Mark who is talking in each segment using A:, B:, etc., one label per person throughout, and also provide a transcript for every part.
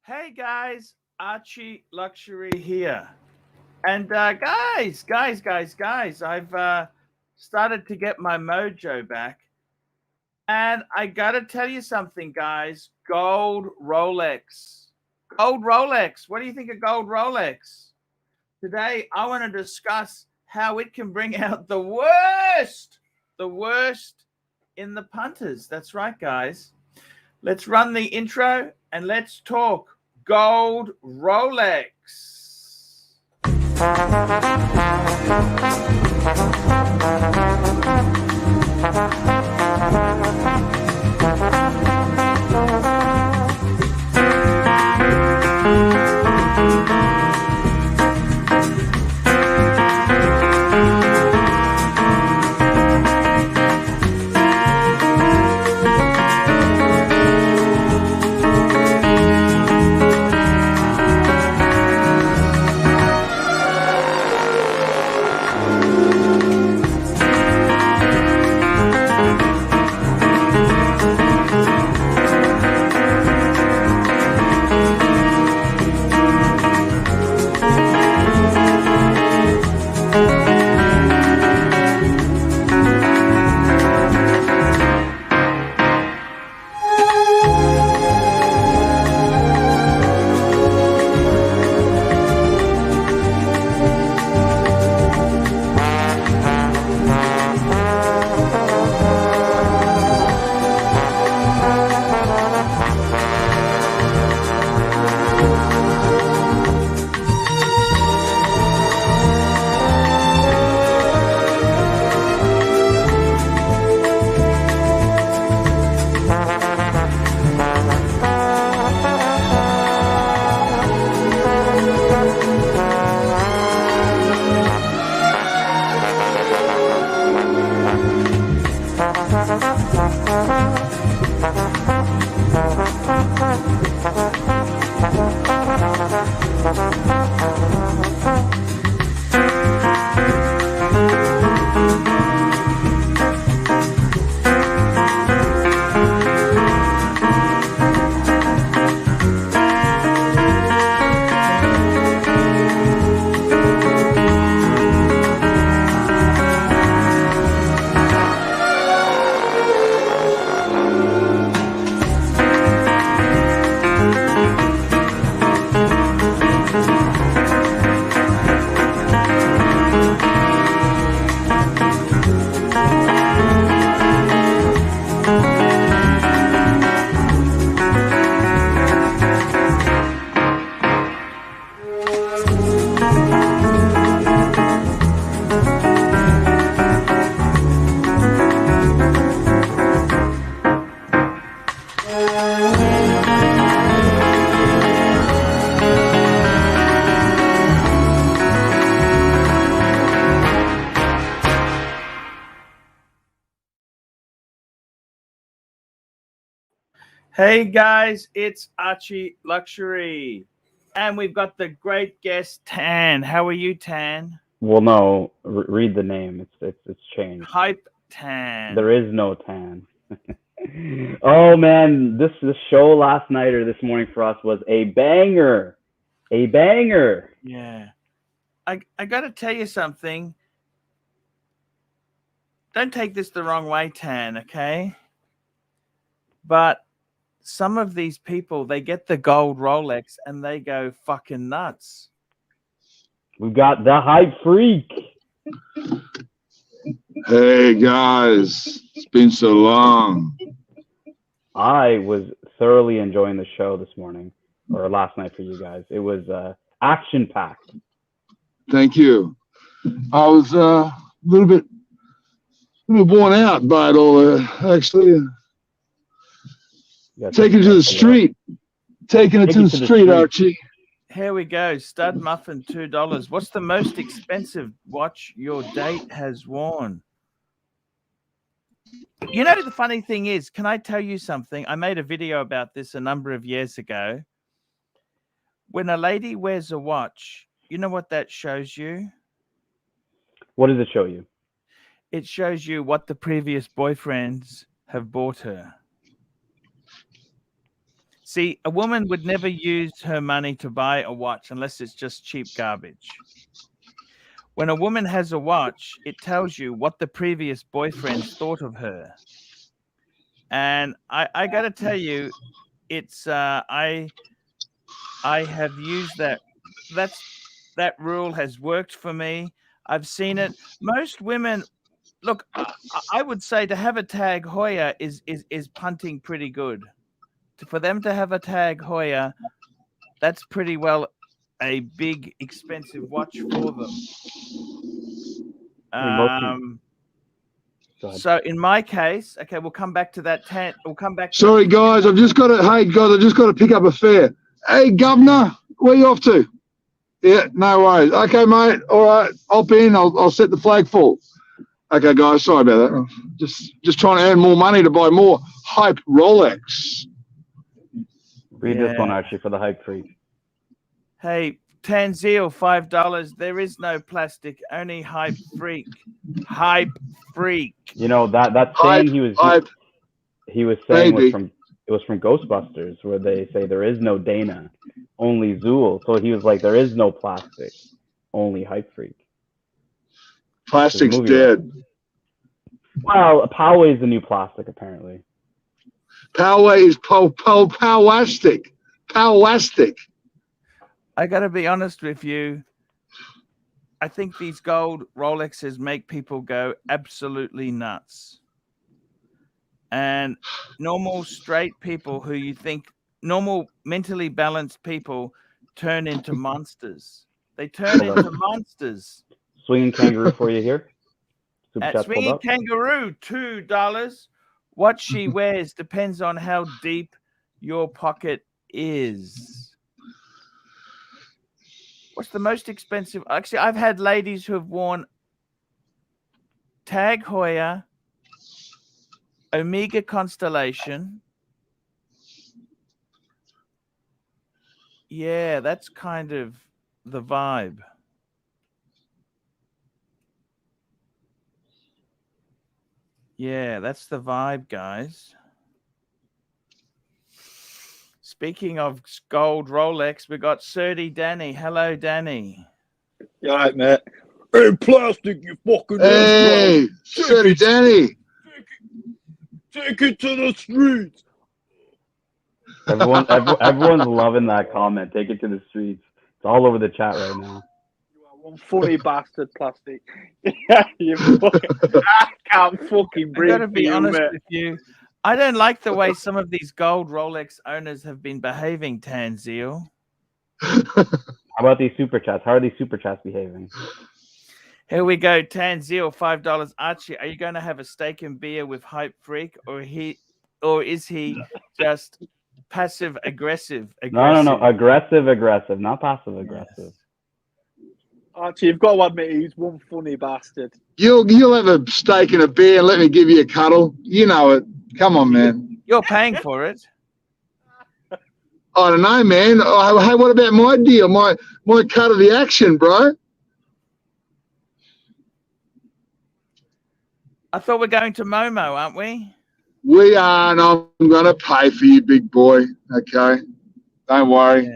A: Hey guys, Archie Luxury here. And guys, I've started to get my mojo back. And I gotta tell you something, guys. Gold Rolex. Gold Rolex. What do you think of gold Rolex? Today, I want to discuss how it can bring out the worst in the punters. That's right, guys. Let's run the intro and let's talk gold Rolex. Hey guys, it's Archie Luxury. And we've got the great guest, Tan. How are you, Tan?
B: Well, no, read the name. It's changed.
A: Hype Tan.
B: There is no Tan. Oh man, this show last night or this morning for us was a banger. A banger.
A: Yeah. I got to tell you something. Don't take this the wrong way, Tan, okay? But some of these people, they get the gold Rolex and they go fucking nuts.
B: We've got the hype freak.
C: Hey guys, it's been so long.
B: I was thoroughly enjoying the show this morning or last night for you guys. It was action packed.
C: Thank you. I was a little bit worn out by it all. Actually, taking it to the street. Taking it to the street, Archie.
A: Here we go. Stud Muffin, $2. What's the most expensive watch your date has worn? You know, the funny thing is, can I tell you something? I made a video about this a number of years ago. When a lady wears a watch, you know what that shows you?
B: What does it show you?
A: It shows you what the previous boyfriends have bought her. See, a woman would never use her money to buy a watch unless it's just cheap garbage. When a woman has a watch, it tells you what the previous boyfriends thought of her. And I got to tell you, it's I have used that. That rule has worked for me. I've seen it. Most women, look, I would say to have a Tag Heuer is punting pretty good. For them to have a Tag Heuer, that's pretty well a big expensive watch for them. So in my case, okay, we'll come back to that. We'll come back.
C: Sorry, guys, I've just got to. Hey, guys, I've just got to pick up a fare. Hey, Governor, where you off to? Yeah, no worries. Okay, mate. All right, hop in. I'll set the flag fall. Okay, guys, sorry about that. Just trying to earn more money to buy more hype Rolex.
B: Read this one, Archie, for the hype freak.
A: Hey, Tanzil, $5. There is no plastic, only hype freak. Hype freak.
B: You know that saying he was saying was from Ghostbusters, where they say there is no Dana, only Zool. So he was like, there is no plastic, only hype freak.
C: Plastic's dead.
B: Well, Poway is the new plastic, apparently.
C: Poway is Powastic. Powastic.
A: I got to be honest with you. I think these gold Rolexes make people go absolutely nuts. And normal straight people who you think, normal mentally balanced people turn into monsters. They turn into monsters.
B: Swinging Kangaroo for you here.
A: At Swinging Kangaroo, $2. What she wears depends on how deep your pocket is. What's the most expensive? Actually, I've had ladies who have worn Tag Heuer, Omega Constellation. Yeah, that's kind of the vibe. Yeah, that's the vibe, guys. Speaking of gold Rolex, we got Surdy Danny. Hello, Danny.
D: You all right, mate? Hey, plastic, you fucking
C: Hey, Surdy Danny.
D: Take it to the streets.
B: Everyone's loving that comment. Take it to the streets. It's all over the chat right now.
D: You are one funny bastard, plastic. Yeah, I can't fucking breathe.
A: I gotta be honest with you. I don't like the way some of these gold Rolex owners have been behaving, Tanzil.
B: How about these super chats? How are these super chats behaving?
A: Here we go, Tanzil, $5. Archie, are you going to have a steak and beer with Hype Freak, or is he just passive aggressive?
B: No, aggressive, not passive aggressive.
A: Yes.
D: Archie, you've got to admit he's one funny bastard.
C: You'll have a steak and a beer and let me give you a cuddle. You know it. Come on, man.
A: You're paying for it.
C: I don't know, man. Hey, what about my deal? My cut of the action, bro.
A: I thought we're going to Momo, aren't we?
C: We are, and I'm going to pay for you, big boy. Okay? Don't worry.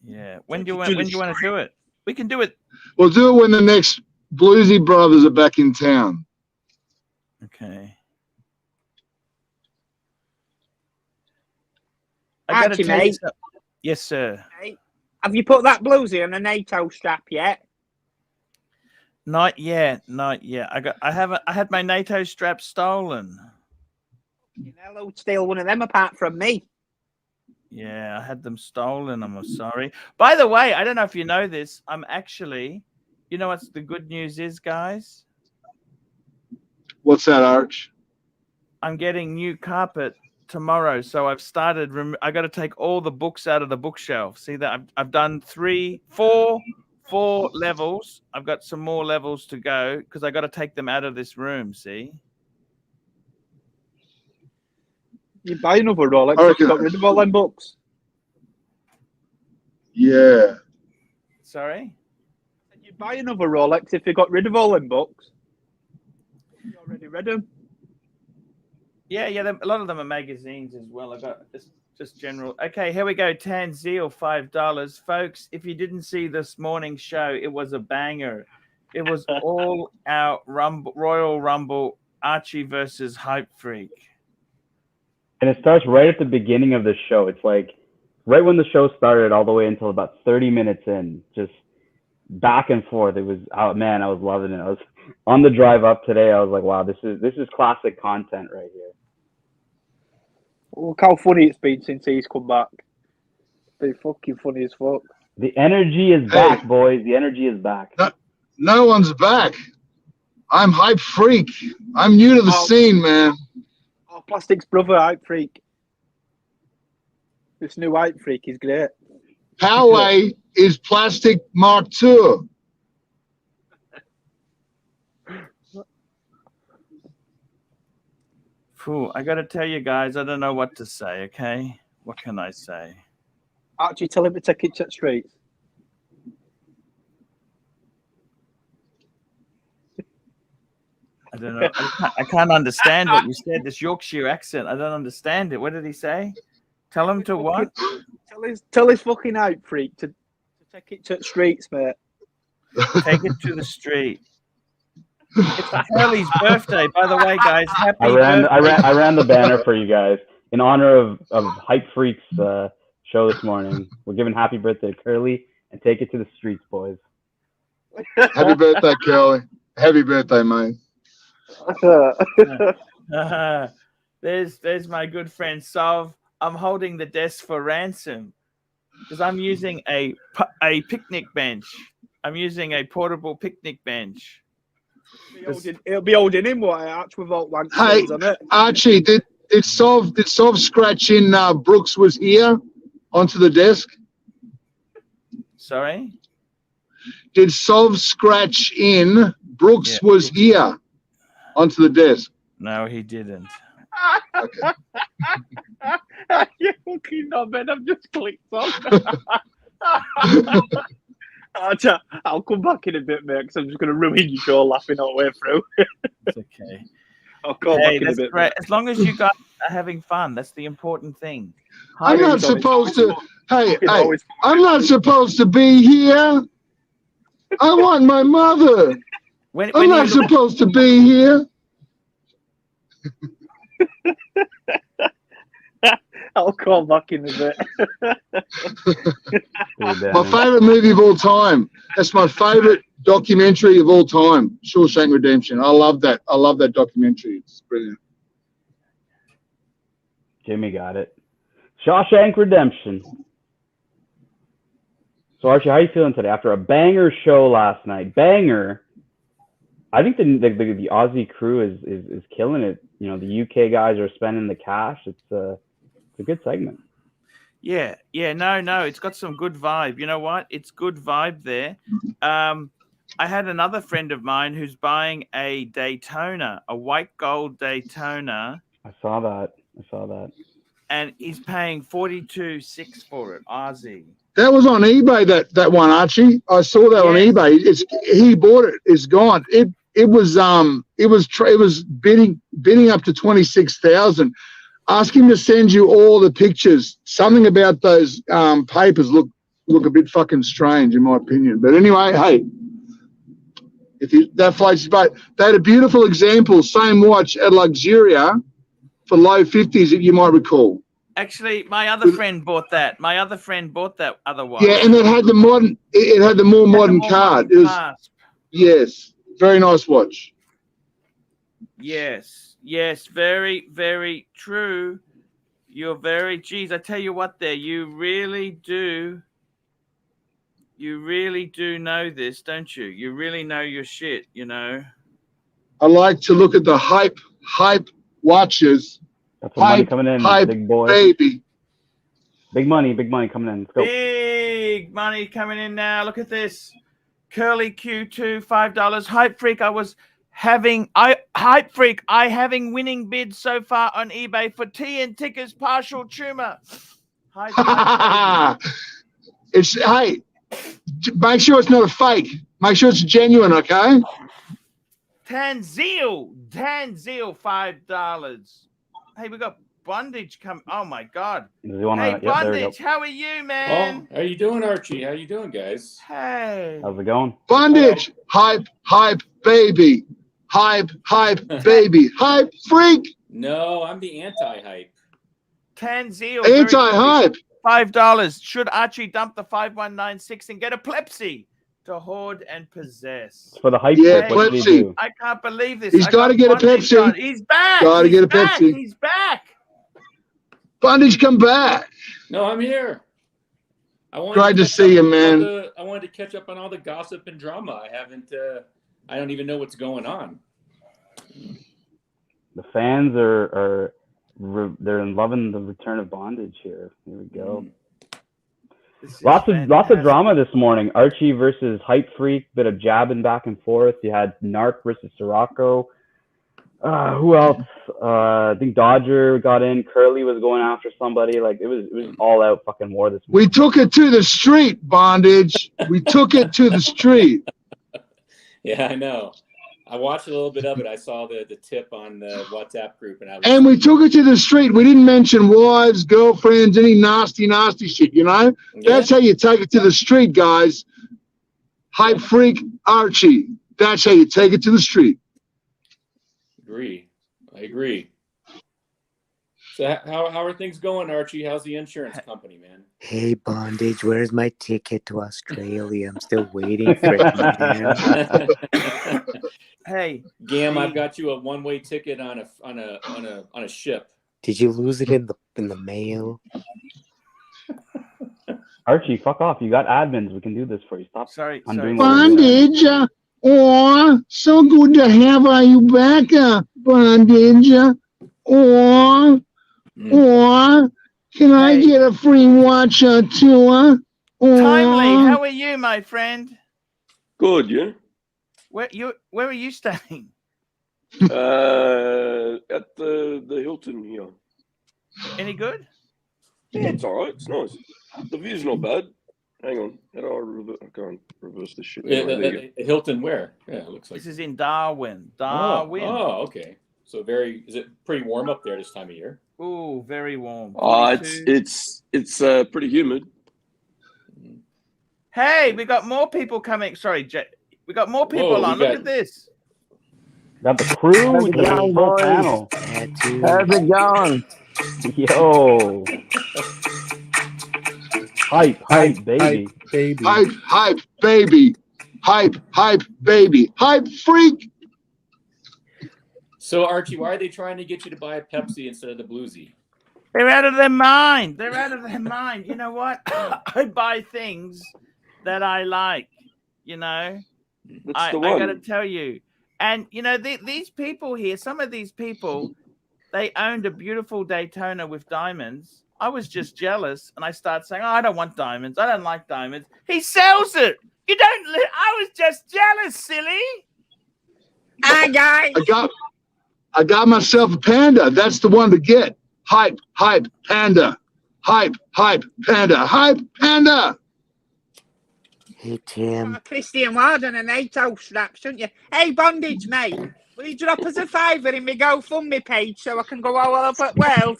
A: Yeah. When do you want to do it? We can do it.
C: We'll do it when the next Bluesy brothers are back in town.
A: Okay.
E: Archie, mate.
A: Yes, sir.
E: Hey, have you put that bluesy on a NATO strap yet?
A: Not yet. I had my NATO strap stolen.
E: Who'd steal one of them apart from me?
A: Yeah, I had them stolen. I'm sorry. By the way, I don't know if you know this. I'm actually, you know what's the good news is, guys?
C: What's that, Arch?
A: I'm getting new carpet tomorrow, so I've started. I got to take all the books out of the bookshelf. See that I've done 4 levels. I've got some more levels to go because I got to take them out of this room. See.
D: You buy another Rolex. You got rid of all them books.
C: Yeah.
A: Sorry.
D: You buy another Rolex if you got rid of all them books. You already read them.
A: Yeah, a lot of them are magazines as well. I got just general. Okay, here we go. Tanzeel, $5, folks. If you didn't see this morning's show, it was a banger. It was all out Royal Rumble, Archie versus Hype Freak.
B: And it starts right at the beginning of the show. It's like right when the show started, all the way until about 30 minutes in, just back and forth. It was, oh man, I was loving it. I was on the drive up today. I was like, wow, this is classic content right here.
D: Look how funny it's been since he's come back. It's been fucking funny as fuck.
B: The energy is back, boys. The energy is back.
C: No one's back. I'm Hype Freak. I'm new to the scene, man.
D: Oh, Plastic's brother, Hype Freak. This new Hype Freak is great.
C: Poway is Plastic Mark II.
A: I got to tell you guys, I don't know what to say, okay? What can I say?
D: Archie, tell him to take it to the streets.
A: I don't know. I can't understand what you said. This Yorkshire accent. I don't understand it. What did he say? Tell him to what?
D: Tell his fucking Hype Freak to take it to the streets, mate.
A: Take it to the street. It's Hurley's birthday, by the way, guys. Happy birthday.
B: I ran the banner for you guys in honor of Hype Freak's show this morning. We're giving happy birthday to Curly and take it to the streets, boys.
C: Happy birthday, Curly. Happy birthday, mate.
A: There's my good friend Sov. I'm holding the desk for ransom because I'm using a picnic bench. I'm using a portable picnic bench.
D: It'll be holding him what Arch without one.
C: Hey,
D: on it.
C: Archie, did Sov scratch in Brooks was here onto the desk?
A: Sorry?
C: Did Sov scratch in Brooks was here onto the desk?
A: No, he didn't.
C: Okay.
D: You fucking knobhead, I've just clicked on. I'll come back in a bit, mate, because I'm just going to ruin your show laughing all the way through.
A: It's okay.
D: I'll come back in a bit.
A: Great. As long as you guys are having fun, that's the important thing.
C: I'm not supposed to. Hey, I'm not supposed to be here. I want my mother. I'm not supposed to be here.
D: I'll call back in a bit.
C: My favourite movie of all time. That's my favourite documentary of all time. Shawshank Redemption. I love that. I love that documentary. It's brilliant.
B: Jimmy got it. Shawshank Redemption. So Archie, how are you feeling today after a banger show last night? Banger. I think the Aussie crew is killing it. You know, the UK guys are spending the cash. It's a good segment.
A: Yeah. No, it's got some good vibe. You know what? It's good vibe there. I had another friend of mine who's buying a Daytona, a white gold Daytona.
B: I saw that.
A: And he's paying $42,600 for it, Aussie.
C: That was on eBay. That one, Archie. I saw that on eBay. He bought it. It's gone. It was bidding up to 26,000. Ask him to send you all the pictures. Something about those papers look a bit fucking strange, in my opinion. But anyway, hey, that floats his boat. They had a beautiful example, same watch at Luxuria for low 50s, if you might recall.
A: Actually, my other friend bought that. Other watch.
C: Yeah, and it had the more modern card. It was, yes, very nice watch.
A: Yes, very, very true. You're very, geez, I tell you what there, you really do know this, don't you? You really know your shit, you know?
C: I like to look at the hype watches.
B: That's what money coming in, big boy.
C: Baby.
B: Big money coming in. Let's go.
A: Big money coming in now. Look at this. Curly Q2, $5. Hype Freak, I having winning bids so far on eBay for TINT tickers partial tumor.
C: Hey, make sure it's not a fake. Make sure it's genuine, okay?
A: Tanzeel, $5. Hey, we got Bondage come. Oh my God.
B: Does he wanna,
A: Hey,
B: yep, there we go.
A: Bondage, how are you, man?
F: Oh, how you doing, Archie? How you doing, guys?
A: Hey.
B: How's it going?
C: Bondage, hype, baby. Hype, baby. Hype, freak.
F: No, I'm the anti-hype.
A: Tanzil.
C: Anti-hype.
A: $5. Should Archie dump the 5196 and get a Pepsi to hoard and possess?
B: For the hype,
C: Yeah,
B: what did he
C: Pepsi.
B: do?
A: I can't believe this.
C: He's got to get a
A: Bondage
C: Pepsi.
A: on. He's back.
C: Got to
A: He's
C: get a
A: back.
C: Pepsi.
A: He's back.
C: Bondage, come back.
F: No, I'm here.
C: Great to see you, man.
F: I wanted to catch up on all the gossip and drama. I don't even know what's going on.
B: The fans are they're loving the return of Bondage here. Here we go. Lots of drama this morning. Archie versus Hype Freak, bit of jabbing back and forth. You had Narc versus Sirocco. Who else? I think Dodger got in. Curly was going after somebody. Like it was all out fucking war this morning.
C: We took it to the street, Bondage. We took it to the street.
F: Yeah, I know. I watched a little bit of it. I saw the tip on the WhatsApp group,
C: and we took it to the street. We didn't mention wives, girlfriends, any nasty shit. You know, that's how you take it to the street, guys. Hype Freak, Archie. That's how you take it to the street.
F: I agree. So how are things going, Archie? How's the insurance company, man?
G: Hey, Bondage, where's my ticket to Australia? I'm still waiting for it, man.
A: Hey,
F: Gam, I've got you a one-way ticket on a ship.
G: Did you lose it in the mail?
B: Archie, fuck off. You got admins. We can do this for you. Stop.
A: Sorry.
C: Bondage. Oh, so good to have you back, Bondage. Or can I get a free watch or two?
A: Timely, how are you, my friend?
H: Good, yeah.
A: Where are you staying?
H: At the Hilton here.
A: Any good?
H: Yeah, it's all right. It's nice. The view's not bad. Hang on. How do I can't reverse this shit.
F: Hilton where? Yeah, it looks like
A: this is in Darwin.
F: Oh, okay. So is it pretty warm up there this time of year?
A: Ooh, very warm.
H: It's pretty humid.
A: Hey, we got more people coming. Sorry, we got more people on. Look at this.
B: Got the crew. We got the whole panel.
E: How's it going?
B: Yo. Hype, baby.
C: Hype, baby. Hype, baby. Hype, freak.
F: So, Archie, why are they trying to get you to buy a Pepsi instead of the Bluesy?
A: They're out of their mind. You know what? I buy things that I like, you know. I got to tell you. And, you know, these people here, some of these people, they owned a beautiful Daytona with diamonds. I was just jealous, and I started saying, I don't want diamonds. I don't like diamonds. He sells it. I was just jealous, silly.
E: Hi, guys.
C: I got myself a Panda. That's the one to get. Hype, Panda. Hype, Panda. Hype, Panda.
G: Hey, Tim.
E: Christian Warden and 8 straps, shouldn't you? Hey, Bondage, mate. Will you drop us a $5 in my GoFundMe page so I can go all up at World?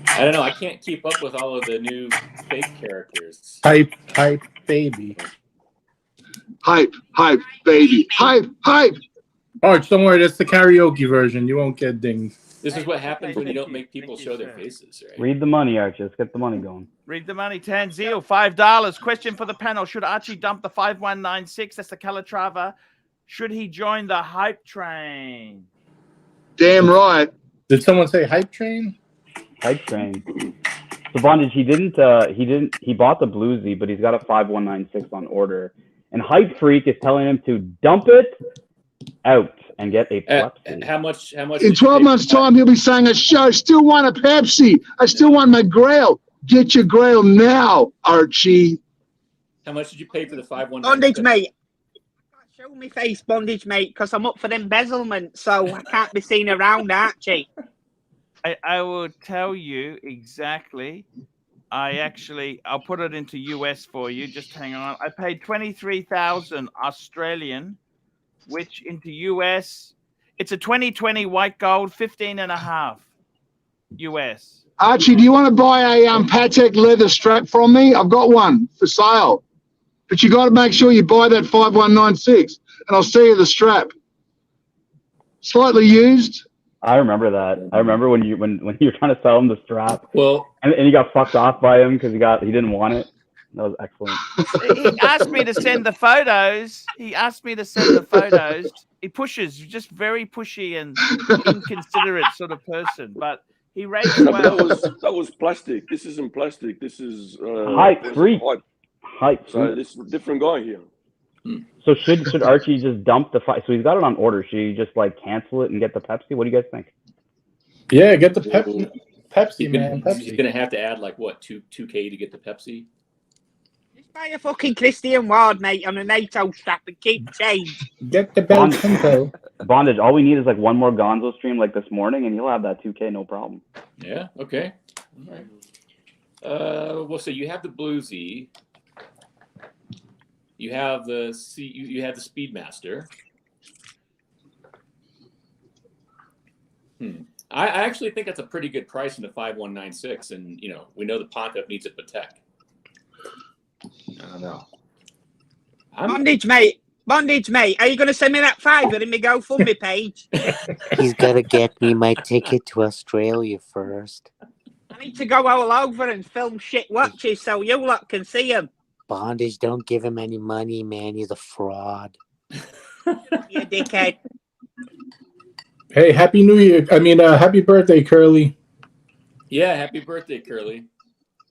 F: I don't know. I can't keep up with all of the new fake characters.
D: Hype, baby.
C: Hype, baby. Hype.
D: Arch, don't worry. That's the karaoke version. You won't get dinged.
F: This is what happens when you don't make people show their faces, right?
B: Read the money, Archie. Let's get the money going.
A: Read the money. Tanzil, $5. Question for the panel. Should Archie dump the 5196? That's the Calatrava. Should he join the hype train?
C: Damn right.
D: Did someone say hype train?
B: Hype train. So Bondage, he bought the Bluesy, but he's got a 5196 on order. And Hype Freak is telling him to dump it out and get a Pepsi.
F: How much?
C: In 12 months' time, he'll be saying, I still want a Pepsi. I still want my Grail. Get your Grail now, Archie.
F: How much did you pay for the 519?
E: Bondage, mate. Show me face, Bondage, mate, because I'm up for embezzlement, so I can't be seen around, Archie.
A: I will tell you exactly. I'll put it into US for you. Just hang on. I paid 23,000 Australian, which into US It's a 2020 white gold, 15.5 US.
C: Archie, do you want to buy a Patek leather strap from me? I've got one for sale. But you got to make sure you buy that 5196, and I'll sell you the strap. Slightly used.
B: I remember that. I remember when you when you were trying to sell him the strap.
F: Well,
B: and you got fucked off by him because he didn't want it. That was excellent.
A: He asked me to send the photos. He pushes, just very pushy and inconsiderate sort of person. But he rates well.
H: That was plastic. This isn't plastic. This is
B: hype freak. Hype.
H: So this is a different guy here.
B: So should Archie just dump the fight? So he's got it on order. Should he just like cancel it and get the Pepsi? What do you guys think?
I: Yeah, get the Pepsi, man.
F: He's gonna have to add like what, 2K to get the Pepsi.
E: Just buy a fucking Christian Ward, mate, on a NATO strap and keep change.
I: Get the belt tempo.
B: Bondage. All we need is like one more Gonzo stream like this morning, and you'll have that 2K, no problem.
F: Yeah. Okay. All right. Well, so you have the Bluesy. You have the you have the Speedmaster. I actually think that's a pretty good price in the 5196, and we know the Pontiff needs a Patek. I don't know.
E: Bondage, mate. Are you going to send me that $5 in my GoFundMe page?
G: He's got to get me my ticket to Australia first.
E: I need to go all over and film shit watches so you lot can see him.
G: Bondage, don't give him any money, man. He's a fraud.
E: You dickhead.
I: Hey, happy New Year. Happy birthday, Curly.
F: Yeah, happy birthday, Curly.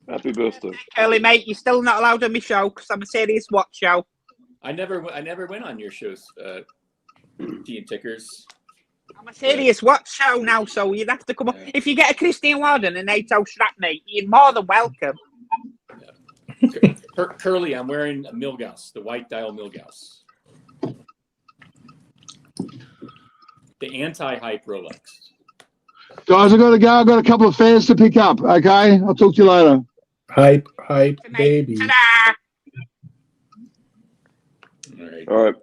H: Happy birthday.
E: Curly, mate, you're still not allowed on my show because I'm a serious watch show.
F: I never went on your shows, Tea and Tickers.
E: I'm a serious watch show now, so you'd have to come up. If you get a Christian Warden and NATO strap, mate, you're more than welcome.
F: Curly, I'm wearing a Milgauss, the white dial Milgauss. The anti-hype Rolex.
C: Guys, I got to go. I've got a couple of fares to pick up. Okay, I'll talk to you later.
I: Hype, baby.
H: All right.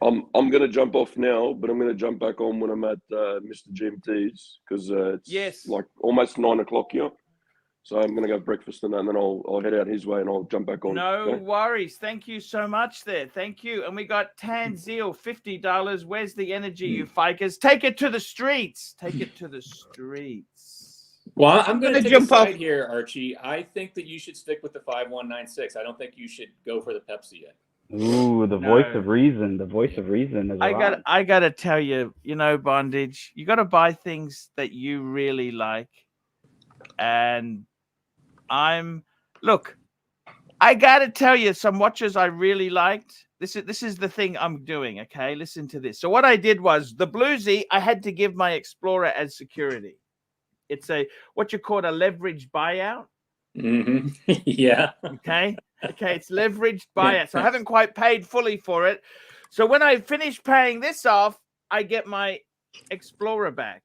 H: I'm going to jump off now, but I'm going to jump back on when I'm at Mr. GMT's because it's like almost 9 o'clock here. So I'm going to go breakfast and then I'll head out his way and I'll jump back on.
A: No worries. Thank you so much there. Thank you. And we got Tanzil, $50. Where's the energy, you fikers? Take it to the streets. Take it to the streets.
F: Well, I'm going to jump off here, Archie. I think that you should stick with the 5196. I don't think you should go for the Pepsi yet.
B: Ooh, the voice of reason. The voice of reason is
A: I got to tell you, Bondage, you got to buy things that you really like. And look, I gotta tell you some watches I really liked. This is the thing I'm doing. Okay, listen to this. So what I did was the Bluesy. I had to give my Explorer as security. It's what you call a leveraged buyout.
F: Mm-hmm. Yeah.
A: Okay. It's leveraged buyout. So I haven't quite paid fully for it. So when I finish paying this off, I get my Explorer back.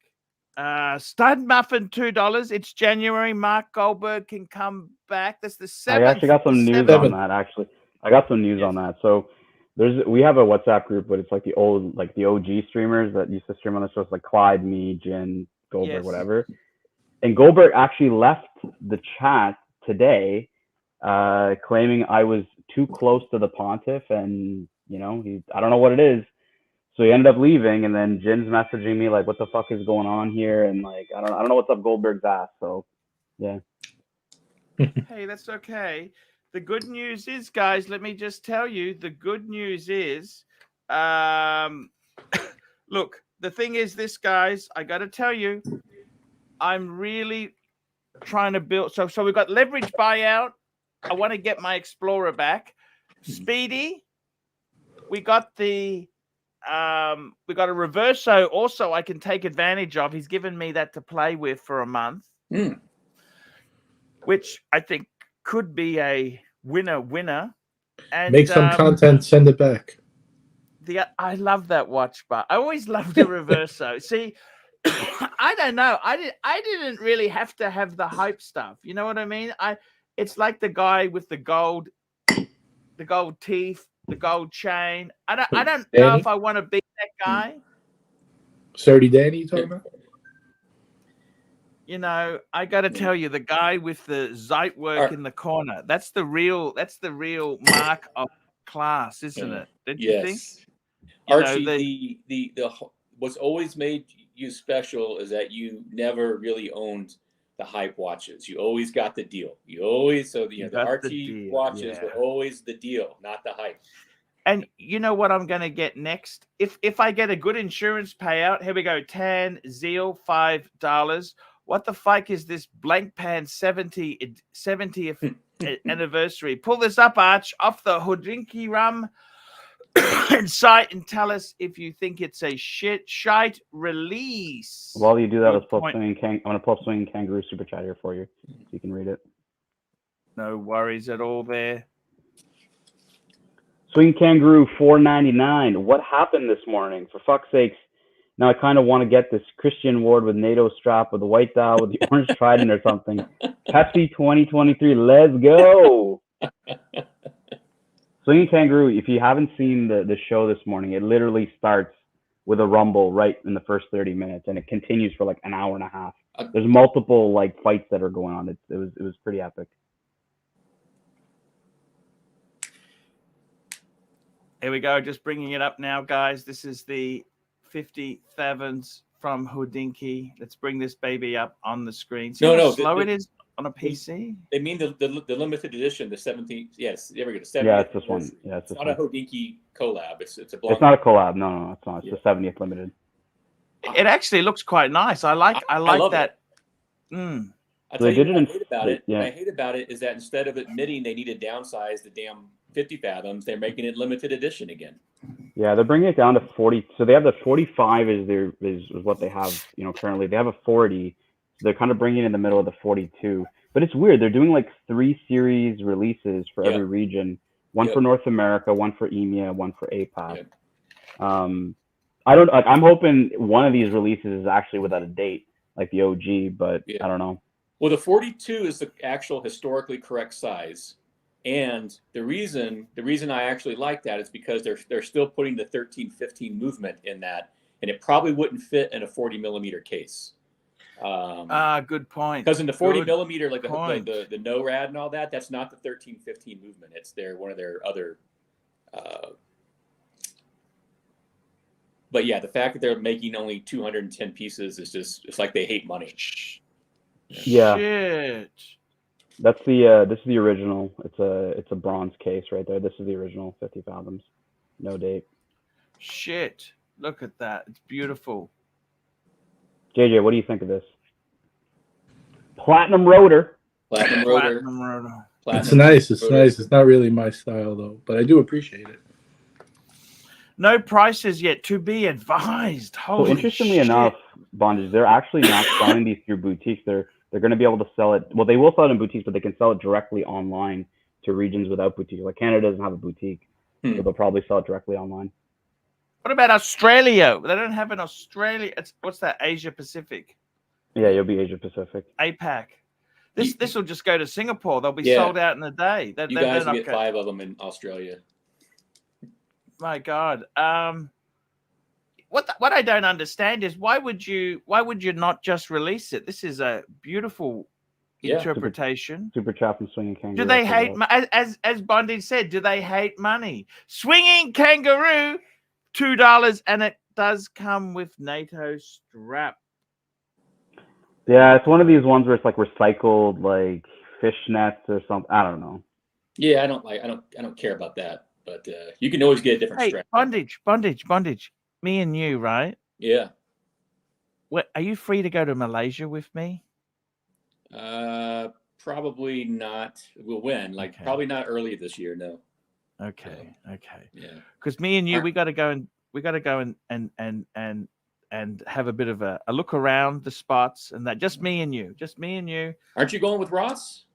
A: Stud Muffin $2. It's January. Mark Goldberg can come back. That's the 7th.
B: I actually got some news on that. I got some news on that. So we have a WhatsApp group, but it's like the OG streamers that used to stream on the show. It's like Clyde, me, Jin, Goldberg, whatever. And Goldberg actually left the chat today, claiming I was too close to the Pontiff, and I don't know what it is. So he ended up leaving, and then Jin's messaging me like, "What the fuck is going on here?" And like, I don't know what's up Goldberg's ass. So, yeah.
A: Hey, that's okay. The good news is, guys, let me just tell you. The good news is, look, the thing is this, guys. I got to tell you, I'm really trying to build. So we've got leverage buyout. I want to get my Explorer back. Speedy. We got the. We got a Reverso also I can take advantage of. He's given me that to play with for a month, which I think could be a winner. And
I: make some content, send it back.
A: I love that watch, but I always loved the Reverso. See, I don't know. I didn't really have to have the hype stuff. You know what I mean? It's like the guy with the gold teeth, the gold chain. I don't know if I want to be that guy.
I: Sturdy Danny, you talking about?
A: You know, I got to tell you, the guy with the Zeit work in the corner, that's the real mark of class, isn't it? Did you think?
F: Archie, the what's always made you special is that you never really owned the hype watches. You always got the deal. You always, the Archie watches were always the deal, not the hype.
A: And you know what I'm going to get next? If I get a good insurance payout, here we go, Tan Zeal, $5. What the fuck is this blank pan 70th anniversary? Pull this up, Arch, off the Hodinkee rum and cite and tell us if you think it's a shite release.
B: While you do that, let's pull up I'm going to pull up Swinging Kangaroo super chat here for you so you can read it.
A: No worries at all there.
B: Swinging Kangaroo, $4.99. What happened this morning? For fuck's sakes. Now I kind of want to get this Christian Ward with NATO strap with the white dial with the orange trident or something. Pepsi 2023, let's go. Swinging Kangaroo, if you haven't seen the show this morning, it literally starts with a rumble right in the first 30 minutes and it continues for like an hour and a half. There's multiple like fights that are going on. It was pretty epic.
A: Here we go, just bringing it up now, guys. This is the 57s from Hodinkee. Let's bring this baby up on the screen. See how slow it is on a PC?
F: They mean the limited edition, the 17th. Yes, there we go.
B: Yeah, it's this one. Yeah,
F: it's not a Hodinkee collab. It's a blog.
B: It's not a collab. No, it's not. It's the 70th limited.
A: It actually looks quite nice. I like that.
F: I tell you what I hate about it. What I hate about it is that instead of admitting they need to downsize the damn 50 fathoms, they're making it limited edition again.
B: Yeah, they're bringing it down to 40. So they have the 45 is what they have, currently. They have a 40. So they're kind of bringing it in the middle of the 42. But it's weird. They're doing like 3 series releases for every region. One for North America, one for EMEA, one for APAC. I'm hoping one of these releases is actually without a date, like the OG, but I don't know.
F: Well, the 42 is the actual historically correct size. And the reason I actually like that is because they're still putting the 13-15 movement in that, and it probably wouldn't fit in a 40 millimeter case.
A: Good point.
F: Because in the 40 millimeter, like the NORAD and all that, that's not the 13-15 movement. It's one of their other. But yeah, the fact that they're making only 210 pieces is it's like they hate money.
B: Yeah.
A: Shit.
B: That's this is the original. It's a bronze case right there. This is the original 50 fathoms. No date.
A: Shit. Look at that. It's beautiful.
B: JJ, what do you think of this? Platinum rotor.
F: Platinum rotor.
I: It's nice. It's nice. It's not really my style though, but I do appreciate it.
A: No prices yet to be advised. Holy
B: so interestingly enough, Bondage, they're actually not selling these through boutiques. They're going to be able to sell it. Well, they will sell it in boutiques, but they can sell it directly online to regions without boutiques. Like Canada doesn't have a boutique, so they'll probably sell it directly online.
A: What about Australia? They don't have an Australia. What's that? Asia Pacific.
B: Yeah, you'll be Asia Pacific.
A: APAC. This will just go to Singapore. They'll be sold out in a day.
F: You guys will get 5 of them in Australia.
A: My God. What I don't understand is why would you not just release it? This is a beautiful interpretation.
B: Super chat from Swinging Kangaroo.
A: Do they hate as Bondi said? Do they hate money? Swinging Kangaroo, $2, and it does come with NATO strap.
B: Yeah, it's one of these ones where it's like recycled, like fishnets or something. I don't know.
F: Yeah, I don't care about that. But you can always get a different strap.
A: Bondage. Me and you, right?
F: Yeah.
A: What, are you free to go to Malaysia with me?
F: Probably not. We'll win. Probably not early this year. No.
A: Okay.
F: Yeah.
A: Because me and you, we got to go and have a bit of a look around the spots and that. Just me and you.
F: Aren't you going with Ross?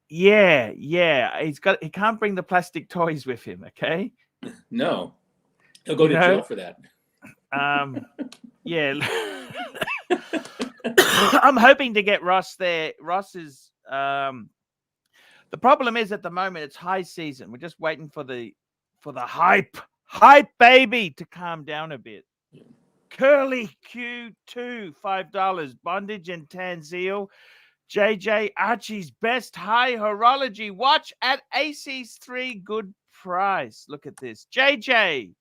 A: Yeah. He can't bring the plastic toys with him, okay?
F: No. He'll go to jail for that.
A: Yeah. I'm hoping to get Ross there. Ross is the problem is at the moment it's high season. We're just waiting for the hype Hype Baby to calm down a bit. Curly Q2, $5. Bondage and Tanzil. JJ Archie's best high horology watch at AC's 3 good price. Look at this. JJ.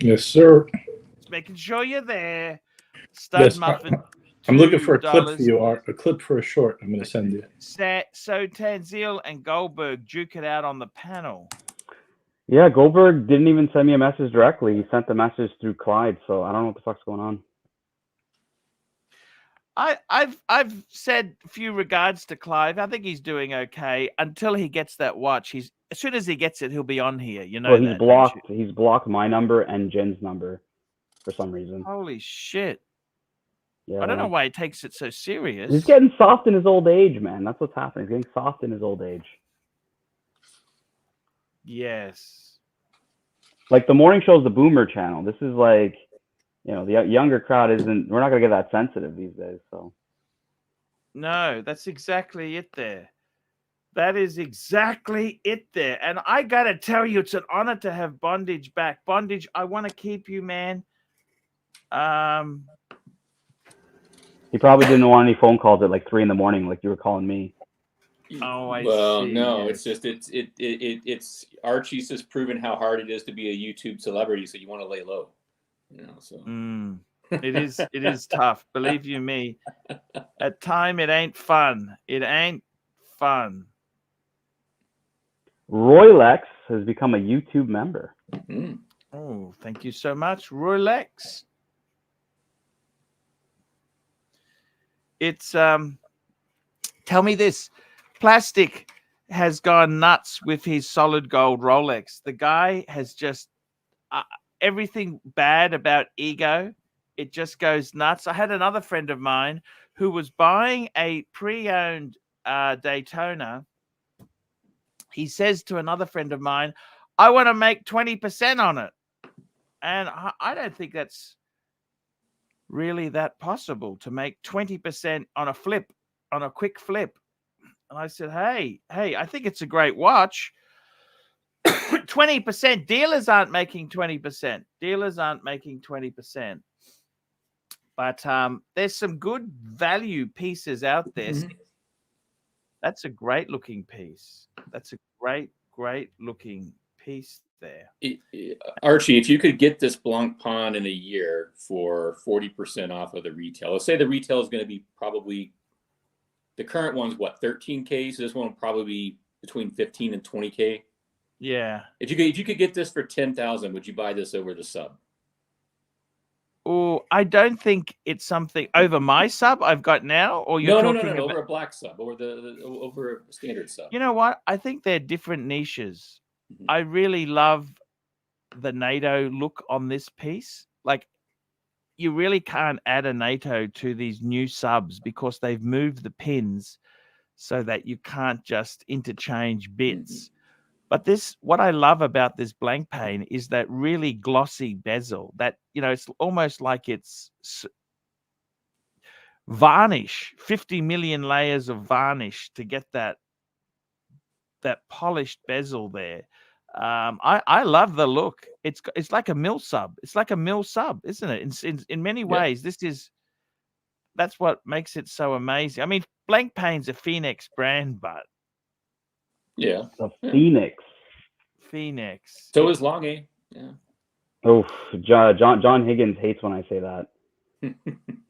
I: Yes, sir.
A: Just making sure you're there. Stud Muffin.
I: I'm looking for a clip for you, Art. A clip for a short. I'm going to send you.
A: So Tanzil and Goldberg duke it out on the panel.
B: Yeah, Goldberg didn't even send me a message directly. He sent the message through Clyde, so I don't know what the fuck's going on.
A: I've said a few regards to Clive. I think he's doing okay until he gets that watch. As soon as he gets it, he'll be on here. You know,
B: well, he's blocked my number and Jen's number for some reason.
A: Holy shit!
B: Yeah,
A: I don't know why he takes it so serious.
B: He's getting soft in his old age, man. That's what's happening. He's getting soft in his old age.
A: Yes.
B: Like the morning show's the boomer channel. This is like, you know, the younger crowd isn't. We're not gonna get that sensitive these days. So.
A: No, that's exactly it there. That is exactly it there. And I gotta tell you, it's an honor to have Bondage back. Bondage, I want to keep you, man.
B: He probably didn't want any phone calls at like 3 a.m, like you were calling me.
A: Oh, I see.
F: Well, no, it's just it's Archie's just proven how hard it is to be a YouTube celebrity, so you want to lay low, you know. So
A: it is tough. Believe you me, at time it ain't fun. It ain't fun.
B: ROLEX has become a YouTube member.
A: Oh, thank you so much, ROLEX. It's tell me this. Plastic has gone nuts with his solid gold Rolex. The guy has just everything bad about ego. It just goes nuts. I had another friend of mine who was buying a pre-owned Daytona. He says to another friend of mine, I want to make 20% on it. And I don't think that's really that possible to make 20% on a flip, on a quick flip. And I said, hey, I think it's a great watch. 20%. Dealers aren't making 20%. Dealers aren't making 20%. But there's some good value pieces out there. That's a great looking piece. That's a great looking piece there.
F: Archie, if you could get this Blanc Pawn in a year for 40% off of the retail, let's say the retail is going to be probably, the current one's what, 13K? So this one will probably be between 15 and 20K.
A: Yeah.
F: If you could get this for 10,000, would you buy this over the sub?
A: Oh, I don't think it's something over my sub I've got now, or you're talking about
F: over a black sub, or over a standard sub.
A: You know what? I think they're different niches. I really love the NATO look on this piece. Like, you really can't add a NATO to these new subs because they've moved the pins so that you can't just interchange bits. But what I love about this blank pane is that really glossy bezel that, you know, it's almost like it's varnish, 50 million layers of varnish to get that polished bezel there. I love the look. It's like a mill sub. It's like a mill sub, isn't it? In many ways, that's what makes it so amazing. I mean, Blank Pane's a Phoenix brand, but
B: Phoenix.
F: So is Long A. Yeah.
B: Oh, John Higgins hates when I say that.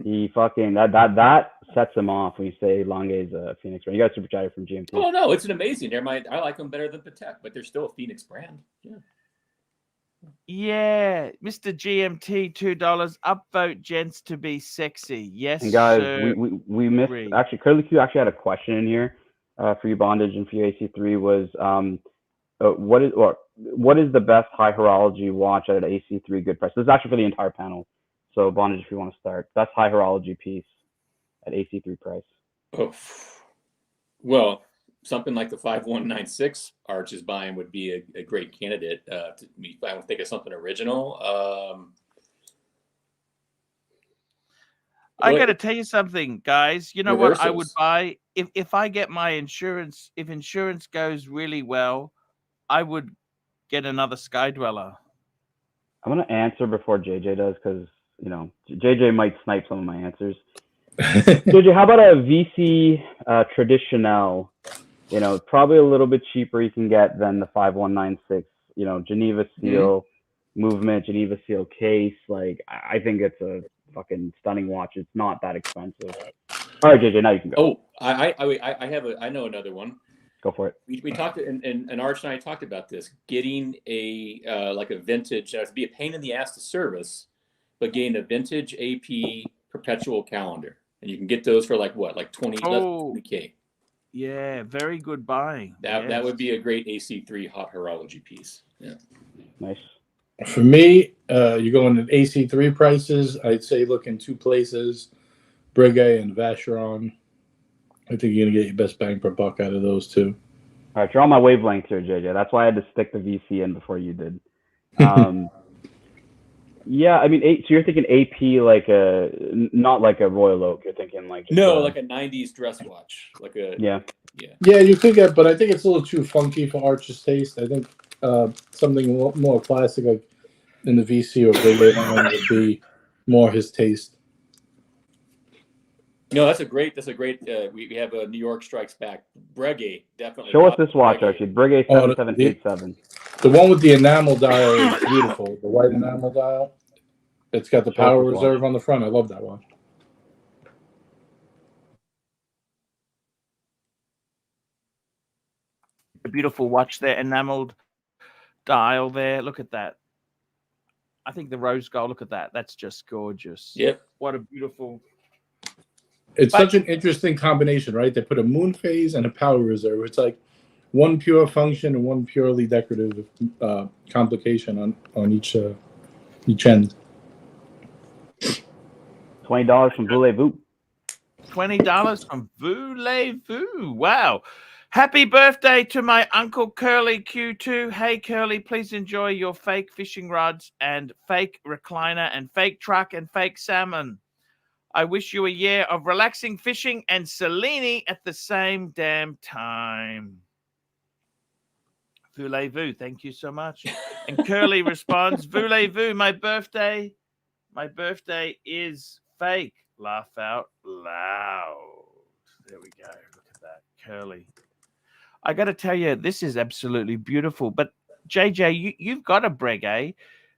B: He fucking that sets him off when you say Long A's a Phoenix brand. You got super chatted from GMT.
F: Oh no, it's an amazing. I like them better than Patek, but they're still a Phoenix brand.
A: Yeah, Mr. GMT, $2. Upvote gents to be sexy. Yes,
B: and guys,
A: sir.
B: we missed actually. Curly Q actually had a question in here for you, Bondage, and for you AC3 was what is the best high horology watch at an AC3 good price? This is actually for the entire panel. So Bondage, if you want to start, best high horology piece at AC3 price.
F: Oh, well, something like the 5196 Arch is buying would be a great candidate. I would think of something original.
A: I got to tell you something, guys. You know what I would buy if I get my insurance? If insurance goes really well, I would get another Sky Dweller.
B: I'm gonna answer before JJ does because JJ might snipe some of my answers. JJ, how about a VC Traditional? Probably a little bit cheaper you can get than the 5196. Geneva seal movement, Geneva seal case. Like I think it's a fucking stunning watch. It's not that expensive. All right, JJ, now you can go.
F: Oh, I know another one.
B: Go for it.
F: We talked, and Arch and I talked about this. Getting a like a vintage. It has to be a pain in the ass to service, but getting a vintage AP perpetual calendar, and you can get those for like 20K.
A: Yeah, very good buying.
F: That would be a great AC3 hot horology piece. Yeah,
B: nice.
I: For me, you're going at AC3 prices. I'd say look in two places, Breguet and Vacheron. I think you're going to get your best bang per buck out of those two.
B: All right, you're on my wavelength here, JJ. That's why I had to stick the VC in before you did. Yeah, I mean, so you're thinking AP like not like a Royal Oak. You're thinking like
F: like a 90s dress watch, like a
B: yeah.
I: You could get, but I think it's a little too funky for Arch's taste. I think something more classic, like in the VC or Breguet would be more his taste.
F: No, that's a great. We have a New York Strikes Back. Breguet, definitely.
B: Show us this watch, Archie. Breguet 7787.
I: The one with the enamel dial is beautiful. The white enamel dial. It's got the power reserve on the front. I love that watch.
A: A beautiful watch there, enameled dial there. Look at that. I think the rose gold. Look at that. That's just gorgeous.
F: Yep.
A: What a beautiful.
I: It's such an interesting combination, right? They put a moon phase and a power reserve. It's like one pure function and one purely decorative complication on each end.
B: $20 from Voulez-Vous.
A: $20 from Voulez-Vous. Wow. Happy birthday to my Uncle Curly Q2. Hey, Curly, please enjoy your fake fishing rods and fake recliner and fake truck and fake salmon. I wish you a year of relaxing fishing and Cellini at the same damn time. Voulez-Vous, thank you so much. And Curly responds, Voulez-Vous, my birthday is fake. Laugh out loud. There we go. Look at that, Curly. I got to tell you, this is absolutely beautiful. But JJ, you've got a Breguet.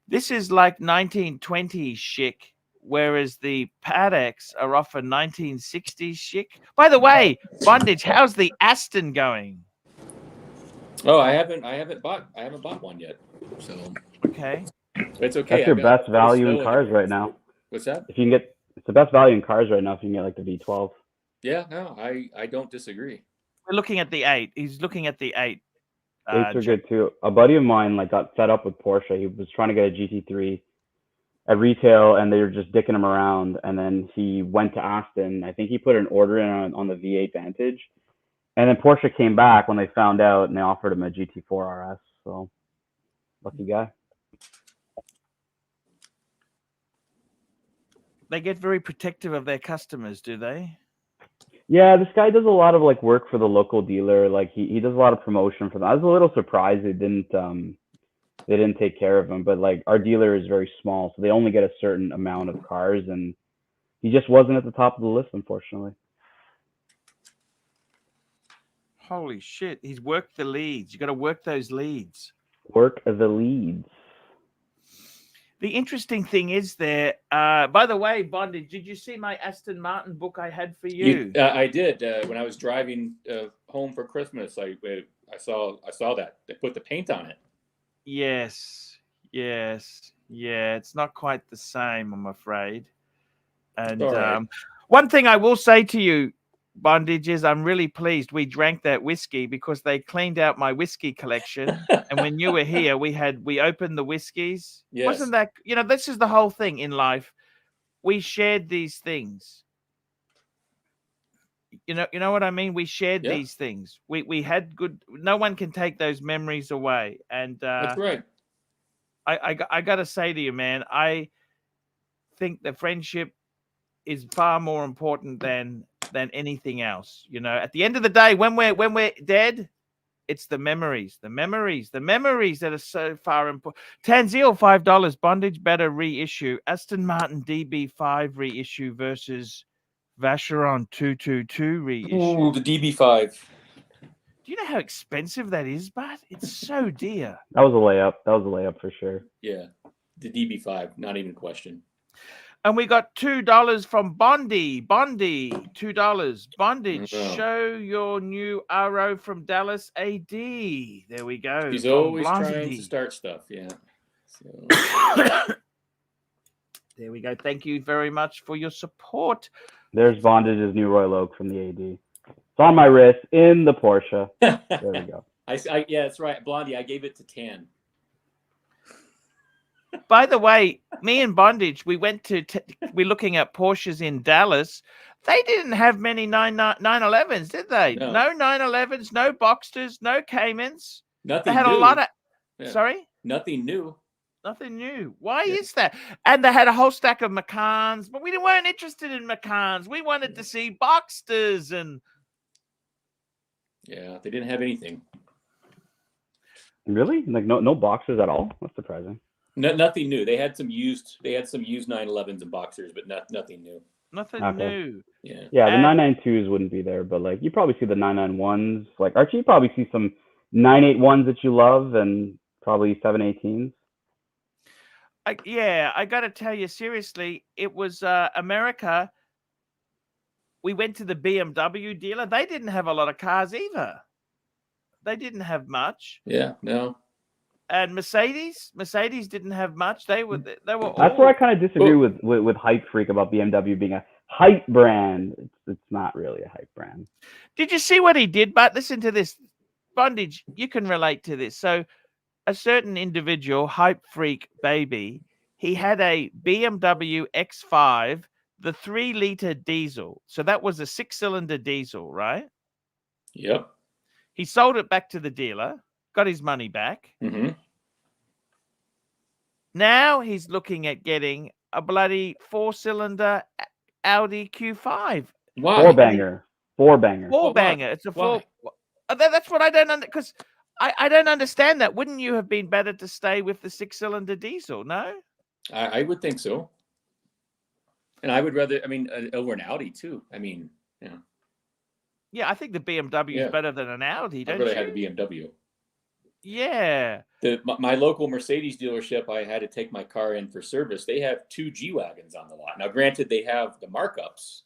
A: This is like 1920s chic, whereas the Patek's are off a 1960s chic. By the way, Bondage, how's the Aston going?
F: Oh, I haven't bought one yet. So
A: okay,
F: it's okay.
B: That's your best value in cars right now.
F: What's that?
B: If you can get, it's the best value in cars right now. If you can get like the V12.
F: Yeah, no, I don't disagree.
A: We're looking at the 8. He's looking at the 8.
B: 8s are good too. A buddy of mine got fed up with Porsche. He was trying to get a GT3 at retail, and they were just dicking him around. And then he went to Aston. I think he put an order in on the V8 Vantage. And then Porsche came back when they found out, and they offered him a GT4 RS. So, lucky guy.
A: They get very protective of their customers, do they?
B: Yeah, this guy does a lot of like work for the local dealer. Like he does a lot of promotion for them. I was a little surprised they didn't take care of him. But like our dealer is very small, so they only get a certain amount of cars, and he just wasn't at the top of the list, unfortunately.
A: Holy shit! He's worked the leads. You got to work those leads.
B: Work the leads.
A: The interesting thing is there, by the way, Bondage, did you see my Aston Martin book I had for you?
F: I did. When I was driving home for Christmas, I saw that. They put the paint on it.
A: Yes. Yeah, it's not quite the same, I'm afraid. And right. One thing I will say to you, Bondage, is I'm really pleased we drank that whiskey because they cleaned out my whiskey collection. And when you were here, we opened the whiskeys.
F: Yes.
A: Wasn't that, this is the whole thing in life. We shared these things. You know what I mean? We shared these things. We had good, no one can take those memories away. And
F: that's right.
A: I got to say to you, man, I think the friendship is far more important than anything else. At the end of the day, when we're dead, It's the memories that are so far important. Tanzil, $5. Bondage better reissue. Aston Martin DB5 reissue versus Vacheron 222 reissue.
F: Ooh, the DB5.
A: Do you know how expensive that is, Bart? It's so dear.
B: That was a layup for sure.
F: Yeah, the DB5, not even a question.
A: And we got $2 from Bondi. $2. Bondage, show your new RO from Dallas AD. There we go.
F: He's always trying to start stuff, yeah. So.
A: There we go. Thank you very much for your support.
B: There's Bondage's new Royal Oak from the AD. It's on my wrist in the Porsche. There we go.
F: Yeah, that's right. Blondie, I gave it to Tan.
A: By the way, me and Bondage, we went to, we're looking at Porsches in Dallas. They didn't have many 911s, did they? No 911s, no Boxsters, no Caymans.
F: Nothing
A: They had
F: new.
A: a lot of,
F: Yeah.
A: Sorry?
F: Nothing new.
A: Nothing new. Why is that? And they had a whole stack of Macans, but we weren't interested in Macans. We wanted to see Boxsters and...
F: Yeah, they didn't have anything.
B: Really? Like no boxers at all? That's surprising.
F: No, nothing new. They had some used 911s and Boxers, but nothing new.
A: Nothing new.
F: Yeah.
B: Yeah, the 992s wouldn't be there, but like you probably see the 991s. Like Archie, you probably see some 981s that you love and probably 718s.
A: I got to tell you, seriously, it was America. We went to the BMW dealer. They didn't have a lot of cars either. They didn't have much.
F: Yeah, no.
A: And Mercedes didn't have much. They were all...
B: That's where I kind of disagree with Hype Freak about BMW being a hype brand. It's not really a hype brand.
A: Did you see what he did? But listen to this. Bondage, you can relate to this. So a certain individual, Hype Freak Baby, he had a BMW X5, the 3-liter diesel. So that was a 6-cylinder diesel, right?
F: Yep.
A: He sold it back to the dealer, got his money back.
F: Mm-hmm.
A: Now he's looking at getting a bloody 4-cylinder Audi Q5.
F: Why?
B: Four banger.
A: It's a four. That's what I don't understand, because I don't understand that. Wouldn't you have been better to stay with the 6-cylinder diesel? No,
F: I would think so. And I would rather, over an Audi too.
A: Yeah, I think the BMW is better than an Audi. Don't
F: I'd rather
A: you?
F: have a BMW.
A: Yeah.
F: My local Mercedes dealership, I had to take my car in for service. They have 2 G-Wagons on the lot. Now, granted, they have the markups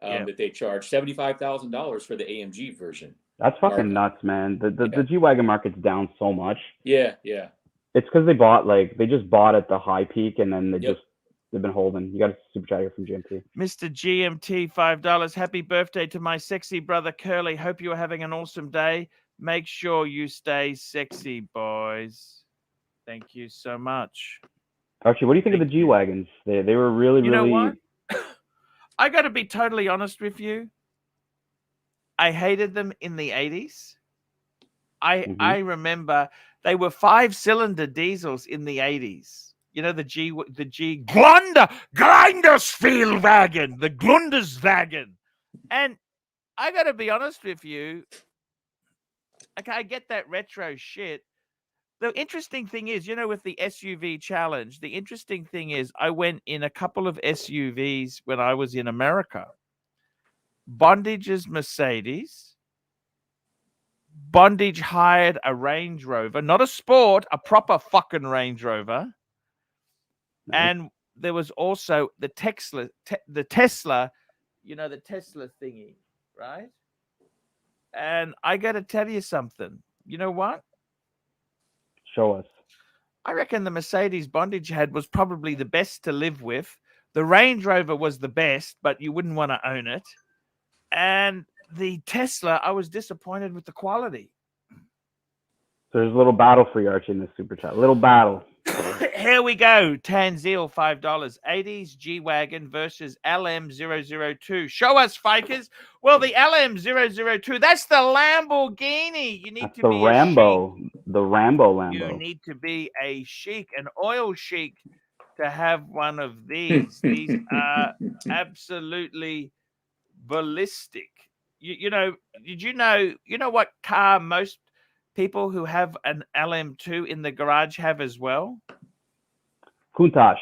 F: that they charge $75,000 for the AMG version.
B: That's fucking nuts, man. The G-Wagon market's down so much.
F: Yeah.
B: It's because they just bought at the high peak and then they've been holding. You got a super chat here from GMT.
A: Mr. GMT, $5. Happy birthday to my sexy brother Curly. Hope you are having an awesome day. Make sure you stay sexy, boys. Thank you so much.
B: Archie, what do you think of the G-Wagons? They were really,
A: you know what? I got to be totally honest with you. I hated them in the 80s. I remember they were 5-cylinder diesels in the 80s. You know, the G Grindersspielwagen, the Glunderswagen. And I got to be honest with you. Okay, I get that retro shit. The interesting thing is, with the SUV challenge, the interesting thing is I went in a couple of SUVs when I was in America. Bondage's Mercedes. Bondage hired a Range Rover, not a Sport, a proper fucking Range Rover. Nice. And there was also the Tesla, the Tesla thingy, right? And I got to tell you something. You know what?
B: Show us.
A: I reckon the Mercedes Bondage had was probably the best to live with. The Range Rover was the best, but you wouldn't want to own it. And the Tesla, I was disappointed with the quality.
B: There's a little battle for you, Archie, in this super chat. A little battle.
A: Here we go. Tanzil, $5. 80s G-Wagon versus LM002. Show us, fakers. Well, the LM002, that's the Lamborghini. You need
B: that's
A: to
B: the
A: be
B: Rambo. The Rambo Lambo.
A: You need to be a chic, an oil chic, to have one of these. These are absolutely ballistic. You know what car most people who have an LM2 in the garage have as well?
B: Countach.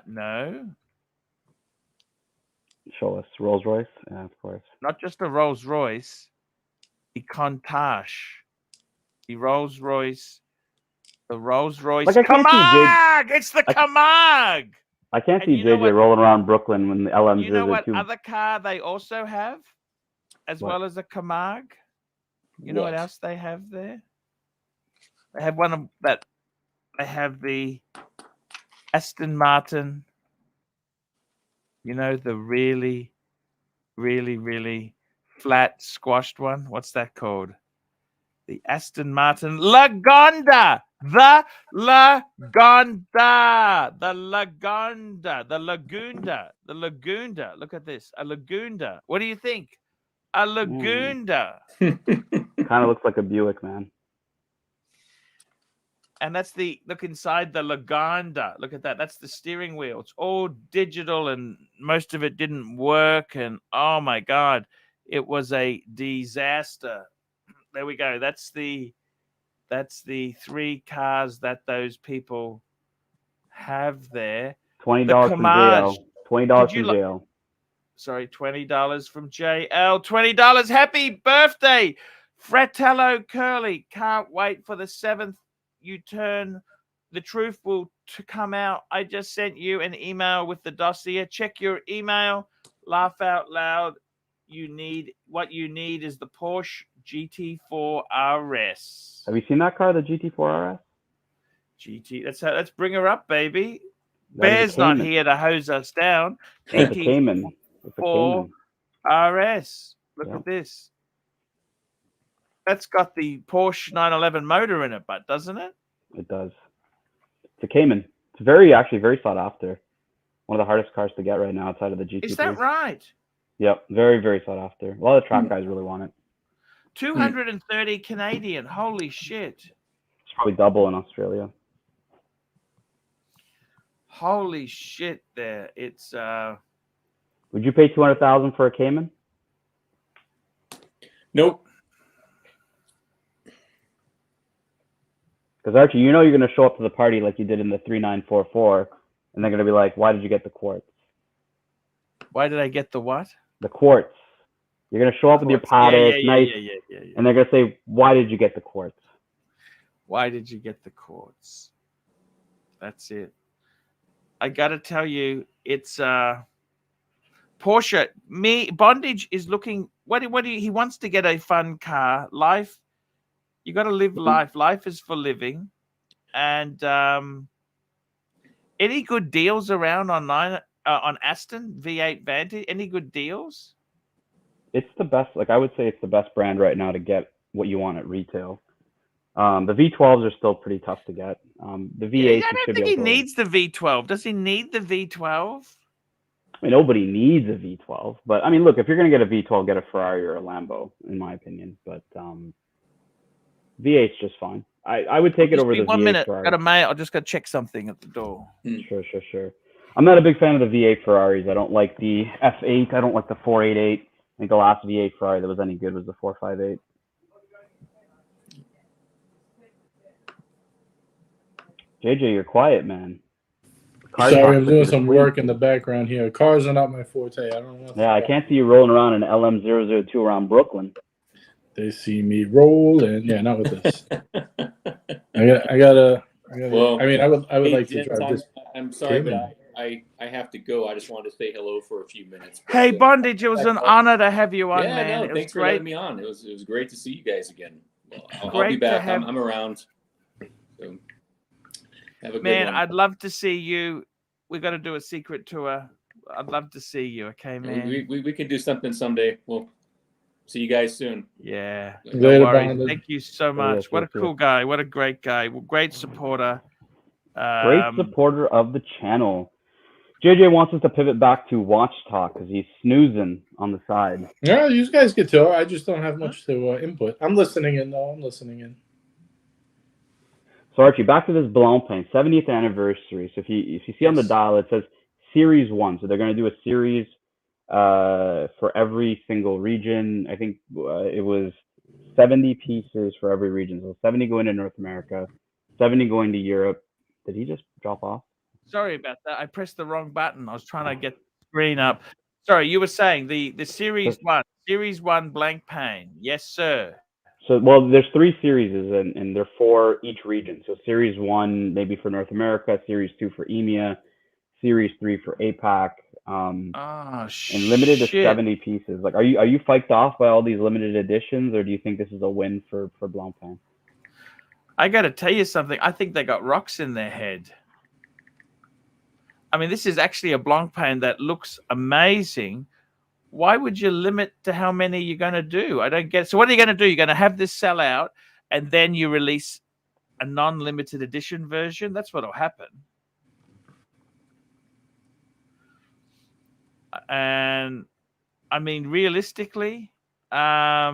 A: No.
B: Show us. Rolls Royce? Yeah, of course.
A: Not just a Rolls Royce. The Countach. The Rolls Royce. The Rolls Royce.
B: Like,
A: Camag! It's the Camag!
B: I can't see JJ rolling around Brooklyn when the LM002.
A: You know what other car they also have? As well as a Camag? You know what else they have there? They have one of that. They have the Aston Martin. You know, the really, really, really flat, squashed one. What's that called? The Aston Martin Lagonda. The Lagonda. The Lagonda. The Lagunda. The Lagunda. Look at this. A Lagunda. What do you think? A Lagunda.
B: Kind of looks like a Buick, man.
A: And that's the look inside the Lagonda. Look at that. That's the steering wheel. It's all digital, and most of it didn't work. And oh my God, it was a disaster. There we go. That's the 3 cars that those people have there.
B: $20 from JL. $20 from JL.
A: Sorry, $20 from JL. $20. Happy birthday, Fratello Curly. Can't wait for the 7th you turn. The truth will come out. I just sent you an email with the dossier. Check your email. Laugh out loud. What you need is the Porsche GT4 RS.
B: Have you seen that car, the GT4 RS?
A: Let's bring her up, baby. Bear's not here to hose us down.
B: It's a Cayman. It's a Cayman.
A: RS. Look at this. That's got the Porsche 911 motor in it, but doesn't it?
B: It does. It's a Cayman. It's actually very sought after. One of the hardest cars to get right now outside of the GT3.
A: Is that right?
B: Yep, very, very sought after. A lot of track guys really want it.
A: 230 Canadian. Holy shit.
B: It's probably double in Australia.
A: Holy shit there. It's
B: Would you pay $200,000 for a Cayman?
F: Nope.
B: Because Archie, you know you're going to show up to the party like you did in the 3944, and they're going to be like, "Why did you get the quartz?"
A: Why did I get the what?
B: The quartz. You're going to show up with your paddock, nice,
A: yeah.
B: and they're going to say, "Why did you get the quartz?"
A: Why did you get the quartz? That's it. I got to tell you, it's Porsche. Bondage is looking. He wants to get a fun car. Life. You got to live life. Life is for living. And any good deals around on Aston V8 Vantage? Any good deals?
B: It's the best. Like, I would say it's the best brand right now to get what you want at retail. The V12s are still pretty tough to get. The V8.
A: I don't think he needs the V12. Does he need the V12?
B: I mean, nobody needs a V12. But I mean, look, if you're going to get a V12, get a Ferrari or a Lambo, in my opinion. But V8's just fine. I would take it over the V8.
A: 1 minute.
B: Ferrari.
A: Got a mail. I just got to check something at the door.
B: Sure. I'm not a big fan of the V8 Ferraris. I don't like the F8. I don't like the 488. I think the last V8 Ferrari that was any good was the 458. JJ, you're quiet, man.
I: Sorry, I'm doing some work in the background here. Cars are not my forte. I don't know.
B: Yeah, I can't see you rolling around in an LM002 around Brooklyn.
I: They see me rolling. Yeah, not with this. I gotta.
F: Well,
I: I mean, I would like to drive this.
F: I'm sorry, but I have to go. I just wanted to say hello for a few minutes.
A: Hey, Bondage, it was an honor to have you on, man.
F: No, thanks for letting me on. It was great to see you guys again. Well, I'll be back. I'm around. So have a good one.
A: I'd love to see you. We got to do a secret tour. I'd love to see you. Okay, man.
F: We can do something someday. We'll see you guys soon.
A: Yeah.
I: No
A: worries. Thank you so much. What a cool guy. What a great guy. Great supporter.
B: Great supporter of the channel. JJ wants us to pivot back to Watch Talk because he's snoozing on the side.
I: Yeah, you guys get to it. I just don't have much to input. I'm listening in, though. I'm listening in.
B: So, Archie, back to this Blancpain 70th anniversary. So if you see on the dial, it says Series 1. So they're going to do a series for every single region. I think it was 70 pieces for every region. So 70 going to North America, 70 going to Europe. Did he just drop off?
A: Sorry about that. I pressed the wrong button. I was trying to get the screen up. Sorry, you were saying the Series 1 blank pane. Yes, sir.
B: So, well, there's 3 series, and they're for each region. So Series 1 maybe for North America, Series 2 for EMEA, Series 3 for APAC. And limited to 70 pieces. Like, are you fiked off by all these limited editions, or do you think this is a win for Blancpain?
A: I got to tell you something. I think they got rocks in their head. I mean, this is actually a Blancpain that looks amazing. Why would you limit to how many you're going to do? I don't get it. So what are you going to do? You're going to have this sell out, and then you release a non-limited edition version? That's what will happen. And I mean, realistically, I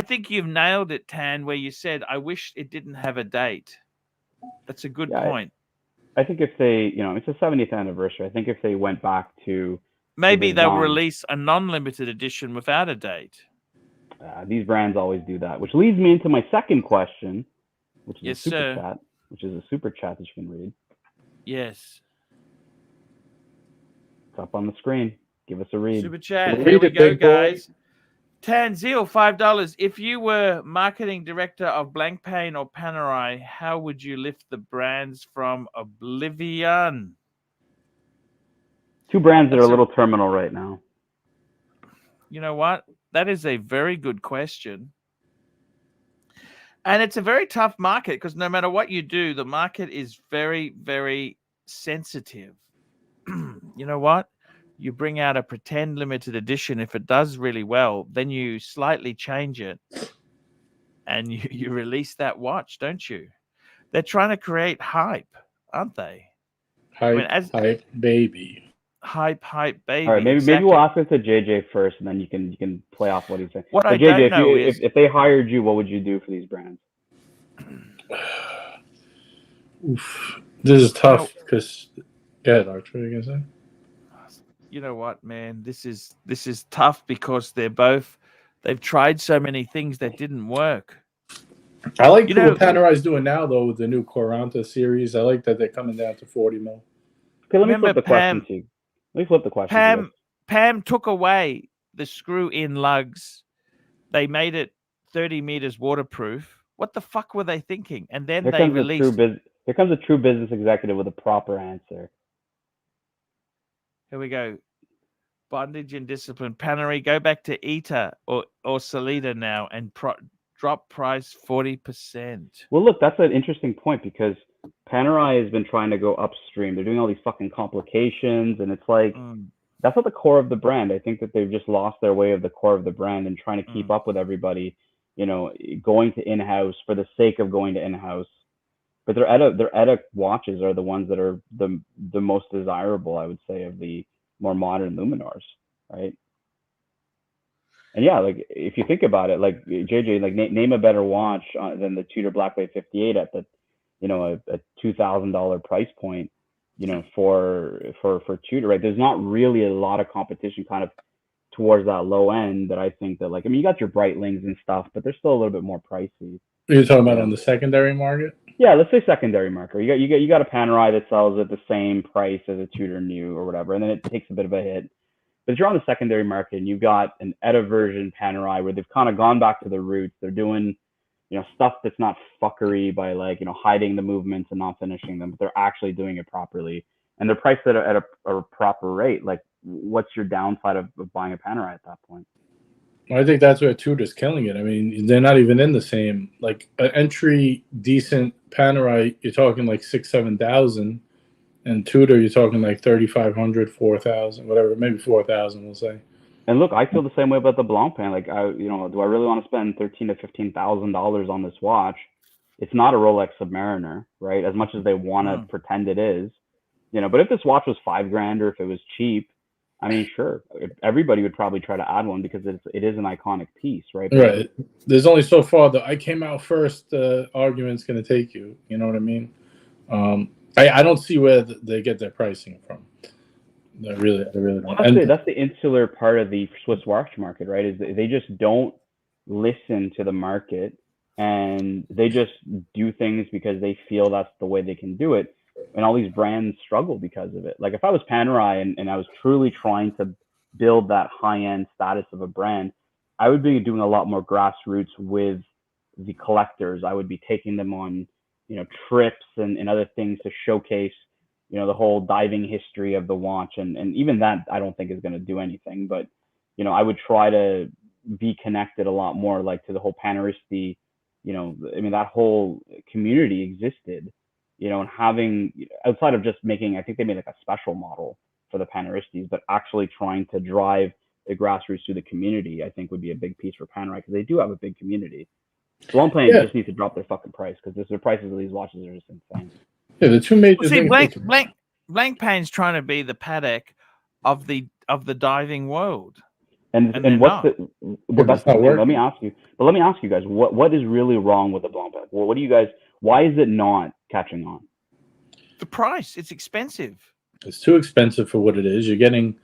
A: think you've nailed it, Tan, where you said, I wish it didn't have a date. That's a good point.
B: I think if they, it's a 70th anniversary. I think if they went back to
A: maybe they'll release a non-limited edition without a date.
B: These brands always do that, which leads me into my second question, which is a super chat that you can read.
A: Yes.
B: It's up on the screen. Give us a read.
A: Super chat. Here we go, guys. Tanzil, $5. If you were marketing director of Blancpain or Panerai, how would you lift the brands from oblivion?
B: 2 brands that are a little terminal right now.
A: You know what? That is a very good question. And it's a very tough market because no matter what you do, the market is very, very sensitive. You know what? You bring out a pretend limited edition. If it does really well, then you slightly change it and you release that watch, don't you? They're trying to create hype, aren't they?
I: Hype baby.
A: Hype baby.
B: All right, maybe we'll ask this to JJ first, and then you can play off what he's saying.
A: What I don't know is
B: if they hired you, what would you do for these brands?
I: Oof. This is tough because Archie, what are you gonna say?
A: You know what, man? This is tough because they've tried so many things that didn't work.
I: I like what Panerai is doing now, though, with the new Quaranta series. I like that they're coming down to 40 mil.
B: Okay, let me flip the question to you. Let me flip the question.
A: Pam took away the screw-in lugs. They made it 30 meters waterproof. What the fuck were they thinking? And then they released.
B: Here comes a true business executive with a proper answer.
A: Here we go. Bondage and discipline. Panerai, go back to ETA or Solida now and drop price 40%.
B: Well, look, that's an interesting point because Panerai has been trying to go upstream. They're doing all these fucking complications, and it's like that's not the core of the brand. I think that they've just lost their way of the core of the brand and trying to keep up with everybody. Going to in-house for the sake of going to in-house. But their ETA watches are the ones that are the most desirable, I would say, of the more modern Luminars, right? And yeah, like if you think about it, like JJ, like name a better watch than the Tudor Blacklight 58 at the, a $2,000 price point, for Tudor, right? There's not really a lot of competition kind of towards that low end that I think that you got your Breitlings and stuff, but they're still a little bit more pricey.
I: You're talking about on the secondary market?
B: Yeah, let's say secondary market. You got a Panerai that sells at the same price as a Tudor New or whatever, and then it takes a bit of a hit. But if you're on the secondary market and you've got an ETA version Panerai where they've kind of gone back to the roots, they're doing, stuff that's not fuckery by hiding the movements and not finishing them, but they're actually doing it properly, and they're priced at a proper rate. Like, what's your downside of buying a Panerai at that point?
I: I think that's where Tudor's killing it. I mean, they're not even in the same, like an entry decent Panerai, you're talking like 6,000-7,000, and Tudor you're talking like 3,500, 4,000, whatever, maybe 4,000 we'll say.
B: And look, I feel the same way about the Blancpain. Like, do I really want to spend $13,000 to $15,000 on this watch? It's not a Rolex Submariner, right? As much as they want to pretend it is, But if this watch was $5,000 or if it was cheap, I mean, sure, everybody would probably try to add one because it is an iconic piece, right?
I: Right. There's only so far the I came out first argument's going to take you. You know what I mean? I don't see where they get their pricing from. I really don't.
B: Well, that's the insular part of the Swiss watch market, right? Is they just don't listen to the market, and they just do things because they feel that's the way they can do it. And all these brands struggle because of it. Like if I was Panerai and I was truly trying to build that high-end status of a brand, I would be doing a lot more grassroots with the collectors. I would be taking them on, trips and other things to showcase, the whole diving history of the watch. And even that, I don't think is going to do anything. But, I would try to be connected a lot more, like to the whole Panaristi, that whole community existed, and having, outside of just making, I think they made like a special model for the Panaristis, but actually trying to drive the grassroots through the community, I think would be a big piece for Panerai, because they do have a big community. So I'm playing just needs to drop their fucking price, because their prices of these watches are just insane.
I: Yeah, the two major things.
A: Blancpain's trying to be the Patek of the diving world.
B: And what's the? Well, that's the thing. Let me ask you guys, what is really wrong with the Blancpain? Well, what do you guys? Why is it not catching on?
A: The price. It's expensive.
I: It's too expensive for what it is. You're getting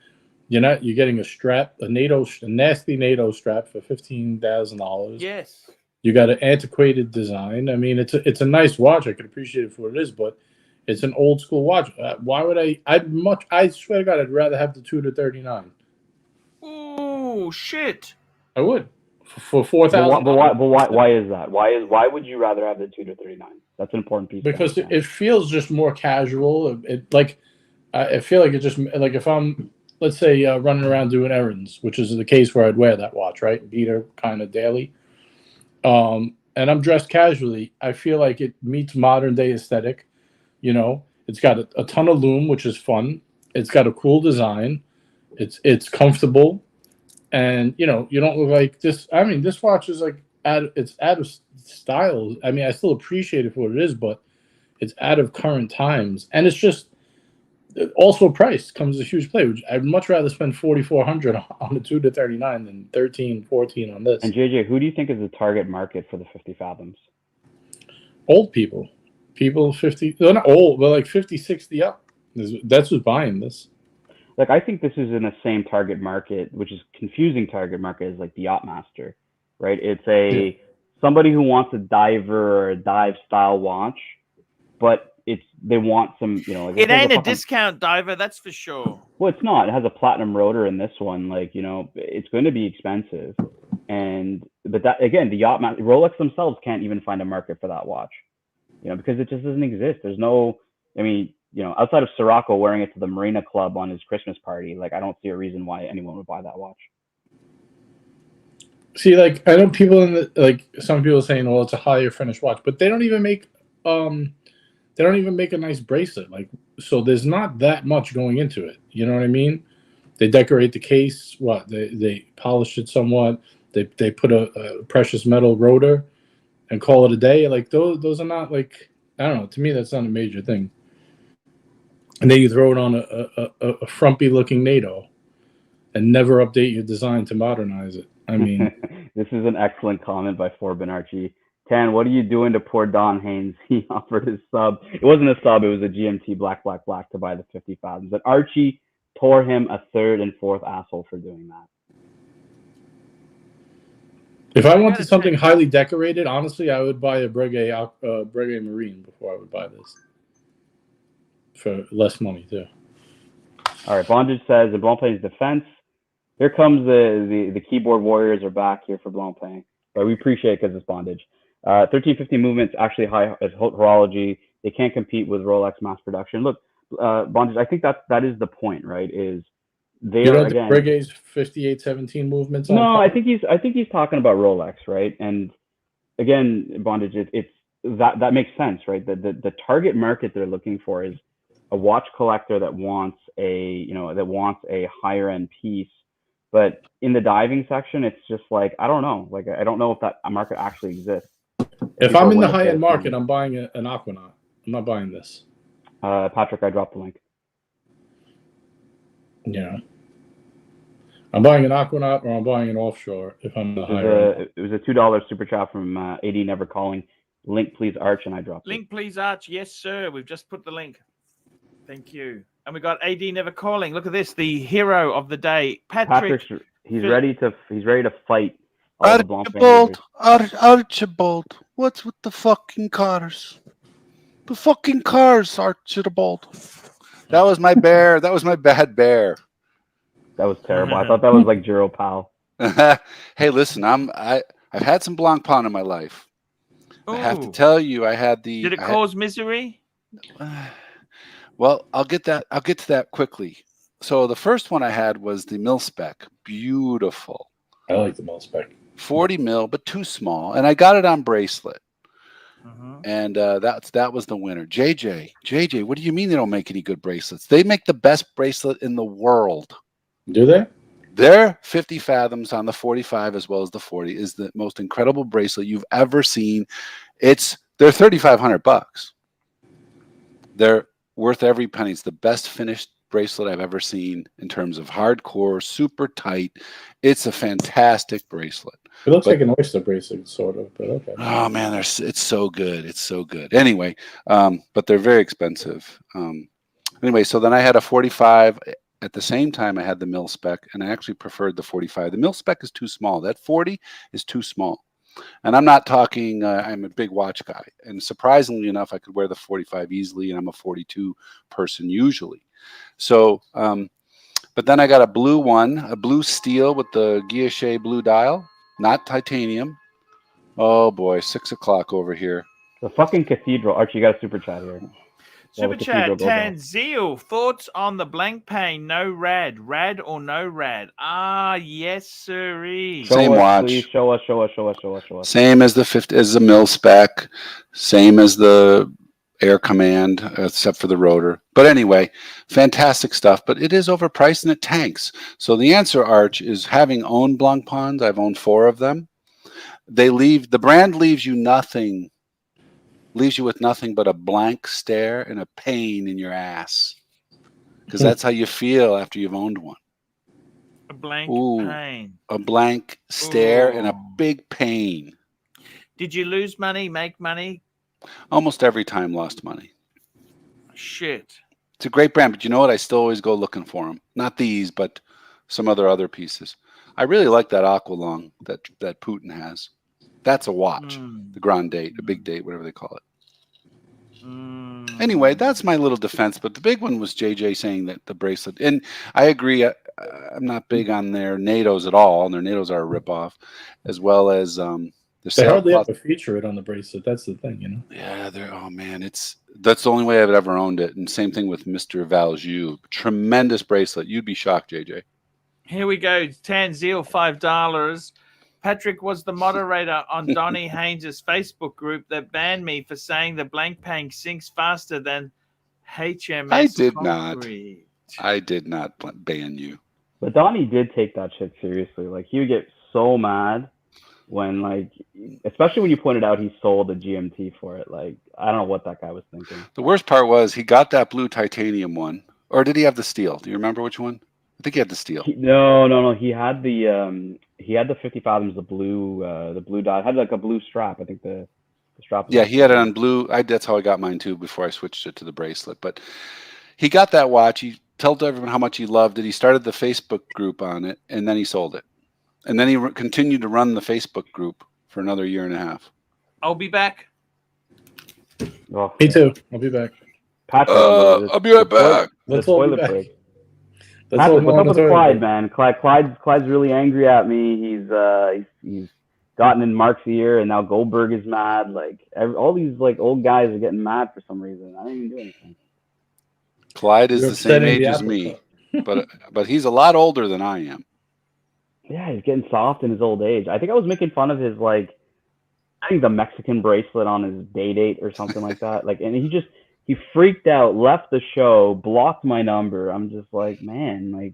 I: a strap, a nasty NATO strap for $15,000.
A: Yes.
I: You got an antiquated design. I mean, it's a nice watch. I could appreciate it for what it is, but it's an old school watch. Why would I? I swear to God, I'd rather have the Tudor 39.
A: Oh shit!
I: I would for $4,000.
B: But why is that? Why would you rather have the Tudor 39? That's an important piece.
I: Because it feels just more casual. I feel like it just like if I'm, let's say, running around doing errands, which is the case where I'd wear that watch, right? Beat her kind of daily. And I'm dressed casually. I feel like it meets modern day aesthetic. It's got a ton of lume, which is fun. It's got a cool design. It's comfortable, and you don't look like this. I mean, this watch is like it's out of style. I mean, I still appreciate it for what it is, but it's out of current times, and it's just also price comes a huge play. I'd much rather spend $4,400 on the Tudor 39 than $13,000-$14,000 on this.
B: And JJ, who do you think is the target market for the 50 Fathoms?
I: Old people 50. They're not old, but like 50, 60 up. That's who's buying this.
B: Like, I think this is in the same target market, which is confusing target market, as like the Yachtmaster, right? It's somebody who wants a diver or a dive style watch, but they want some, like
A: it ain't a discount diver, that's for sure.
B: Well, it's not. It has a platinum rotor in this one. Like, it's going to be expensive. But that, again, the Yachtmaster, Rolex themselves can't even find a market for that watch, because it just doesn't exist. There's no, outside of Sirocco wearing it to the Marina Club on his Christmas party, like, I don't see a reason why anyone would buy that watch.
I: See, like, I know people some people saying, well, it's a higher finished watch, but they don't even make a nice bracelet. Like, so there's not that much going into it. You know what I mean? They decorate the case. They polish it somewhat. They put a precious metal rotor and call it a day. Like, those are not, like, I don't know. To me, that's not a major thing. And then you throw it on a frumpy looking NATO and never update your design to modernize it. I mean,
B: this is an excellent comment by Forbin Archie. Tan, what are you doing to poor Don Haynes? He offered his sub. It wasn't a sub. It was a GMT black to buy the 50 Fathoms. But Archie tore him a third and fourth asshole for doing that.
I: If I wanted something highly decorated, honestly, I would buy a Breguet Marine before I would buy this. For less money, too.
B: All right, Bondage says, in Blancpain's defense, here comes the keyboard warriors are back here for Blancpain. But we appreciate it because it's Bondage. 1350 movement's actually high as horology. They can't compete with Rolex mass production. Look, Bondage, I think that is the point, right? Is they are again
I: Breguet's 5817 movements?
B: No, I think he's talking about Rolex, right? And again, Bondage, it's that makes sense, right? The target market they're looking for is a watch collector that wants a higher end piece. But in the diving section, it's just like, I don't know. Like, I don't know if that market actually exists.
I: If I'm in the high end market, I'm buying an Aquanaut. I'm not buying this.
B: Patrick, I dropped the link.
I: Yeah. I'm buying an Aquanaut or I'm buying an offshore if I'm the higher end.
B: It was a $2 super chat from AD Never Calling. Link, please, Arch, and I dropped it.
A: Link, please, Arch. Yes, sir. We've just put the link. Thank you. And we got AD never calling. Look at this, the hero of the day, Patrick.
B: He's ready to fight.
J: Archibald, what's with the fucking cars? The fucking cars, Archibald. That was my bear. That was my bad bear.
B: That was terrible. I thought that was like Juro Pal.
J: Hey, listen, I've had some Blanc Pan in my life. I have to tell you, I had the.
A: Did it cause misery?
J: Well, I'll get to that quickly. So the first one I had was the mil spec. Beautiful.
I: I like the mil spec.
J: 40 mil, but too small. And I got it on bracelet. And that was the winner. JJ, what do you mean they don't make any good bracelets? They make the best bracelet in the world.
I: Do they?
J: Their 50 fathoms on the 45 as well as the 40 is the most incredible bracelet you've ever seen. They're $3,500. They're worth every penny. It's the best finished bracelet I've ever seen in terms of hardcore, super tight. It's a fantastic bracelet.
I: It looks like an oyster bracelet, sort of, but okay.
J: Oh man, it's so good. It's so good. Anyway, but they're very expensive. Anyway, so then I had a 45. At the same time, I had the mil spec, and I actually preferred the 45. The mil spec is too small. That 40 is too small. And I'm not talking, I'm a big watch guy. And surprisingly enough, I could wear the 45 easily, and I'm a 42 person usually. So, but then I got a blue one, a blue steel with the guilloche blue dial, not titanium. Oh boy, 6 o'clock over here.
B: The fucking cathedral. Archie, you got a super chat here.
A: Super chat, Tanzeel. Thoughts on the blank pane? No rad. Rad or no rad? Ah, yes, sirree.
J: Same watch.
B: Please show us.
J: Same as the mil spec. Same as the Air Command, except for the rotor. But anyway, fantastic stuff. But it is overpriced and it tanks. So the answer, Arch, is having owned Blanc Pans. I've owned 4 of them. The brand leaves you with nothing but a blank stare and a pain in your ass, because that's how you feel after you've owned one.
A: A blank pain.
J: A blank stare and a big pain.
A: Did you lose money, make money?
J: Almost every time lost money.
A: Shit.
J: It's a great brand, but you know what? I still always go looking for them. Not these, but some other pieces. I really like that Aqualung that Putin has. That's a watch, the grand date, a big date, whatever they call it. Anyway, that's my little defense. But the big one was JJ saying that the bracelet, and I agree. I'm not big on their NATOs at all, and their NATOs are a ripoff, as well as
I: they hardly ever feature it on the bracelet. That's the thing, you know.
J: Yeah, that's the only way I've ever owned it. And same thing with Mr. Valjoux. Tremendous bracelet. You'd be shocked, JJ.
A: Here we go. Tanzeel, $5. Patrick was the moderator on Donnie Haynes' Facebook group that banned me for saying the blank pane sinks faster than HMS.
J: I did not ban you.
B: But Donnie did take that shit seriously. Like, he would get so mad when, like, especially when you pointed out he sold a GMT for it. Like, I don't know what that guy was thinking.
J: The worst part was he got that blue titanium one. Or did he have the steel? Do you remember which one? I think he had the steel.
B: No. He had the 50 fathoms, the blue dot. It had like a blue strap. I think the strap.
J: Yeah, he had it on blue. That's how I got mine too before I switched it to the bracelet. But he got that watch. He told everyone how much he loved it. He started the Facebook group on it, and then he sold it. And then he continued to run the Facebook group for another 1.5 years.
A: I'll be back.
B: Oh,
I: me too. I'll be back.
B: Patrick,
J: I'll be right back.
B: Patrick, what's up with Clyde, man? Clyde's really angry at me. He's gotten in Mark's ear, and now Goldberg is mad. Like all these like old guys are getting mad for some reason. I didn't even do anything.
J: Clyde is the same age as me, but he's a lot older than I am.
B: Yeah, he's getting soft in his old age. I think I was making fun of his I think the Mexican bracelet on his date or something like that. Like, and he freaked out, left the show, blocked my number. I'm just like, man, like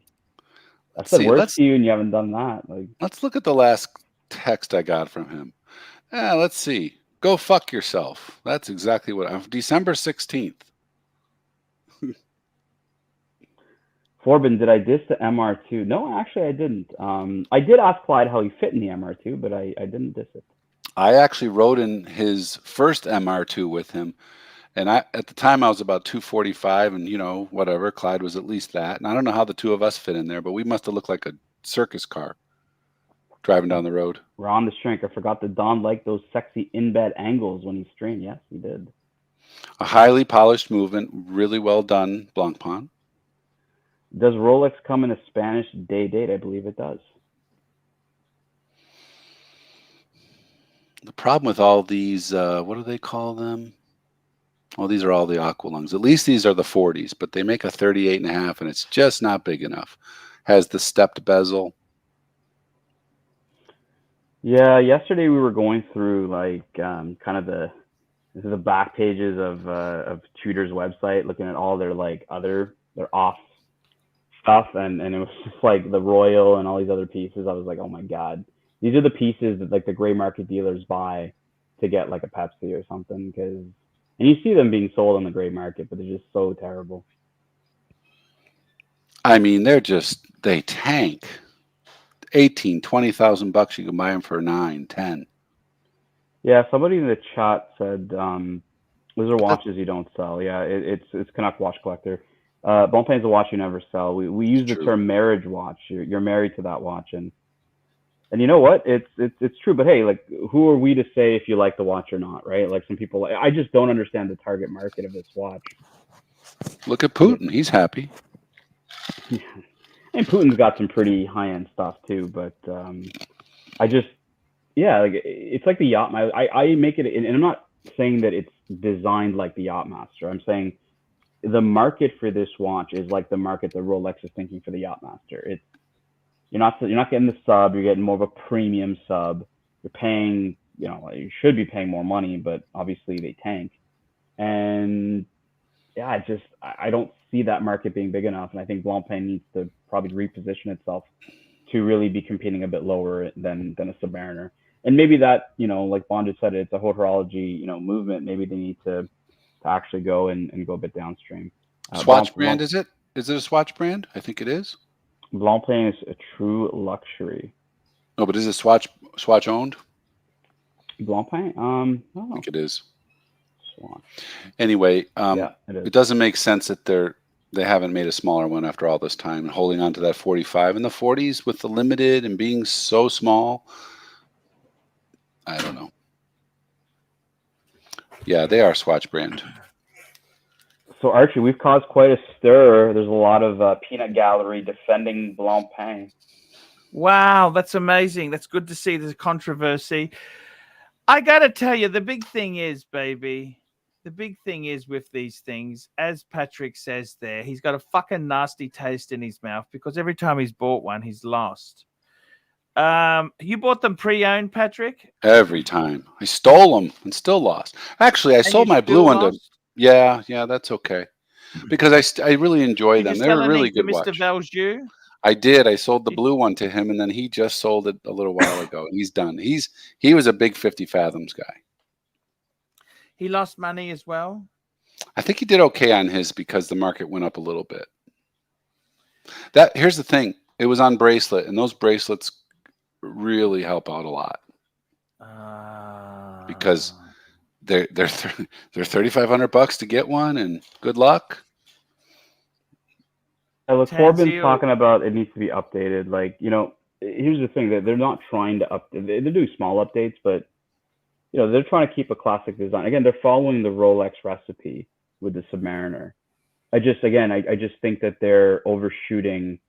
B: I said words to you and you haven't done that. Like,
J: let's look at the last text I got from him. Let's see. Go fuck yourself. That's exactly what I'm. December 16th.
B: Forbin, did I diss the MR2? No, actually I didn't. I did ask Clyde how he fit in the MR2, but I didn't diss it.
J: I actually rode in his first MR2 with him, And at the time I was about 245, and whatever. Clyde was at least that, and I don't know how the two of us fit in there, but we must have looked like a circus car driving down the road.
B: We're on the shrink. I forgot that Don liked those sexy in-bed angles when he strained. Yes, he did.
J: A highly polished movement, really well done, Blancpain.
B: Does Rolex come in a Spanish day date? I believe it does.
J: The problem with all these, what do they call them? Well, these are all the Aqualungs. At least these are the 40s, but they make a 38.5, and it's just not big enough. Has the stepped bezel.
B: Yeah, yesterday we were going through like kind of the back pages of Tudor's website, looking at all their their off stuff, and it was just like the Royal and all these other pieces. I was like, oh my god, these are the pieces that like the gray market dealers buy to get like a Pepsi or something, and you see them being sold on the gray market, but they're just so terrible.
J: I mean, they tank. 18, 20,000 bucks. You can buy them for 9, 10.
B: Yeah, somebody in the chat said those are watches you don't sell. Yeah, it's Canuck Watch Collector. Blancpain's a watch you never sell. We use the term marriage watch. You're married to that watch, and you know what? It's true. But hey, like, who are we to say if you like the watch or not, right? Like, some people, I just don't understand the target market of this watch.
J: Look at Putin. He's happy.
B: Yeah. And Putin's got some pretty high-end stuff too, but it's like the Yacht. I make it, and I'm not saying that it's designed like the Yachtmaster. I'm saying the market for this watch is like the market that Rolex is thinking for the Yachtmaster. You're not getting the sub. You're getting more of a premium sub. You're paying, you should be paying more money, but obviously they tank. And yeah, I don't see that market being big enough, and I think Blancpain needs to probably reposition itself to really be competing a bit lower than a Submariner. And maybe that, like Bond said, it's a horology, movement. Maybe they need to actually go and go a bit downstream.
J: Swatch brand, is it? Is it a Swatch brand? I think it is.
B: Blancpain is a true luxury.
J: No, but is it Swatch owned?
B: Blancpain? I
J: think it is. Anyway, it doesn't make sense that they haven't made a smaller one after all this time and holding on to that 45 and the 40s with the limited and being so small. I don't know. Yeah, they are Swatch brand.
B: So Archie, we've caused quite a stir. There's a lot of peanut gallery defending Blancpain.
A: Wow, that's amazing. That's good to see. There's a controversy. I got to tell you, the big thing is, baby. The big thing is with these things, as Patrick says there, he's got a fucking nasty taste in his mouth because every time he's bought one, he's lost. You bought them pre-owned, Patrick?
J: Every time. I stole them and still lost. Actually, I sold my blue one to... Yeah, that's okay. Because I really enjoy them. They're a really good watch.
A: Mr. Valjoux?
J: I did. I sold the blue one to him, and then he just sold it a little while ago. He's done. He was a big 50 Fathoms guy.
A: He lost money as well?
J: I think he did okay on his because the market went up a little bit. Here's the thing. It was on bracelet, and those bracelets really help out a lot. Because they're $3,500 to get one, and good luck.
B: Look, Corbin's talking about it needs to be updated. Like, here's the thing, that they're not trying to update. They're doing small updates, but they're trying to keep a classic design. Again, they're following the Rolex recipe with the Submariner. I just think that they're overshooting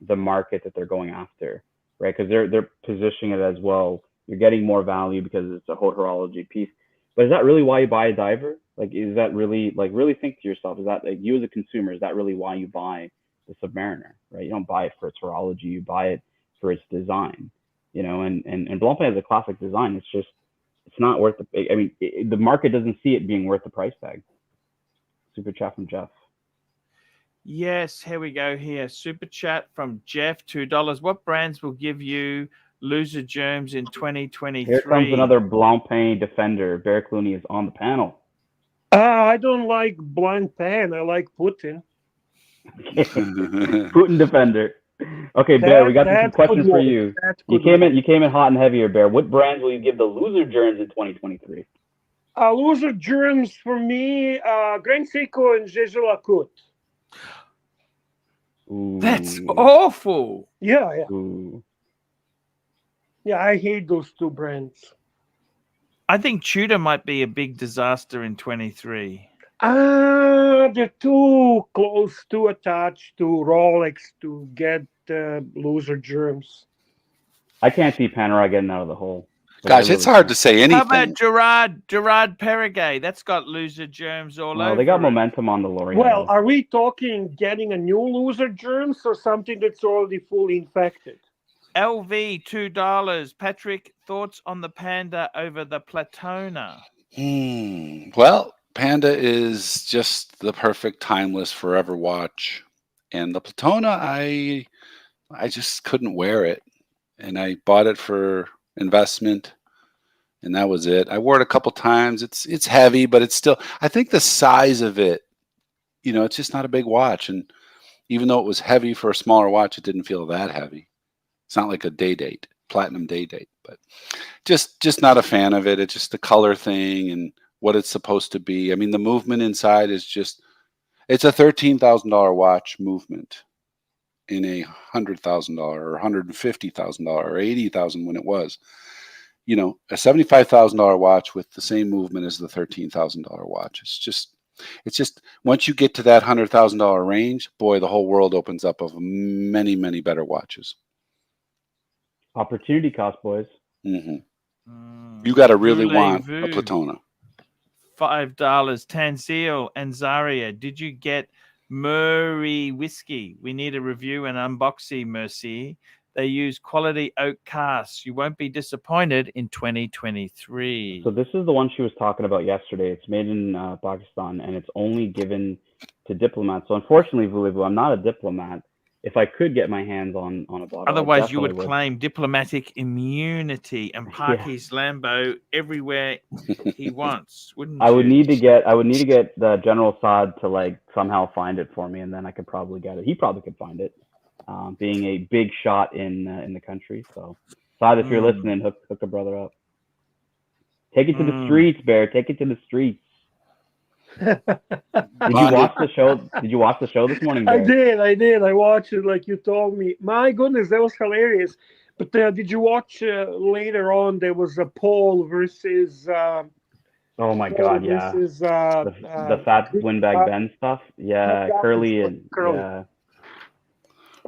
B: the market that they're going after, right? Because they're positioning it as, well, you're getting more value because it's a horology piece. But is that really why you buy a diver? Like, is that really, like, really think to yourself, is that, like, you as a consumer, is that really why you buy the Submariner, right? You don't buy it for its horology, you buy it for its design, and Blancpain has a classic design. It's not worth the market doesn't see it being worth the price tag. Super chat from Jeff.
A: Yes, here we go here. Super chat from Jeff, $2. What brands will give you loser germs in 2023?
B: Here comes another Blancpain defender. Bear Clooney is on the panel.
K: I don't like Blancpain. I like Putin.
B: Putin defender. Okay, Bear, we got some questions for you. You came in hot and heavier, Bear. What brands will you give the loser germs in 2023?
K: Loser germs for me, Grand Seiko and Jejelakut.
A: That's awful.
K: Yeah, yeah.
B: Ooh.
K: Yeah, I hate those two brands.
A: I think Tudor might be a big disaster in 23.
K: They're too close, too attached to Rolex to get loser germs.
B: I can't see Panerai getting out of the hole.
J: Gosh, it's hard to say anything.
A: How about Gerard Perregay? That's got loser germs all over.
B: They got momentum on the L'Oreal.
K: Well, are we talking getting a new loser germs or something that's already fully infected?
A: LV $2. Patrick, thoughts on the Panda over the Platona?
J: Well, Panda is just the perfect timeless forever watch, and the Platona, I just couldn't wear it, and I bought it for investment, and that was it. I wore it a couple times. It's heavy, but it's still, I think the size of it, it's just not a big watch, and even though it was heavy for a smaller watch, it didn't feel that heavy. It's not like a day-date, platinum day-date, but just not a fan of it. It's just the color thing and what it's supposed to be. I mean, the movement inside is just, it's a $13,000 watch movement in a $100,000 or $150,000 or $80,000 when it was. A $75,000 watch with the same movement as the $13,000 watch. It's just once you get to that $100,000 range, boy, the whole world opens up of many, many better watches.
B: Opportunity cost, boys.
J: You got to really want a Platona.
A: $5. Tanzil and Zaria, did you get Murray whiskey? We need a review and unboxing, Mercy. They use quality oak casts. You won't be disappointed in 2023.
B: So this is the one she was talking about yesterday. It's made in Pakistan, and it's only given to diplomats. So unfortunately, Vulevu, I'm not a diplomat. If I could get my hands on a bottle,
A: otherwise you would claim diplomatic immunity and park his Lambo everywhere he wants, wouldn't you?
B: I would need to get the General Saad to somehow find it for me, and then I could probably get it. He probably could find it, being a big shot in the country. So Saad, if you're listening, hook a brother up. Take it to the streets, Bear. Take it to the streets. Did you watch the show? Did you watch the show this morning, Bear?
K: I did. I watched it like you told me. My goodness, that was hilarious. But did you watch later on? There was a Paul versus.
B: Oh my God! Yeah. Versus, the fat windbag Ben stuff. Yeah, Curly and yeah.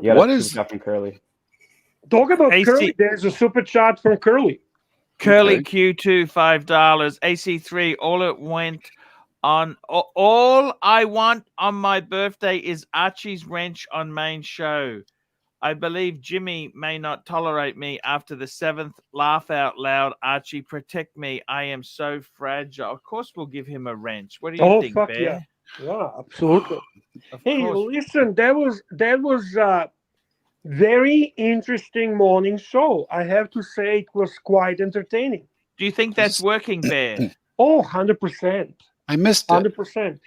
B: You got a super chat from Curly.
K: Talk about Curly. There's a super chat from Curly.
A: Curly Q2 $5. AC3. All I want on my birthday is Archie's wrench on main show. I believe Jimmy may not tolerate me after the 7th. Laugh out loud. Archie, protect me. I am so fragile. Of course we'll give him a wrench. What do you think,
K: fuck
A: Bear?
K: Yeah, absolutely. Hey, listen, that was a very interesting morning show. I have to say it was quite entertaining.
A: Do you think that's working, Bear?
K: Oh, 100%.
J: I missed it.
K: 100%.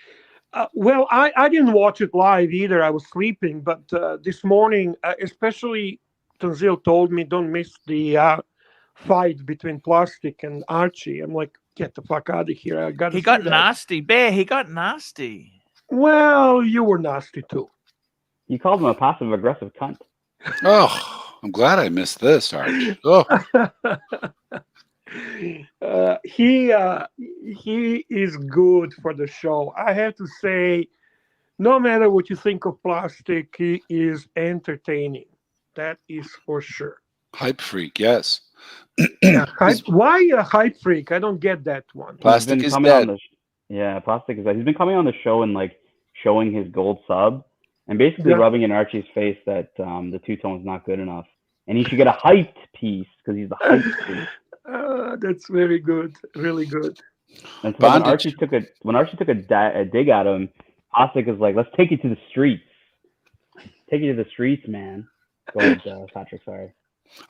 K: Well, I didn't watch it live either. I was sleeping. But this morning, especially Tanzil told me, don't miss the fight between Plastic and Archie. I'm like, get the fuck out of here.
A: He got nasty. Bear, he got nasty.
K: Well, you were nasty too.
B: You called him a passive-aggressive cunt.
J: Oh, I'm glad I missed this, Archie. Oh.
K: He is good for the show. I have to say, no matter what you think of Plastic, he is entertaining. That is for sure.
J: Hype freak, yes.
K: Why a hype freak? I don't get that one.
J: Plastic is dead.
B: Plastic is dead. He's been coming on the show and showing his gold sub and basically rubbing in Archie's face that the two-tone's not good enough. And he should get a hyped piece because he's the hype freak.
K: That's very good, really good.
B: And so when Archie took a dig at him, Plastic is like, "Let's take you to the streets. Take you to the streets, man." Go ahead, Patrick. Sorry.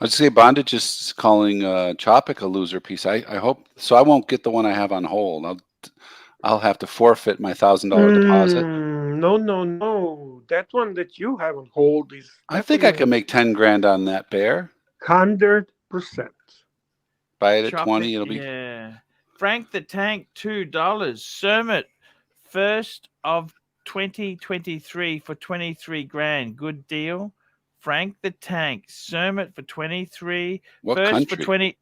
J: I'd say Bondage is calling Chopik a loser piece. I hope so. I won't get the one I have on hold. I'll have to forfeit my $1,000 deposit.
K: No. That one that you have on hold is.
J: I think I can make 10 grand on that, Bear.
K: 100%.
J: Buy it at 20. It'll be.
A: Yeah. Frank the Tank, $2. Sermit, first of 2023 for 23 grand. Good deal. Frank the Tank, Sermit for 23.
J: What
A: first
J: country?
A: For 20.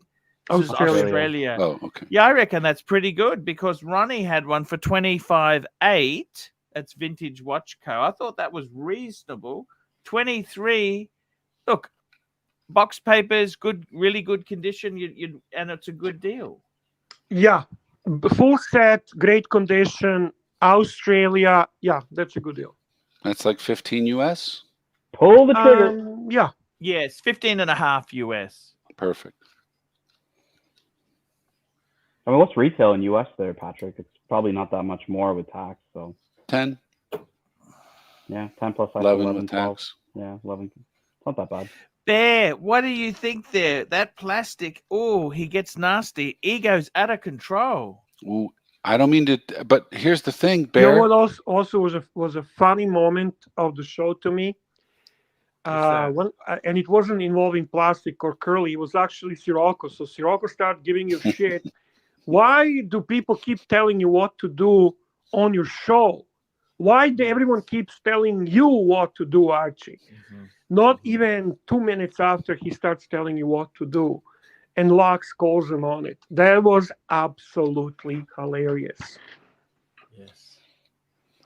A: This is Australia.
J: Oh, okay.
A: Yeah, I reckon that's pretty good because Ronnie had one for 25.8. That's Vintage Watch Co. I thought that was reasonable. 23. Look, box papers, good, really good condition. And it's a good deal.
K: Yeah, full set, great condition. Australia, yeah, that's a good deal.
J: That's like 15 US.
B: Pull the trigger.
K: Yeah.
A: Yes, 15.5 US.
J: Perfect.
B: I mean, what's retail in US there, Patrick? It's probably not that much more with tax. So
J: 10.
B: Yeah, 10 plus
J: 11 with
B: 12.
J: tax.
B: Yeah, 11. It's not that bad.
A: Bear, what do you think there? That plastic, oh, he gets nasty. Ego's out of control.
J: Ooh, I don't mean to, but here's the thing, Bear.
K: You know what also was a funny moment of the show to me? And it wasn't involving plastic or curly. It was actually Sirocco. So Sirocco started giving you shit. Why do people keep telling you what to do on your show? Why do everyone keeps telling you what to do, Archie? Not even 2 minutes after he starts telling you what to do. And Lux calls him on it. That was absolutely hilarious.
A: Yes.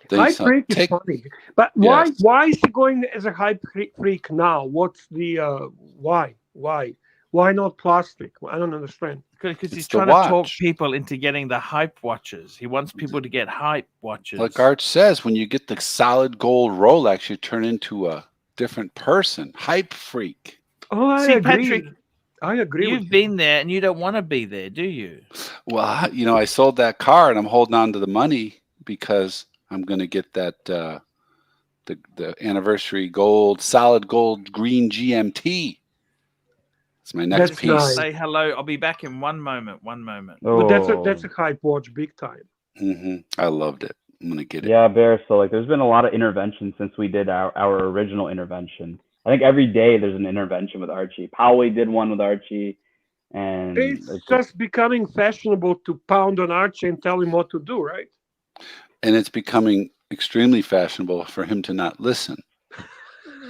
K: Hype freak is funny. But why is he going as a hype freak now? What's the why? Why not plastic? I don't understand.
A: Because he's trying to talk people into getting the hype watches. He wants people to get hype watches.
J: Like Arch says, when you get the solid gold Rolex, you turn into a different person. Hype freak.
K: Oh, I agree.
A: Patrick,
K: I agree.
A: You've been there and you don't want to be there, do you?
J: Well, you know, I sold that car and I'm holding on to the money because I'm going to get that the anniversary gold, solid gold green GMT. It's my next piece.
A: Nice. Say hello. I'll be back in one moment.
K: Oh. But that's a hype watch, big time.
J: I loved it. I'm gonna get it.
B: Yeah, Bear. So like, there's been a lot of intervention since we did our original intervention. I think every day there's an intervention with Archie. Poway did one with Archie, and
K: it's just becoming fashionable to pound on Archie and tell him what to do, right?
J: And it's becoming extremely fashionable for him to not listen.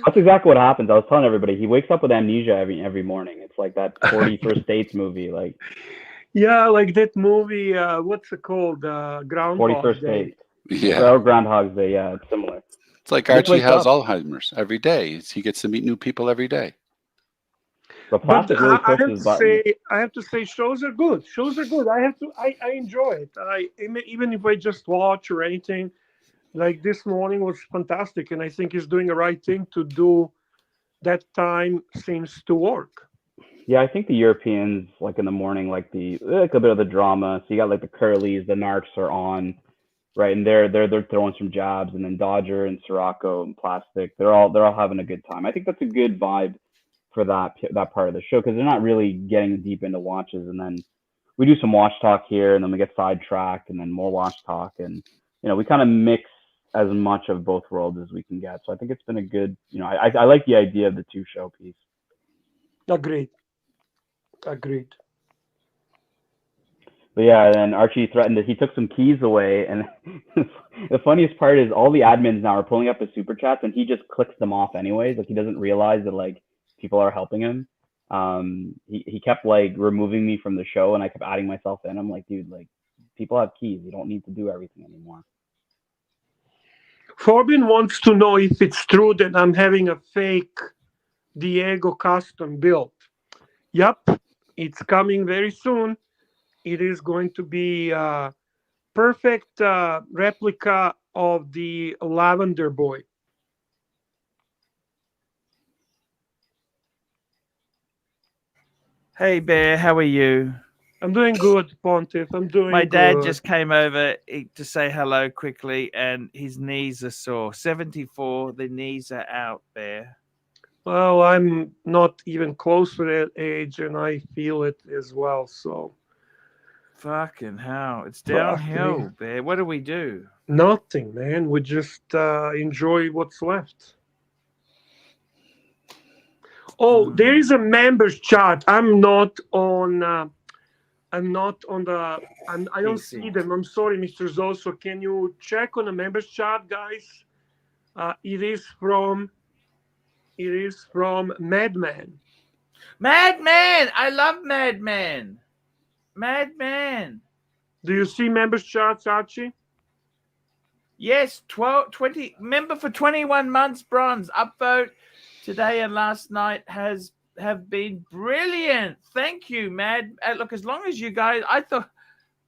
B: That's exactly what happens. I was telling everybody, he wakes up with amnesia every morning. It's like that 40 First Dates movie, like.
K: Yeah, like that movie. What's it called? Groundhog
B: 40 First
K: Day.
B: Dates.
J: Yeah.
B: Groundhog's Day. Yeah, it's similar.
J: It's like Archie has Alzheimer's every day. He gets to meet new people every day.
B: But really
K: I have to say, shows are good. I enjoy it. Even if I just watch or anything, like this morning was fantastic, and I think he's doing the right thing to do. That time seems to work.
B: Yeah, I think the Europeans, like in the morning, like a bit of the drama. So you got like the Curlies, the Narcs are on, right, and they're throwing some jabs, and then Dodger and Sirocco and Plastic, they're all having a good time. I think that's a good vibe for that part of the show because they're not really getting deep into watches, and then we do some watch talk here, and then we get sidetracked, and then more watch talk, and we kind of mix as much of both worlds as we can get. So I think it's been a good, I like the idea of the two show piece.
K: Agreed.
B: But yeah, and then Archie threatened that he took some keys away, and the funniest part is all the admins now are pulling up his super chats, and he just clicks them off anyways. Like he doesn't realize that like people are helping him. He kept like removing me from the show, and I kept adding myself in. I'm like, dude, like people have keys. You don't need to do everything anymore.
K: Corbin wants to know if it's true that I'm having a fake Diego custom built. Yep, it's coming very soon. It is going to be a perfect replica of the Lavender Boy.
A: Hey, Bear, how are you?
K: I'm doing good, Pontiff. I'm doing
A: My dad
K: good.
A: just came over to say hello quickly, and his knees are sore. 74, the knees are out, Bear.
K: Well, I'm not even close to that age, and I feel it as well, so.
A: Fucking hell. It's downhill, Bear. What do we do?
K: Nothing, man. We just enjoy what's left. Oh, there is a members chat. I'm not on I'm not on the. I don't see them. I'm sorry, Mr. Zoso. Can you check on the members chat, guys? It is from Madman.
A: Madman! I love Madman. Madman.
K: Do you see members charts, Archie?
A: Yes, 20 member for 21 months, bronze. Upvote today and last night have been brilliant. Thank you, Mad. Look, as long as you guys, I thought,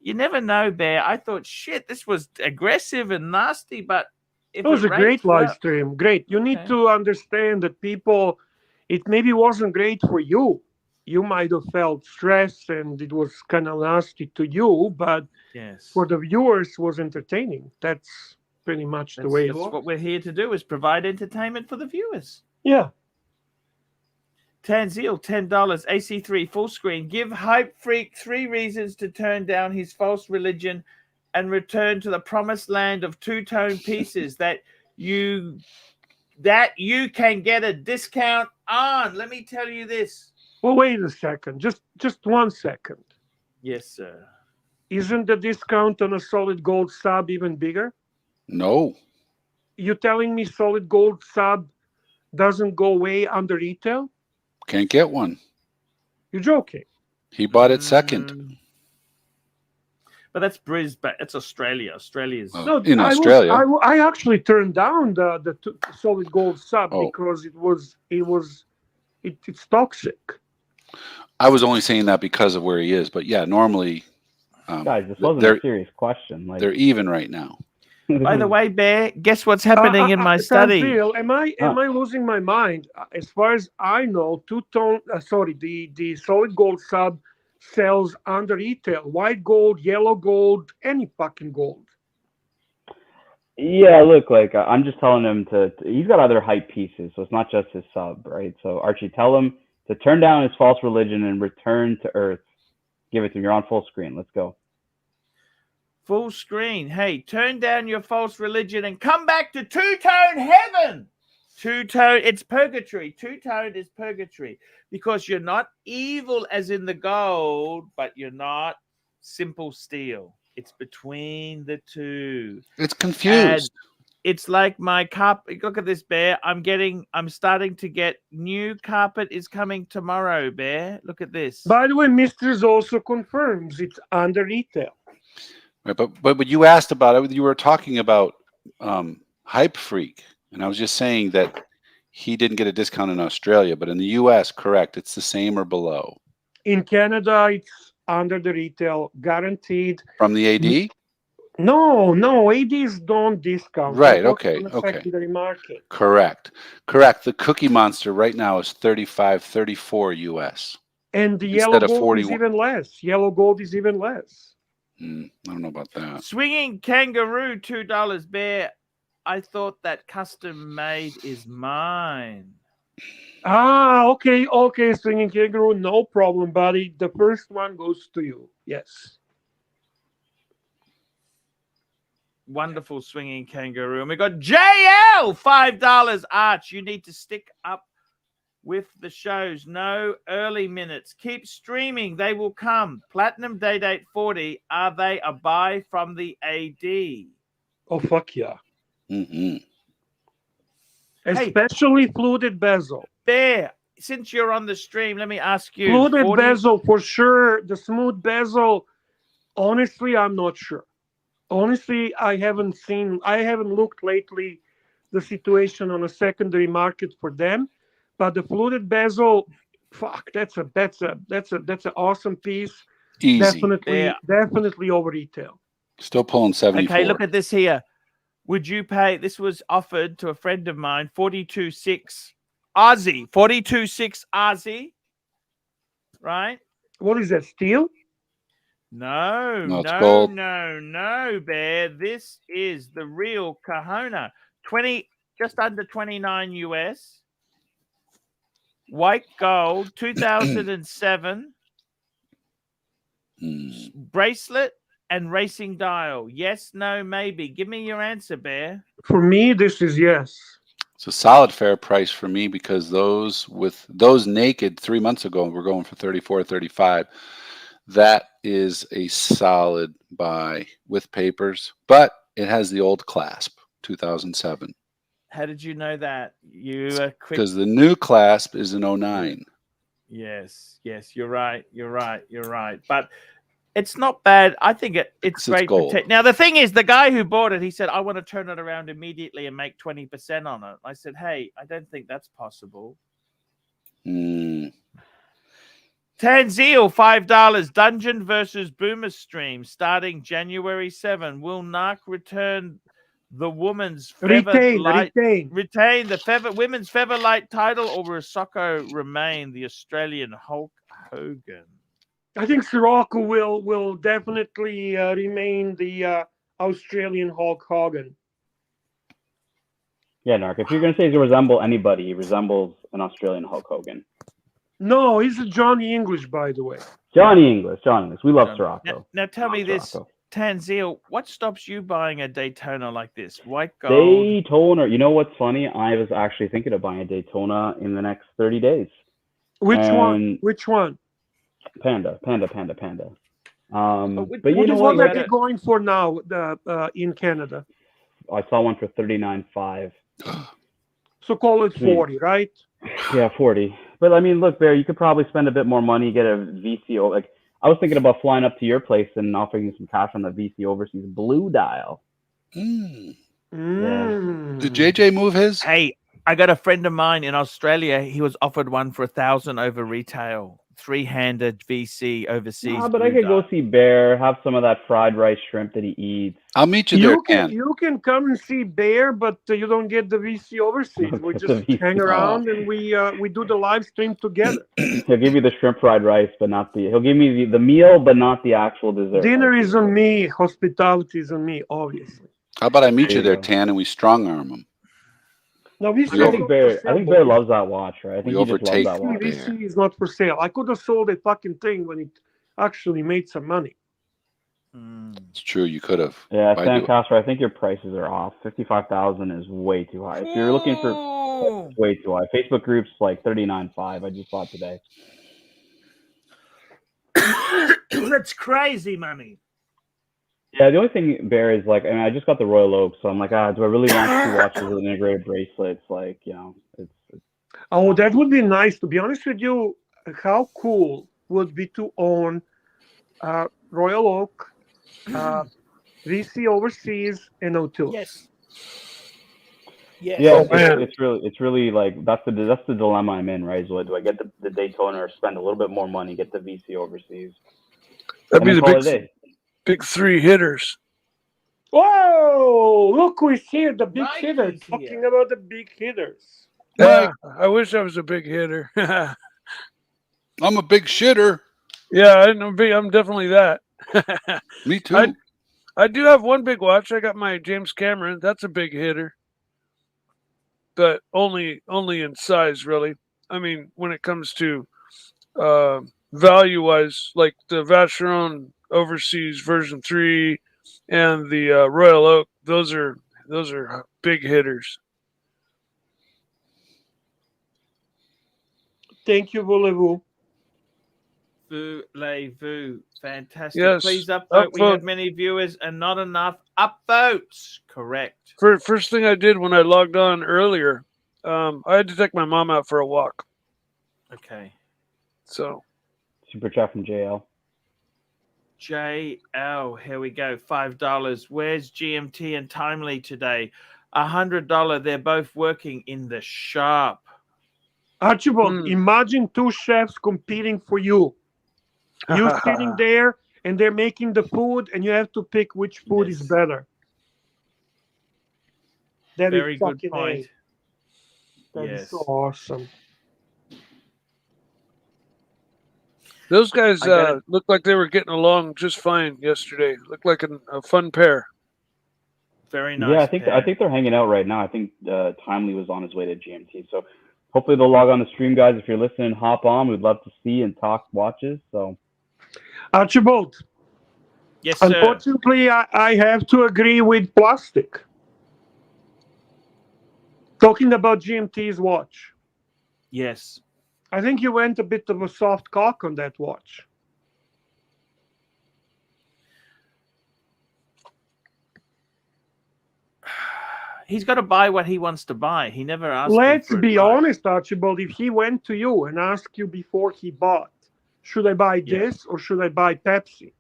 A: you never know, Bear. I thought, shit, this was aggressive and nasty, but if
K: it was a great live stream. Great. You need to understand that people, it maybe wasn't great for you. You might have felt stress and it was kind of nasty to you, but for the viewers, it was entertaining. That's pretty much the way it was.
A: What we're here to do is provide entertainment for the viewers.
K: Yeah.
A: Tanzil, $10. AC3 full screen. Give Hype Freak 3 reasons to turn down his false religion and return to the promised land of two-tone pieces that you can get a discount on. Let me tell you this.
K: Well, wait a second. Just 1 second.
A: Yes, sir.
K: Isn't the discount on a solid gold sub even bigger?
J: No.
K: You telling me solid gold sub doesn't go away under retail?
J: Can't get one.
K: You're joking.
J: He bought it second.
A: But that's Brisbane. It's Australia. Australia's
J: in Australia.
K: I actually turned down the solid gold sub because it's toxic.
J: I was only saying that because of where he is, but yeah, normally,
B: guys, this wasn't a serious question. Like,
J: they're even right now.
A: By the way, Bear, guess what's happening in my study?
K: Am I losing my mind? As far as I know, the solid gold sub sells under retail. White gold, yellow gold, any fucking gold.
B: Yeah, look, like I'm just telling him he's got other hype pieces, so it's not just his sub, right? So Archie, tell him to turn down his false religion and return to Earth. Give it to him. You're on full screen. Let's go.
A: Full screen. Hey, turn down your false religion and come back to two-tone heaven. Two-tone, it's purgatory. Two-tone is purgatory because you're not evil as in the gold, but you're not simple steel. It's between the two.
J: It's confused.
A: And it's like my carpet. Look at this, Bear. I'm starting to get new carpet is coming tomorrow, Bear. Look at this.
K: By the way, Mr. also confirms it's under retail.
J: Right, but you asked about it. You were talking about Hype Freak, and I was just saying that he didn't get a discount in Australia, but in the U.S., correct, it's the same or below.
K: In Canada, it's under the retail, guaranteed.
J: From the AD?
K: No, ADs don't discount.
J: Right, okay.
K: Secondary market.
J: Correct. The Cookie Monster right now is $35.34 US.
K: And the yellow gold is even less. Yellow gold is even less.
J: I don't know about that.
A: Swinging Kangaroo, $2, Bear. I thought that custom made is mine.
K: Okay, Swinging Kangaroo, no problem, buddy. The first one goes to you. Yes.
A: Wonderful Swinging Kangaroo. And we got JL, $5. Arch, you need to stick up with the shows. No early minutes. Keep streaming. They will come. Platinum Day Date 40. Are they a buy from the AD?
K: Oh, fuck yeah.
J: Mm-hmm.
K: Especially fluted bezel.
A: Bear, since you're on the stream, let me ask you.
K: Fluted bezel for sure. The smooth bezel, honestly, I'm not sure. Honestly, I haven't looked lately the situation on a secondary market for them. But the fluted bezel, fuck, that's an awesome piece.
J: Easy.
K: Definitely over retail.
J: Still pulling 74.
A: Okay, look at this here. Would you pay? This was offered to a friend of mine, 42.6 Aussie, 42.6 Aussie, right?
K: What is that, steel?
A: No,
J: it's gold.
A: No, Bear. This is the real Kahona. Just under 29 US. White gold, 2007. Bracelet and racing dial. Yes, no, maybe. Give me your answer, Bear.
K: For me, this is yes.
J: It's a solid fair price for me because those naked 3 months ago were going for 34, 35. That is a solid buy with papers, but it has the old clasp, 2007.
A: How did you know that? You quick.
J: Because the new clasp is an 09.
A: Yes, you're right. But it's not bad. I think it's great. Now, the thing is, the guy who bought it, he said, I want to turn it around immediately and make 20% on it. I said, hey, I don't think that's possible. Tanzeel, $5. Dungeon versus Boomer stream starting January 7. Will Narc return the women's retain the women's featherlight title, or will Socko remain the Australian Hulk Hogan?
K: I think Sirocco will definitely remain the Australian Hulk Hogan.
B: Yeah, Narc. If you're going to say he resembles anybody, he resembles an Australian Hulk Hogan.
K: No, he's a Johnny English, by the way.
B: Johnny English. We love Sirocco.
A: Now tell me this, Tanzeel, what stops you buying a Daytona like this? White gold?
B: Daytona. You know what's funny? I was actually thinking of buying a Daytona in the next 30 days.
K: Which one?
B: Panda.
K: But
B: you know
K: what are they going for now in Canada?
B: I saw one for $39,500.
K: So call it 40, right?
B: Yeah, 40. But I mean, look, Bear, you could probably spend a bit more money, get a VCO. Like, I was thinking about flying up to your place and offering you some cash on the VC Overseas Blue Dial.
J: Yeah. Did JJ move his?
A: Hey, I got a friend of mine in Australia. He was offered one for $1,000 over retail. 3-handed VC overseas.
B: No, but I could go see Bear, have some of that fried rice shrimp that he eats.
J: I'll meet you there, Ken.
K: You can come and see Bear, but you don't get the VC Overseas. We just hang around and we do the live stream together.
B: He'll give you the shrimp fried rice, but not the. He'll give me the meal, but not the actual dessert.
K: Dinner is on me. Hospitality is on me, obviously.
J: How about I meet you there, Tan, and we strong arm him?
K: No,
B: I think Bear loves that watch, right? I think he just loves that watch.
K: VC is not for sale. I could have sold a fucking thing when it actually made some money.
J: It's true, you could have.
B: Yeah, Sam Castro, I think your prices are off. 55,000 is way too high. If you're looking for way too high. Facebook groups like 39.5. I just bought today.
A: That's crazy money.
B: Yeah, the only thing, Bear, is like, I mean, I just got the Royal Oak, so I'm like, do I really want 2 watches with an integrated bracelet? It's like, you know, it's.
K: Oh, that would be nice. To be honest with you, how cool would be to own Royal Oak, VC Overseas, and O2?
A: Yes.
B: Yeah, it's really like that's the dilemma I'm in, right? So do I get the Daytona or spend a little bit more money, get the VC Overseas?
L: That'd be the big 3 hitters.
K: Whoa! Look who's here, the big hitters. Talking about the big hitters.
L: Yeah, I wish I was a big hitter.
J: I'm a big shitter.
L: Yeah, I'm definitely that.
J: Me too.
L: I do have one big watch. I got my James Cameron. That's a big hitter, but only in size, really. I mean, when it comes to value-wise, like the Vacheron Overseas version 3 and the Royal Oak, those are big hitters.
K: Thank you, voulez-vous.
A: Voulez-vous. Fantastic.
L: Yes.
A: Please upvote. We have many viewers and not enough upvotes. Correct.
L: First thing I did when I logged on earlier, I had to take my mom out for a walk.
A: Okay.
L: So.
B: Super chat from JL.
A: JL, here we go. $5. Where's GMT and Timely today? $100. They're both working in the shop.
K: Archibald, imagine 2 chefs competing for you. You're sitting there and they're making the food, and you have to pick which food is better. That
A: Very
K: is
A: good point.
K: That is so awesome.
L: Those guys looked like they were getting along just fine yesterday. Looked like a fun pair.
A: Very nice.
B: Yeah, I think they're hanging out right now. I think Timely was on his way to GMT. So hopefully they'll log on the stream, guys. If you're listening, hop on. We'd love to see and talk watches. So,
K: Archibald.
A: Yes, sir.
K: Unfortunately, I have to agree with Plastic. Talking about GMT's watch.
A: Yes.
K: I think you went a bit of a soft cock on that watch.
A: he's got to buy what he wants to buy. He never asked.
K: Let's be honest, Archibald. If he went to you and asked you before he bought, should I buy this or should I buy Pepsi?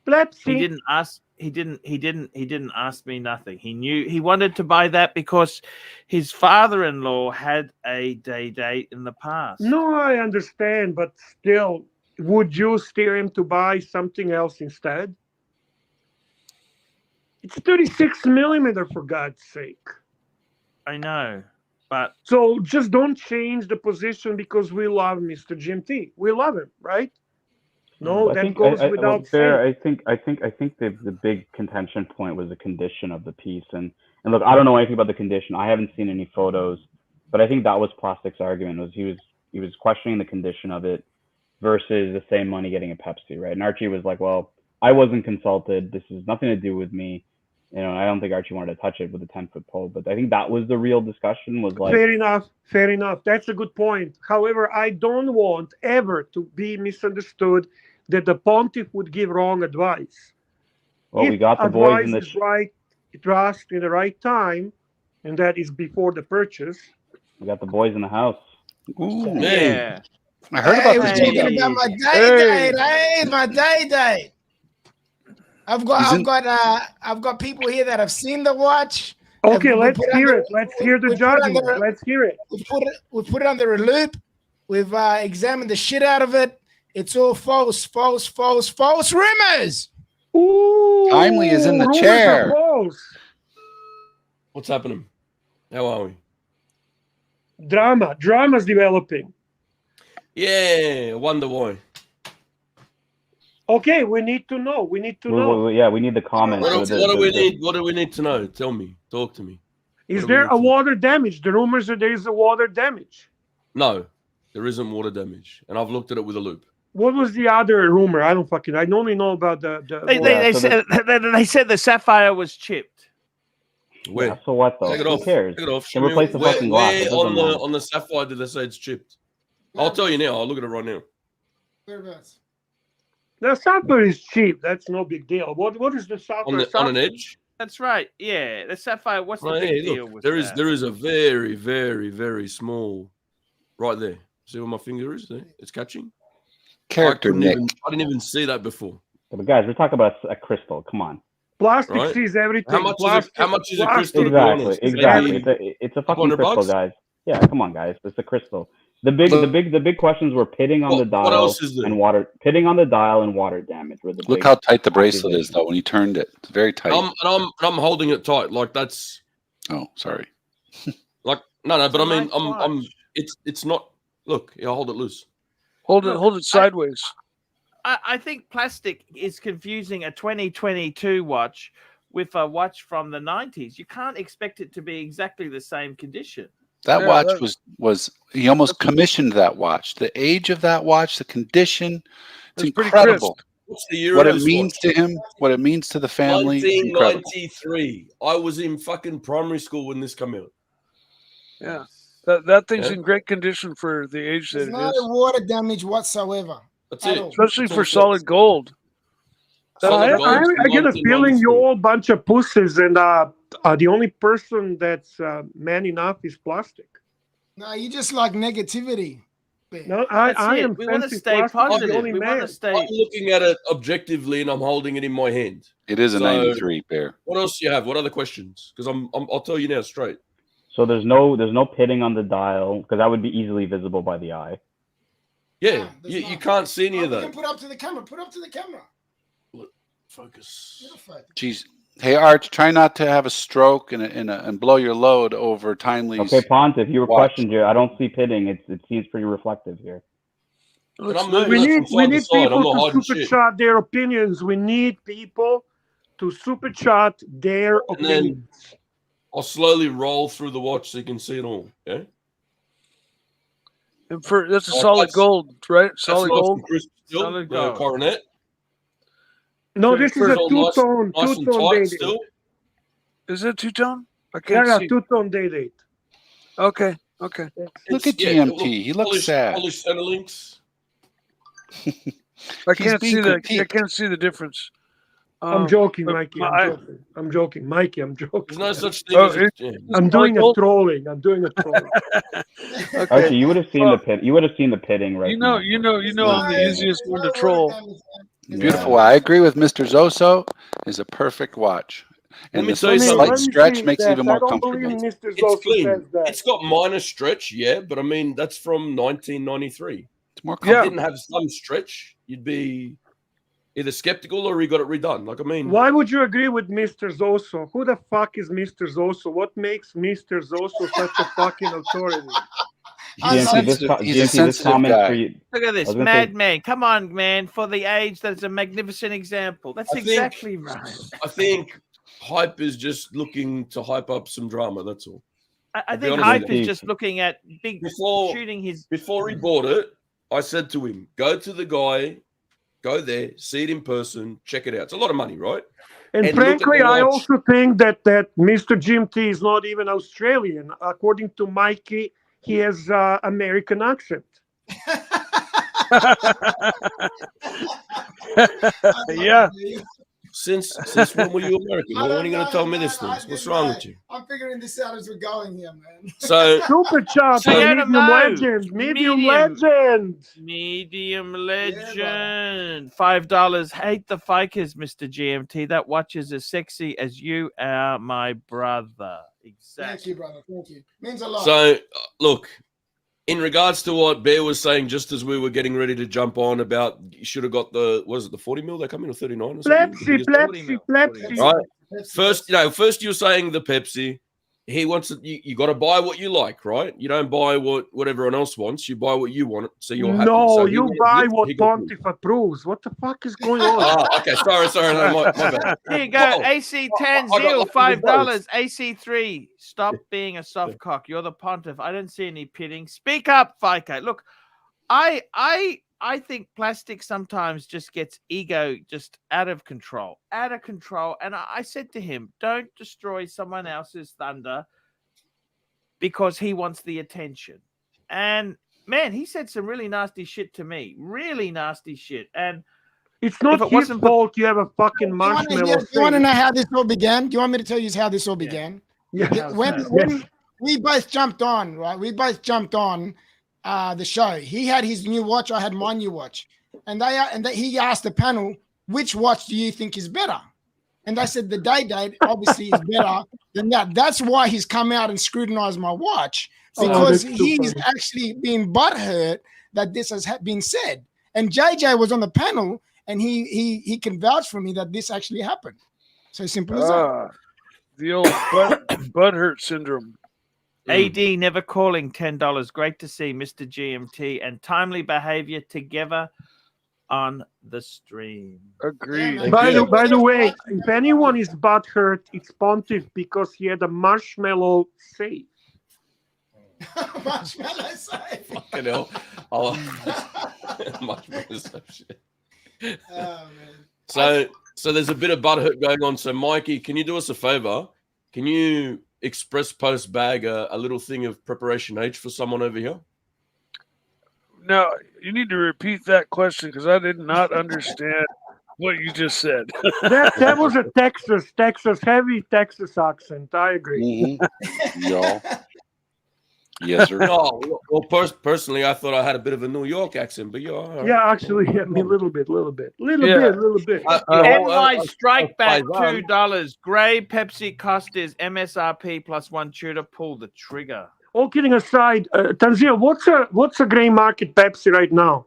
K: Pepsi.
A: He didn't ask. He didn't ask me nothing. He knew he wanted to buy that because his father-in-law had a day date in the past.
K: No, I understand, but still, would you steer him to buy something else instead? It's 36 millimeter, for God's sake.
A: I know, but
K: so just don't change the position because we love Mr. Jim T. We love him, right? No, that goes without saying.
B: I think the big contention point was the condition of the piece, and look, I don't know anything about the condition. I haven't seen any photos, but I think that was Plastic's argument. Was he was questioning the condition of it versus the same money getting a Pepsi, right? And Archie was like, "Well, I wasn't consulted. This has nothing to do with me." You know, I don't think Archie wanted to touch it with a 10-foot pole, but I think that was the real discussion. Was like,
K: fair enough. That's a good point. However, I don't want ever to be misunderstood that the pontiff would give wrong advice.
B: Well, we got the boys in the
K: right, it asked in the right time, and that is before the purchase.
B: We got the boys in the house.
J: Ooh,
A: yeah.
J: I heard about this.
M: Talking about my day date. Hey, my day date. I've got people here that have seen the watch.
K: Okay, let's hear it. Let's hear the judgment. Let's hear it.
M: We put it under a loop. We've examined the shit out of it. It's all false rumors.
K: Ooh,
J: Timely is in the chair.
H: What's happening? How are we?
K: Drama's developing.
H: Yeah, wonder why.
K: Okay, we need to know.
B: Yeah, we need the comments.
H: What do we need? What do we need to know? Tell me. Talk to me.
K: Is there a water damage? The rumors are there is a water damage.
H: No, there isn't water damage, and I've looked at it with a loop.
K: What was the other rumor? I only know about the
A: they said the sapphire was chipped.
H: Where?
B: Yeah, so what though?
H: Take it off.
B: Who cares?
H: Take it off.
B: Can replace the fucking glass.
H: On the sapphire did they say it's chipped? I'll tell you now. I'll look at it right now.
M: Whereabouts?
K: The sapphire is cheap. That's no big deal. What is the sapphire?
H: On an edge?
A: That's right. Yeah, the sapphire. What's the big deal with
H: there
A: that?
H: There is a very, very, very small right there. See where my finger is? There? It's catching.
J: Character Nick.
H: I didn't even see that before.
B: But guys, we're talking about a crystal. Come on.
K: Plastic sees everything.
H: How much is a crystal?
B: Exactly. It's a fucking crystal, guys. Yeah, come on, guys. It's a crystal. The big questions were pitting on the dial.
H: What else is there?
B: And water, pitting on the dial and water damage.
J: Look how tight the bracelet is, though. When you turned it, it's very tight.
H: I'm holding it tight, like that's.
J: Oh, sorry.
H: Like no, but I mean, I'm. It's not. Look, I'll hold it loose.
L: Hold it sideways.
A: I think Plastic is confusing a 2022 watch with a watch from the 90s. You can't expect it to be exactly the same condition.
J: That watch was he almost commissioned that watch. The age of that watch, the condition, it's incredible.
H: What's the year
J: what it means to him, what it means to the family.
H: 1993. I was in fucking primary school when this came out.
L: Yeah. That thing's in great condition for the age that it is.
M: There's no water damage whatsoever.
H: That's it.
L: Especially for solid gold.
K: I get a feeling you're all a bunch of pussies, and the only person that's man enough is Plastic.
M: No, you just like negativity.
K: No, I am.
A: We want to stay positive. We want to stay.
H: I'm looking at it objectively, and I'm holding it in my hand.
J: It is a 93 pair.
H: What else do you have? What other questions? Because I'll tell you now straight.
B: So there's no pitting on the dial because that would be easily visible by the eye.
H: Yeah, you can't see any of that.
M: You can put up to the camera. Put up to the camera.
H: Look, focus.
J: Jeez. Hey, Arch, try not to have a stroke and blow your load over Timely's.
B: Okay, Pontiff, you were questioned here. I don't see pitting. It seems pretty reflective here.
K: We need people to super chat their opinions. We need people to super chat their opinions.
H: I'll slowly roll through the watch so you can see it all. Yeah.
L: And that's a solid gold, right? Solid gold.
H: Solid gold. Coronet.
K: No, this is a two-tone day-date.
L: Is it two-tone? I can't see.
K: Two-tone day-date.
L: Okay.
J: Look at GMT. He looks sad.
H: Polished center links.
L: I can't see the difference.
K: I'm joking, Mikey. I'm joking, Mikey. I'm joking.
N: There's no such thing as
K: I'm doing a trolling. I'm doing a trolling.
B: Okay. Archie, you would have seen the pit. You would have seen the pitting, right?
L: You know, I'm the easiest one to troll.
J: Beautiful. Yeah. I agree with Mr. Zoso. Is a perfect watch, and the slight stretch makes it even more comfortable.
N: It's clean. It's got minor stretch, yeah, but I mean that's from 1993.
J: It's more
N: comfortable. If it didn't have some stretch, you'd be either skeptical or he got it redone. Like, I mean,
K: why would you agree with Mr. Zoso? Who the fuck is Mr. Zoso? What makes Mr. Zoso such a fucking authority?
J: He's a sensitive guy.
A: Look at this madman. Come on, man. For the age, that's a magnificent example. That's exactly right.
N: I think hype is just looking to hype up some drama. That's all.
A: I think hype is just looking at shooting his.
N: Before he bought it, I said to him, go to the guy, go there, see it in person, check it out. It's a lot of money, right?
K: And frankly, I also think that Mr. Jim T is not even Australian. According to Mikey, he has American accent.
L: Yeah.
N: Since when were you American? When are you going to tell me this thing? What's wrong with you?
M: I'm figuring this out as we're going here, man.
N: So
K: super chat, medium legend, medium legend.
A: $5. Hate the Fikers, Mr. GMT. That watch is as sexy as you are, my brother. Exactly.
M: Thank you, brother. Thank you. Means a lot.
N: So look, in regards to what Bear was saying, just as we were getting ready to jump on about, you should have got the, was it the 40 mil? They come in or 39 or something?
K: Pepsi.
N: Right. First you were saying the Pepsi. He wants it. You got to buy what you like, right? You don't buy what everyone else wants. You buy what you want, so you're happy.
K: No,
N: so
K: you buy what Pontiff approves. What the fuck is going on?
N: Okay, sorry. No, my bad.
A: Here you go. AC10 Zeal, $5. AC3. Stop being a soft cock. You're the Pontiff. I don't see any pitting. Speak up, Fico. Look, I think plastic sometimes just gets ego just out of control. And I said to him, don't destroy someone else's thunder because he wants the attention. And man, he said some really nasty shit to me. Really nasty shit. And
K: it's not his fault you have a fucking marshmallow.
M: You want to know how this all began? Do you want me to tell you how this all began?
K: Yeah.
M: When we both jumped on, right? We both jumped on the show. He had his new watch. I had my new watch, and he asked the panel, "Which watch do you think is better?" And I said, "The Day-Date obviously is better than that." That's why he's come out and scrutinized my watch, because he's actually been butthurt that this has been said. And JJ was on the panel, and he can vouch for me that this actually happened. So simple as that.
L: The old butthurt syndrome.
A: AD never calling $10. Great to see Mr. GMT and timely behavior together on the stream.
L: Agreed.
K: By the way, if anyone is butthurt, it's Pontiff because he had a marshmallow save.
M: Marshmallow save.
N: Fucking hell. Marshmallow save shit. Oh, man. So there's a bit of butthurt going on. So Mikey, can you do us a favor? Can you express post bag a little thing of preparation H for someone over here?
L: No, you need to repeat that question because I did not understand what you just said.
K: that was a heavy Texas accent. I agree.
J: Y'all. Yes, sir.
N: No, well, personally, I thought I had a bit of a New York accent, but
K: yeah, actually, I mean, a little bit.
A: NY Strike Back $2. Gray Pepsi cost is MSRP plus one tutor. Pull the trigger.
K: All kidding aside, Tanzia, what's a gray market Pepsi right now?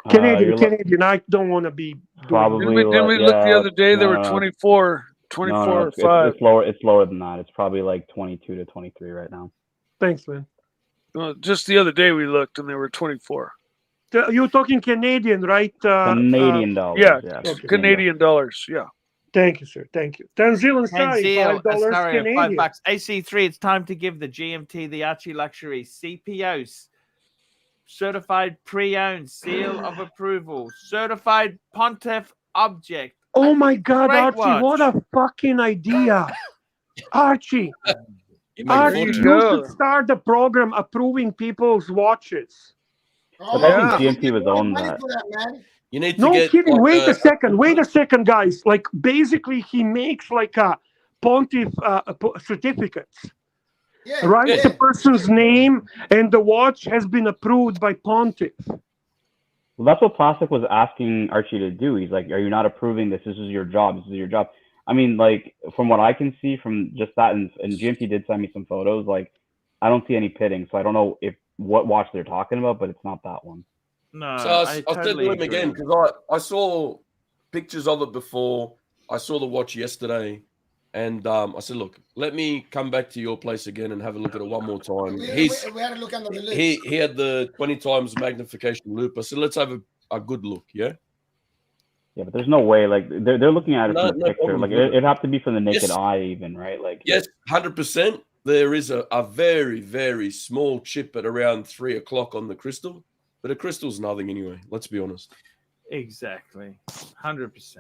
K: Canadian. I don't want to be.
B: Probably.
L: Didn't we look the other day? They were 24 or 5.
B: It's lower than that. It's probably like 22 to 23 right now.
K: Thanks, man.
L: Just the other day we looked and they were 24.
K: You're talking Canadian, right?
B: Canadian dollars.
L: Yeah, Canadian dollars. Yeah.
K: Thank you, sir. Thank you. Tanzil and $5 Canadian.
A: $5. AC3, it's time to give the GMT, the ArchieLuxury CPOs, certified pre-owned seal of approval, certified Pontiff object.
K: Oh my God, Archie, what a fucking idea. Archie, you should start the program approving people's watches.
B: But I think GMT was on that.
N: You need to
K: No
N: get
K: kidding.
N: like
K: Wait a second, guys. Like basically, he makes like a pontiff certificates.
M: Yeah,
K: Writes
M: yeah.
K: the person's name, and the watch has been approved by pontiff.
B: Well, that's what Plastic was asking Archie to do. He's like, "Are you not approving this? This is your job. This is your job." I mean, like from what I can see from just that, and GMT did send me some photos. Like, I don't see any pitting, so I don't know if what watch they're talking about, but it's not that one.
A: No,
N: So I
A: totally
N: said to him again because I saw pictures of it before. I saw the watch yesterday, and I said, "Look, let me come back to your place again and have a look at it one more time."
M: We had a look under the loop.
N: He had the 20 times magnification loop. I said, "Let's have a good look." Yeah.
B: Yeah, but there's no way. Like they're looking at it from the picture.
N: problem
B: Like
N: with it.
B: it'd have to be from the naked
N: Yes.
B: eye, even, right? Like
N: Yes, 100%. There is a very, very small chip at around 3 o'clock on the crystal, but a crystal's nothing anyway. Let's be honest.
A: Exactly, 100%.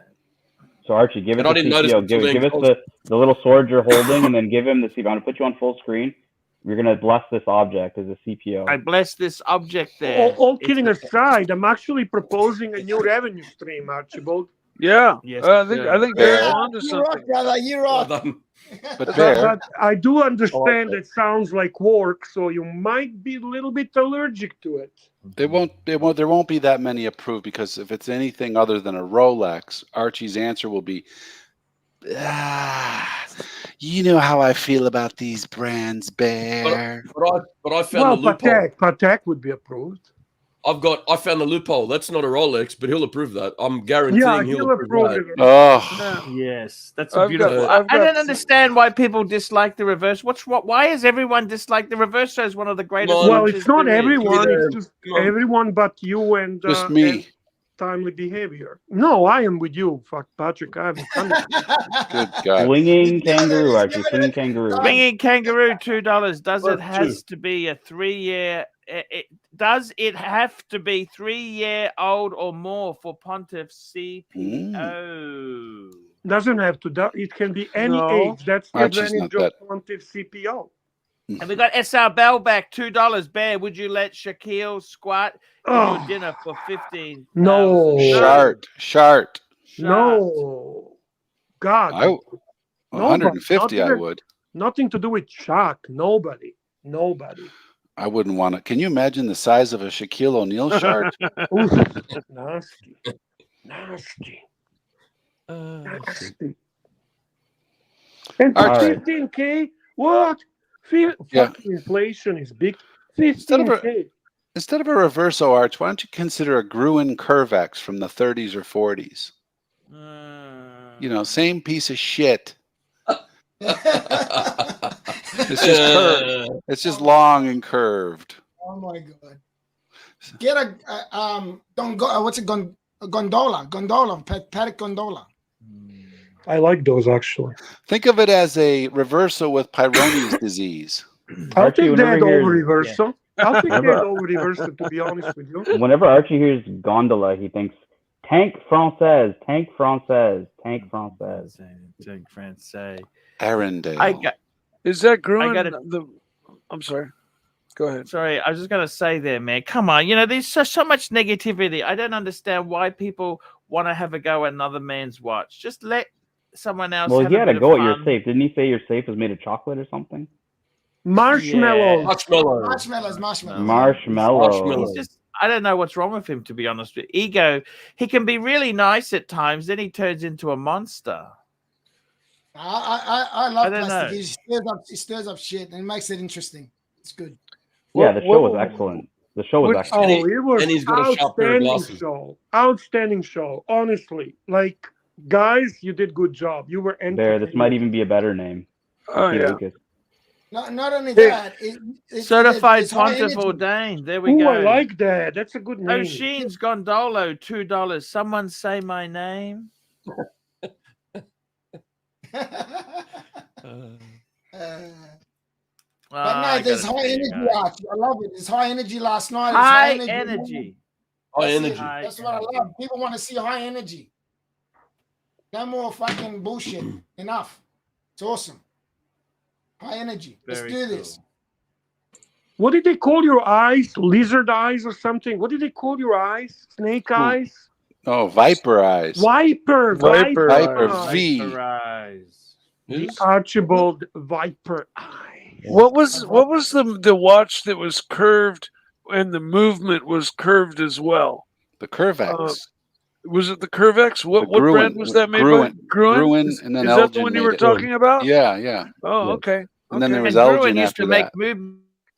B: So Archie, give it
N: And I
B: the
N: didn't notice
B: CPO.
N: it till
B: Give
N: then,
B: us the little sword you're holding, and then give him the CPO. I'm gonna put you on full screen. You're gonna bless this object as a CPO.
A: I bless this object there.
K: All kidding aside, I'm actually proposing a new revenue stream, Archibald.
L: Yeah,
A: Yes,
L: I think
M: Yeah,
L: they're onto
M: you rock,
L: something.
M: brother. You rock.
K: But I do understand it sounds like work, so you might be a little bit allergic to it.
J: There won't be that many approved, because if it's anything other than a Rolex, Archie's answer will be, you know how I feel about these brands, Bear.
N: But I found the loophole.
K: Patek would be approved.
N: I found the loophole. That's not a Rolex, but he'll approve that. I'm guaranteeing he'll approve that.
K: it.
J: Oh,
A: Yes, that's a beautiful. I don't understand why people dislike the reverse. Why is everyone dislike the reverse? Is one of the greatest.
K: Well,
A: watches
K: it's not
A: there is.
K: everyone. It's just everyone but you and
J: just me.
K: and timely behavior. No, I am with you. Fuck Patrick. I haven't done it.
J: Good God.
B: Swinging kangaroo, Archie. Swinging kangaroo.
A: Swinging kangaroo, $2. Does it has to be a 3-year? Does it have to be 3-year-old or more for Pontiff CPO?
K: Doesn't have to. It can be any age. That's the advantage of Pontiff CPO.
A: And we got SR Bell back, $2. Bear, would you let Shaquille squat in your dinner for 15?
K: No.
J: Shart.
K: No. God.
J: 150, I would.
K: Nothing to do with Shaq. Nobody.
J: I wouldn't want to. Can you imagine the size of a Shaquille O'Neal shart?
K: Nasty. Nasty. And 15K? What? Fucking inflation is big. 15K.
J: Instead of a reverso arch, why don't you consider a Gruen Curvex from the 30s or 40s? You know, same piece of shit. It's just curved. It's just long and curved.
M: Oh my God! Get a what's it? Gondola, Patek gondola.
K: I like those actually.
B: Think of it as a reverso with Peyronie's disease.
K: I'll take that over reverso. I'll take that over reverso, to be honest with you.
B: Whenever Archie hears gondola, he thinks tank française, tank française, tank française.
A: Tank française.
J: Arendelle.
L: Is that Gruen? I'm sorry. Go ahead.
A: Sorry, I was just going to say there, man. Come on. You know, there's so much negativity. I don't understand why people want to have a go at another man's watch. Just let someone else
B: Well,
A: have
B: he had
A: a
B: a
A: bit
B: go
A: of
B: at your
A: fun.
B: safe. Didn't he say your safe was made of chocolate or something?
K: Marshmallows.
B: Marshmallow.
A: He's just, I don't know what's wrong with him, to be honest with you. Ego, he can be really nice at times, then he turns into a monster.
M: I love
A: I don't
M: plastic.
A: know.
M: He stirs up shit and makes it interesting. It's good.
B: Yeah, the show was excellent. The show was excellent.
K: Oh, it was
N: and he's got a sharp pair of glasses.
K: Outstanding show. Honestly, like guys, you did good job. You were
B: There, this might even be a better name.
L: Oh yeah.
B: Lucas.
M: Not only that,
A: Certified
M: it's high
A: Pontiff
M: energy.
A: ordained. There we
K: Ooh,
A: go.
K: I like that. That's a good name.
A: O'Sheen's Gondolo, $2. Someone say my name.
M: But no, there's high energy. Archie. I love it. It's high energy last night. It's
A: High energy.
N: High
M: That's
N: energy.
M: it. That's what I love. People want to see high energy. No more fucking bullshit. Enough. It's awesome. High energy. Let's do this.
K: What did they call your eyes? Lizard eyes or something? What did they call your eyes? Snake eyes?
J: Oh, Viper Eyes.
K: Viper
J: V.
A: Viper Eyes.
K: The Archibald Viper Eye.
L: What was the watch that was curved and the movement was curved as well?
J: The Curvex.
L: Was it the Curvex? What brand was that made
J: Gruen.
L: by? Gruen?
J: And then
L: is that the
J: Elgin
L: one you
J: made
L: were
J: it.
L: talking about?
J: Yeah, yeah.
L: Oh, okay.
J: And then there was
A: And
J: Elgin
A: Gruen used
J: after
A: to make
J: that.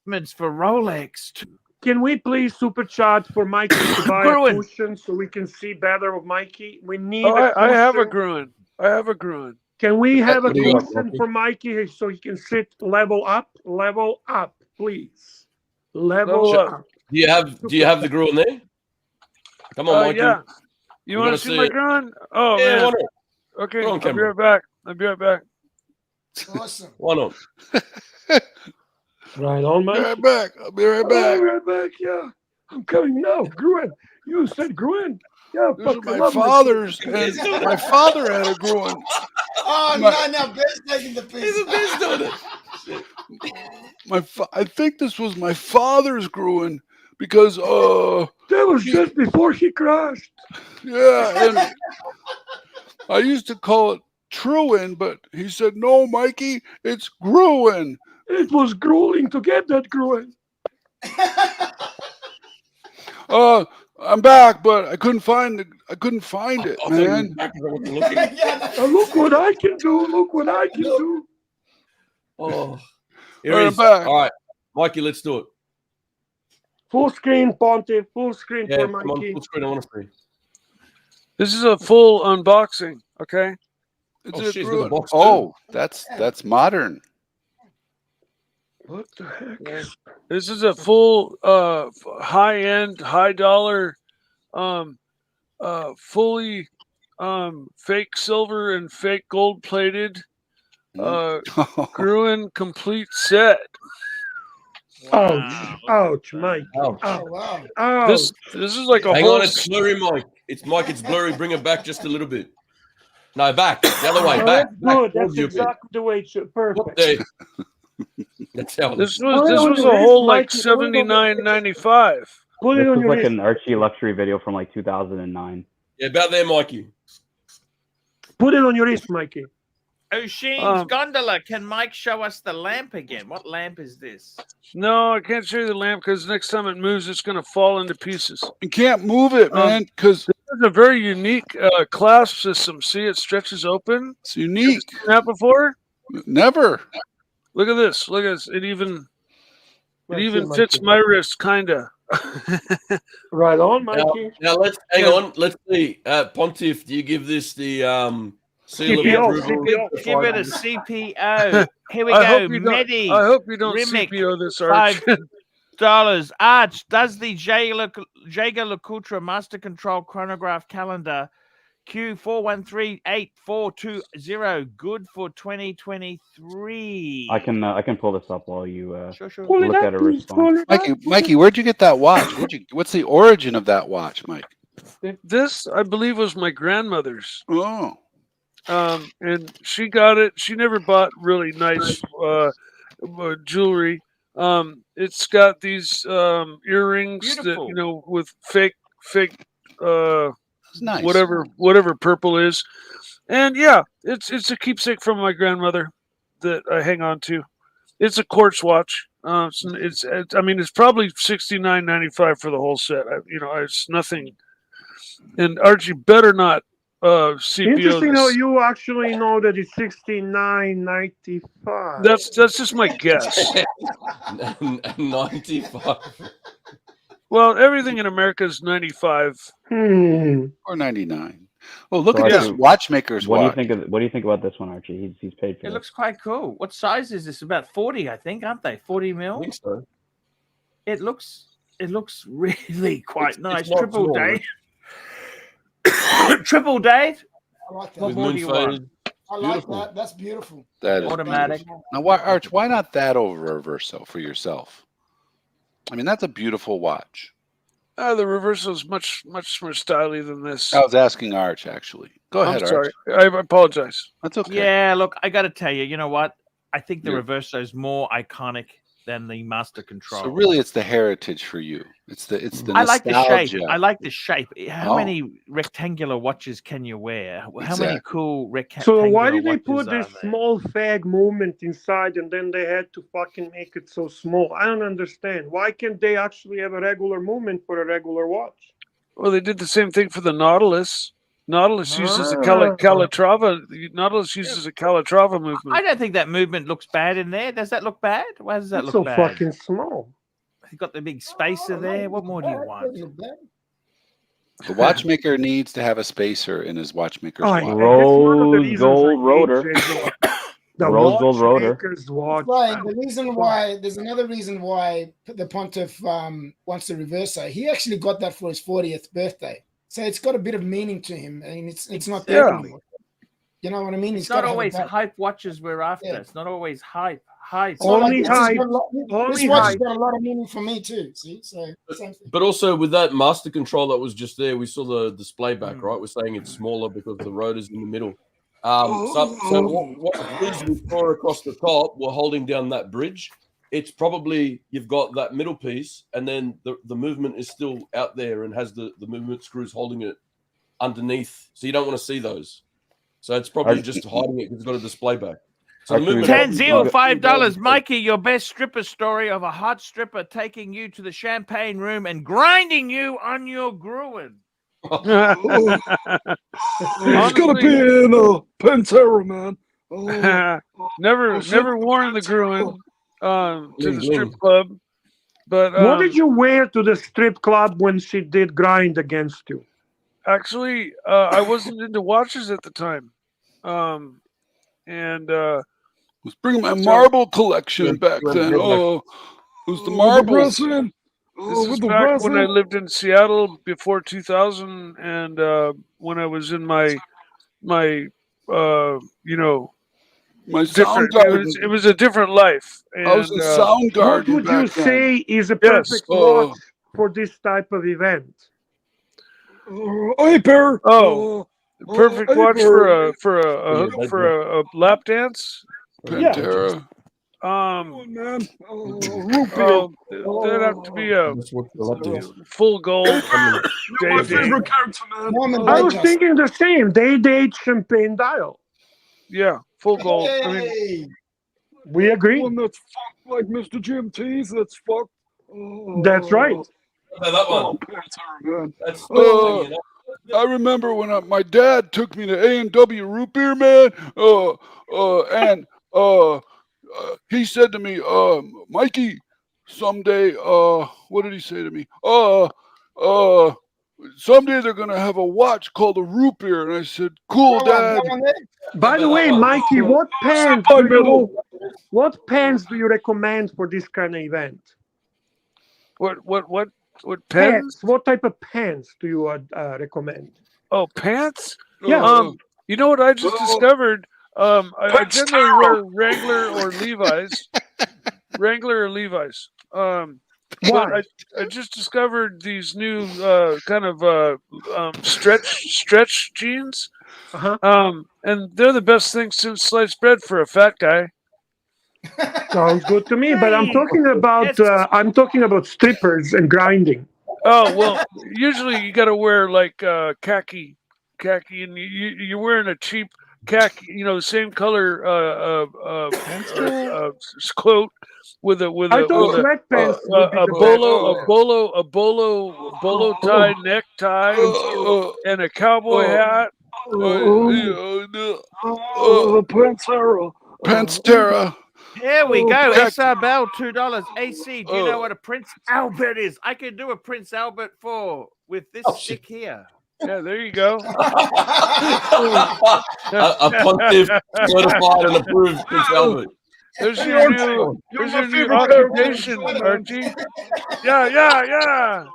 A: movements for Rolex too.
K: Can we please super chat for Mikey to buy a
A: Gruen.
K: cushion so we can see better of Mikey? We need
L: Oh,
K: a cushion.
L: I have a Gruen. I have a Gruen.
K: Can we have a
N: What do you want,
K: cushion
N: Mikey?
K: for Mikey so he can sit level up, please? Level up.
N: Do you have the Gruen there? Come on, Mikey.
L: Yeah. You want to see my Gruen? Oh,
N: yeah,
L: man.
N: why not?
L: Okay,
N: Go on,
L: I'll be
N: camera.
L: right back. I'll be right back.
M: Awesome.
N: Why not?
K: Right on, Mikey.
J: Right back. I'll be right back.
K: I'll be right back, yeah. I'm coming now. Gruen. You said Gruen. Yeah,
J: This is my father's, and my father had a Gruen.
M: Oh, no, Ben's taking the piece.
N: Ben's doing it.
J: I think this was my father's Gruen because
K: that was just before he crashed.
J: Yeah, and I used to call it Truin, but he said no, Mikey, it's Gruen.
K: It was grueling to get that Gruen.
J: I'm back, but I couldn't find it, man.
K: Look what I can do. Look what I can do.
N: Oh, here
J: All right,
N: he
J: I'm
N: is.
J: back.
N: All right, Mikey, let's do it.
K: Full screen, Ponte. Full screen
N: Yeah,
K: for
N: come on,
K: Mikey.
N: full screen. I want to see.
L: This is a full unboxing, okay?
J: It's
N: Oh,
J: a
N: shit, it's got
J: Gruen.
N: a box too.
J: Oh, that's modern.
K: What the heck?
L: This is a full high-end, high-dollar, fully fake silver and fake gold-plated Gruen complete set.
K: Ouch. Ouch, Mike.
N: Ouch.
M: Oh, wow.
K: Ouch.
L: This is like a
N: Hang
L: whole...
N: on, it's blurry, Mike. It's blurry. Bring it back just a little bit. No, back. The other way.
K: Oh,
N: Back.
K: that's
N: back
K: good. That's
N: towards you a bit.
K: exactly the way it should. Perfect.
N: There. That's how
L: This was a whole like $79.95.
K: Put it
B: This
K: on
B: was
K: your
B: like
K: wrist.
B: an ArchieLuxury video from like 2009.
N: Yeah, about there, Mikey.
K: Put it on your wrist, Mikey.
A: O'Sheen's gondola. Can Mike show us the lamp again? What lamp is this?
L: No, I can't show you the lamp because next time it moves, it's going to fall into pieces.
J: You can't move it, man, because
L: this is a very unique clasp system. See, it stretches open.
J: It's unique.
L: Have you seen that before?
J: Never.
L: Look at this. Look at this. It even fits my wrist, kinda.
K: Right on, Mikey.
N: Now let's hang on. Let's see. Pontiff, do you give this the seal of approval?
A: Give it a CPO. Here we go. Medi.
L: I hope you don't
A: Rimic,
L: CPO this, Arch.
A: $5. Arch, does the Jaeger LeCoultre Master Control Chronograph Calendar Q413842 good for 2023?
B: I can pull this up while you
A: Sure.
B: look at a response.
J: Mikey, where'd you get that watch? What's the origin of that watch, Mike?
L: This, I believe, was my grandmother's.
J: Oh.
L: And she got it. She never bought really nice jewelry. It's got these earrings
A: Beautiful.
L: that with fake
J: nice.
L: whatever purple is, and yeah, it's a keepsake from my grandmother that I hang on to. It's a quartz watch. It's probably $69.95 for the whole set. It's nothing. And Archie better not CPO
K: Interesting
L: this.
K: how you actually know that it's $69.95.
L: That's just my guess.
N: 95.
L: Well, everything in America is 95
J: or 99. Oh, look
B: So
J: at
B: Archie,
J: this watchmaker's
B: what
J: watch.
B: do you think about this one, Archie? He's paid for
A: It
B: this.
A: looks quite cool. What size is this? About 40, I think, aren't they? 40 mil.
N: I think so.
A: It looks really quite nice.
N: It's not
A: Triple
N: small,
A: date. Triple date.
M: I like that.
A: What
N: With
A: more do
N: moon
A: you want?
N: faded.
M: I like that. That's beautiful.
J: That is
A: Automatic.
J: beautiful. Now, Arch, why not that over reverso for yourself? I mean, that's a beautiful watch.
L: The reversal is much more stylish than this.
J: I was asking Arch, actually. Go ahead,
L: I'm sorry.
J: Arch.
L: I apologize.
J: That's okay.
A: Yeah, look, I got to tell you, you know what? I think the
J: Yeah.
A: Reverso is more iconic than the Master Control.
J: So really, it's the heritage for you. It's the
A: I
J: nostalgia.
A: like the shape. I like the shape. How many rectangular watches can you wear? How many cool rectangular
K: So why did they
A: watches
K: put
A: are
K: this
A: there?
K: small fag movement inside and then they had to fucking make it so small? I don't understand. Why can't they actually have a regular movement for a regular watch?
L: Well, they did the same thing for the Nautilus. Nautilus uses a Calatrava. Nautilus uses a Calatrava movement.
A: I don't think that movement looks bad in there. Does that look bad? Why does that
K: It's
A: look
K: so
A: bad?
K: fucking small.
A: You got the big spacer there. What more do you want?
J: The watchmaker needs to have a spacer in his watchmaker's watch.
B: Rose gold rotor.
K: The
B: Rose gold rotor.
K: watchmaker's watch.
M: Right. The reason why there's another reason why the Pontiff wants to reverse it. He actually got that for his 40th birthday, so it's got a bit of meaning to him, and it's not there anymore. You know what I mean?
A: It's not always hype watches we're after. Yeah. It's not always hype. Hype.
K: Only hype.
M: This watch has got a lot of meaning for me too. See, so same thing.
N: But also with that Master Control that was just there, we saw the display back, right? We're saying it's smaller because the rotor's in the middle. So what screws we saw across the top were holding down that bridge. It's probably you've got that middle piece, and then the movement is still out there and has the movement screws holding it underneath. So you don't want to see those. So it's probably just hiding it because it's got a display back. So
A: Tanzil, $5. Mikey, your best stripper story of a hot stripper taking you to the champagne room and grinding you on your Gruen.
O: It's gotta be in a Pantera, man.
L: Never worn the Gruen to the strip club. But
K: what did you wear to the strip club when she did grind against you?
L: Actually, I wasn't into watches at the time, and
J: was bringing my marble collection back then. Oh, it was the marbles.
L: This is back when I lived in Seattle before 2000, and when I was in my different. It was a different life. And,
J: I was in Soundgarden.
K: What would you say is a perfect watch for this type of event?
O: Hyper.
L: Perfect watch for a lap dance.
J: Pantera.
L: There'd have to be a full gold.
O: My favorite character, man.
K: I was thinking the same. Day champagne dial.
L: Yeah, full gold. I mean,
K: we agree.
O: One that's fucked like Mr. Jim T's. That's fucked.
K: That's right.
N: That one.
O: Man.
N: That's
J: I remember when my dad took me to A&W Root Beer, man. And he said to me, Mikey, someday, what did he say to me? Someday they're going to have a watch called a root beer. And I said, cool, Dad.
K: By the way, Mikey, what pants do you recommend for this kind of event?
L: What pants?
K: What type of pants do you recommend?
L: Oh, pants?
K: Yeah.
L: You know what I just discovered? I generally wear Wrangler or Levi's. But I just discovered these new kind of stretch jeans. And they're the best thing since sliced bread for a fat guy.
K: Sounds good to me, but I'm talking about strippers and grinding.
L: Oh well, usually you got to wear like khaki, and you're wearing a cheap khaki, the same color coat with a bolo tie necktie and a cowboy hat.
J: Pantera.
A: Here we go. SR Bell, $2. AC, do you know what a Prince Albert is? I could do a Prince Albert 4 with this stick here.
L: Yeah, there you go.
N: a Pontiff certified and approved Prince Albert.
L: There's your new occupation, Archie. Yeah.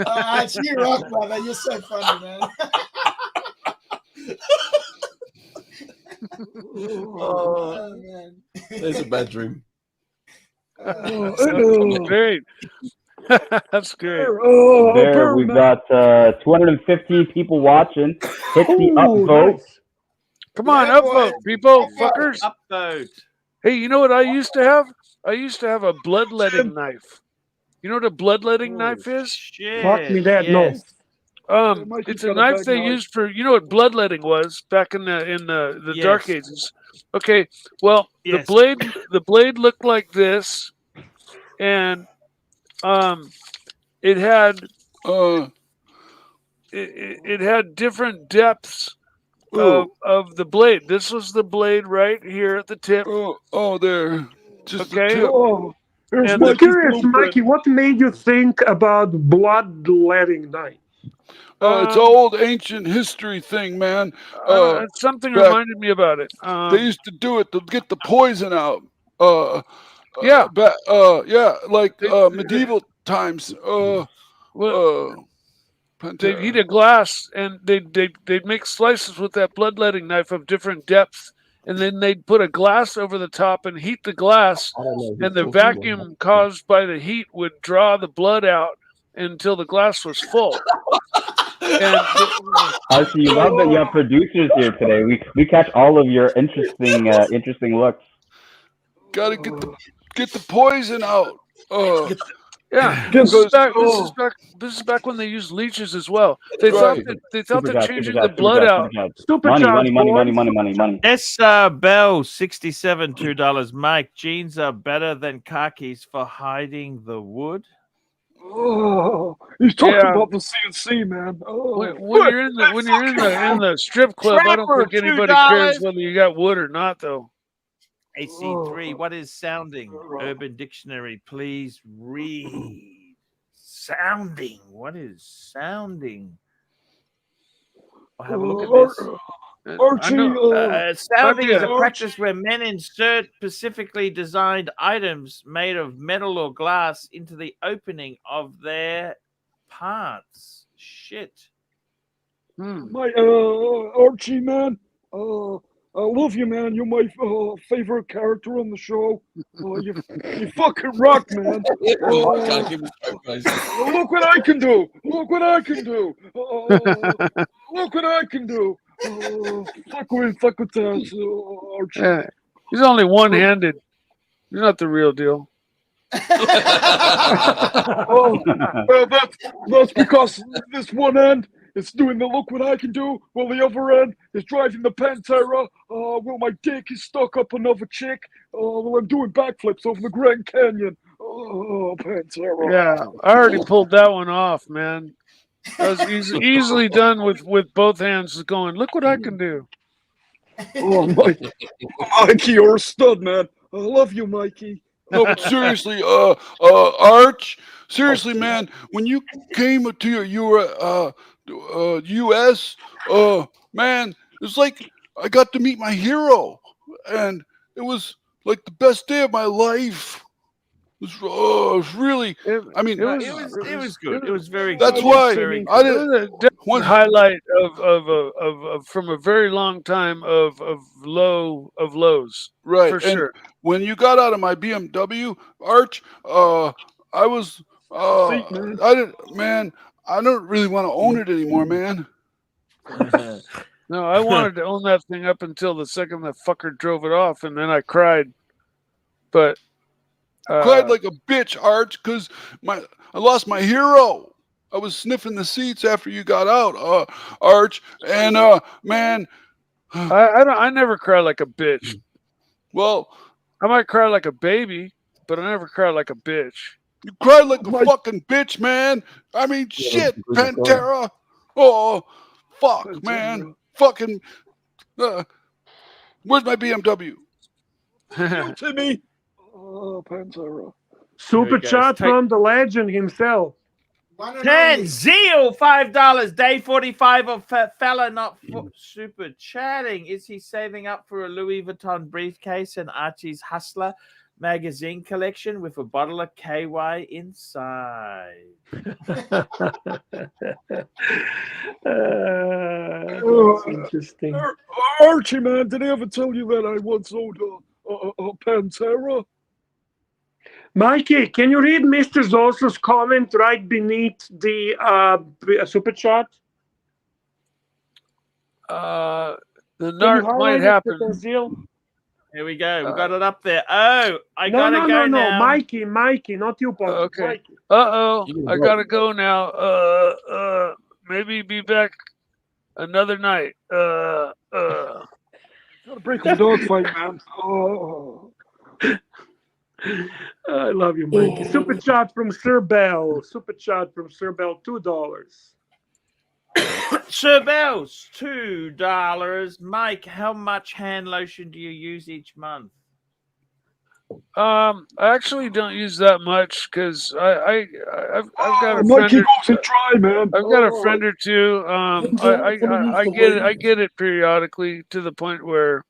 M: Archie, you rock, brother. You're so funny, man.
N: Oh man, there's a bad dream.
L: That's great. That's great.
B: There, we've got 250 people watching. Hit the upvote.
L: Come on, upvote, people, fuckers.
A: Upvote.
L: Hey, you know what I used to have? I used to have a bloodletting knife. You know what a bloodletting knife is?
K: Fuck me that, no.
L: It's a knife they used for, you know what bloodletting was back in the Dark Ages. Okay, well the blade looked like this, and it had it had different depths of the blade. This was the blade right here at the tip.
J: There. Just
L: okay.
K: I'm curious, Mikey, what made you think about bloodletting knife?
J: It's an old ancient history thing, man.
L: Something reminded me about it.
J: They used to do it to get the poison out.
L: Yeah.
J: Like medieval times.
L: They'd heat a glass and they'd make slices with that bloodletting knife of different depths, and then they'd put a glass over the top and heat the glass, and the vacuum caused by the heat would draw the blood out until the glass was full.
B: Archie, you love that you have producers here today. We catch all of your interesting looks.
J: Gotta get the poison out.
L: Yeah, this is back when they used leeches as well. They thought that changing the blood out.
B: Money.
A: S. Bell 67 $2. Mike, jeans are better than khakis for hiding the wood.
O: Oh, he's talking about the CNC, man. Oh.
L: When you're in the strip club, I don't think anybody cares whether you got wood or not, though.
A: AC3, what is sounding? Urban Dictionary, please read. Sounding. What is sounding? I'll have a look at this.
O: Archie,
A: sounding is a practice where men insert specifically designed items made of metal or glass into the opening of their parts. Shit.
O: My Archie, man. I love you, man. You're my favorite character on the show. You fucking rock, man. Look what I can do. Look what I can do. Look what I can do. Fuck with Archie.
L: He's only one-handed. You're not the real deal.
O: That's because this one end is doing the look what I can do, while the other end is driving the Pantera, while my dick is stuck up another chick, while I'm doing backflips over the Grand Canyon. Oh, Pantera.
L: Yeah, I already pulled that one off, man. That was easily done with both hands going, look what I can do.
O: Oh, Mikey, you're a stud, man. I love you, Mikey.
J: No, but seriously, Arch, seriously, man, when you came to your U.S., man, it's like I got to meet my hero, and it was like the best day of my life. It was really, I mean,
A: it was good. It was very good.
J: That's why I didn't.
L: One highlight of from a very long time of lows,
J: right?
L: For sure.
J: When you got out of my BMW, Arch, I was, I don't really want to own it anymore, man.
L: No, I wanted to own that thing up until the second that fucker drove it off, and then I cried. But
J: cried like a bitch, Arch, because I lost my hero. I was sniffing the seats after you got out, Arch, and man,
L: I never cry like a bitch.
J: Well,
L: I might cry like a baby, but I never cry like a bitch.
J: You cried like a fucking bitch, man. I mean, shit, Pantera. Oh, fuck, Pantera. Man. Fucking, where's my BMW?
O: Timmy. Oh, Pantera.
K: Super chat from the legend himself.
A: 10 Zeal $5. Day 45 of fella not super chatting. Is he saving up for a Louis Vuitton briefcase and Archie's Hustler magazine collection with a bottle of KY inside?
K: Interesting.
O: Archie, man, did I ever tell you that I once owned a Pantera?
K: Mikey, can you read Mr. Zosso's comment right beneath the super chat?
L: The narc might happen.
A: Here we go. We got it up there. Oh, I
K: no,
A: gotta go now.
K: Mikey, not you, Paul.
L: Okay.
K: Mikey.
L: I gotta go now. Maybe be back another night.
O: Gotta break up a dog fight, man. Oh.
K: I love you, Mikey. Super chat from Sir Bell. Super chat from Sir Bell, $2.
A: Sir Bell's $2. Mike, how much hand lotion do you use each month?
L: I actually don't use that much because I've got a
O: Mikey
L: friend.
O: goes and dry, man.
L: I've got a friend or two. I get it periodically to the point where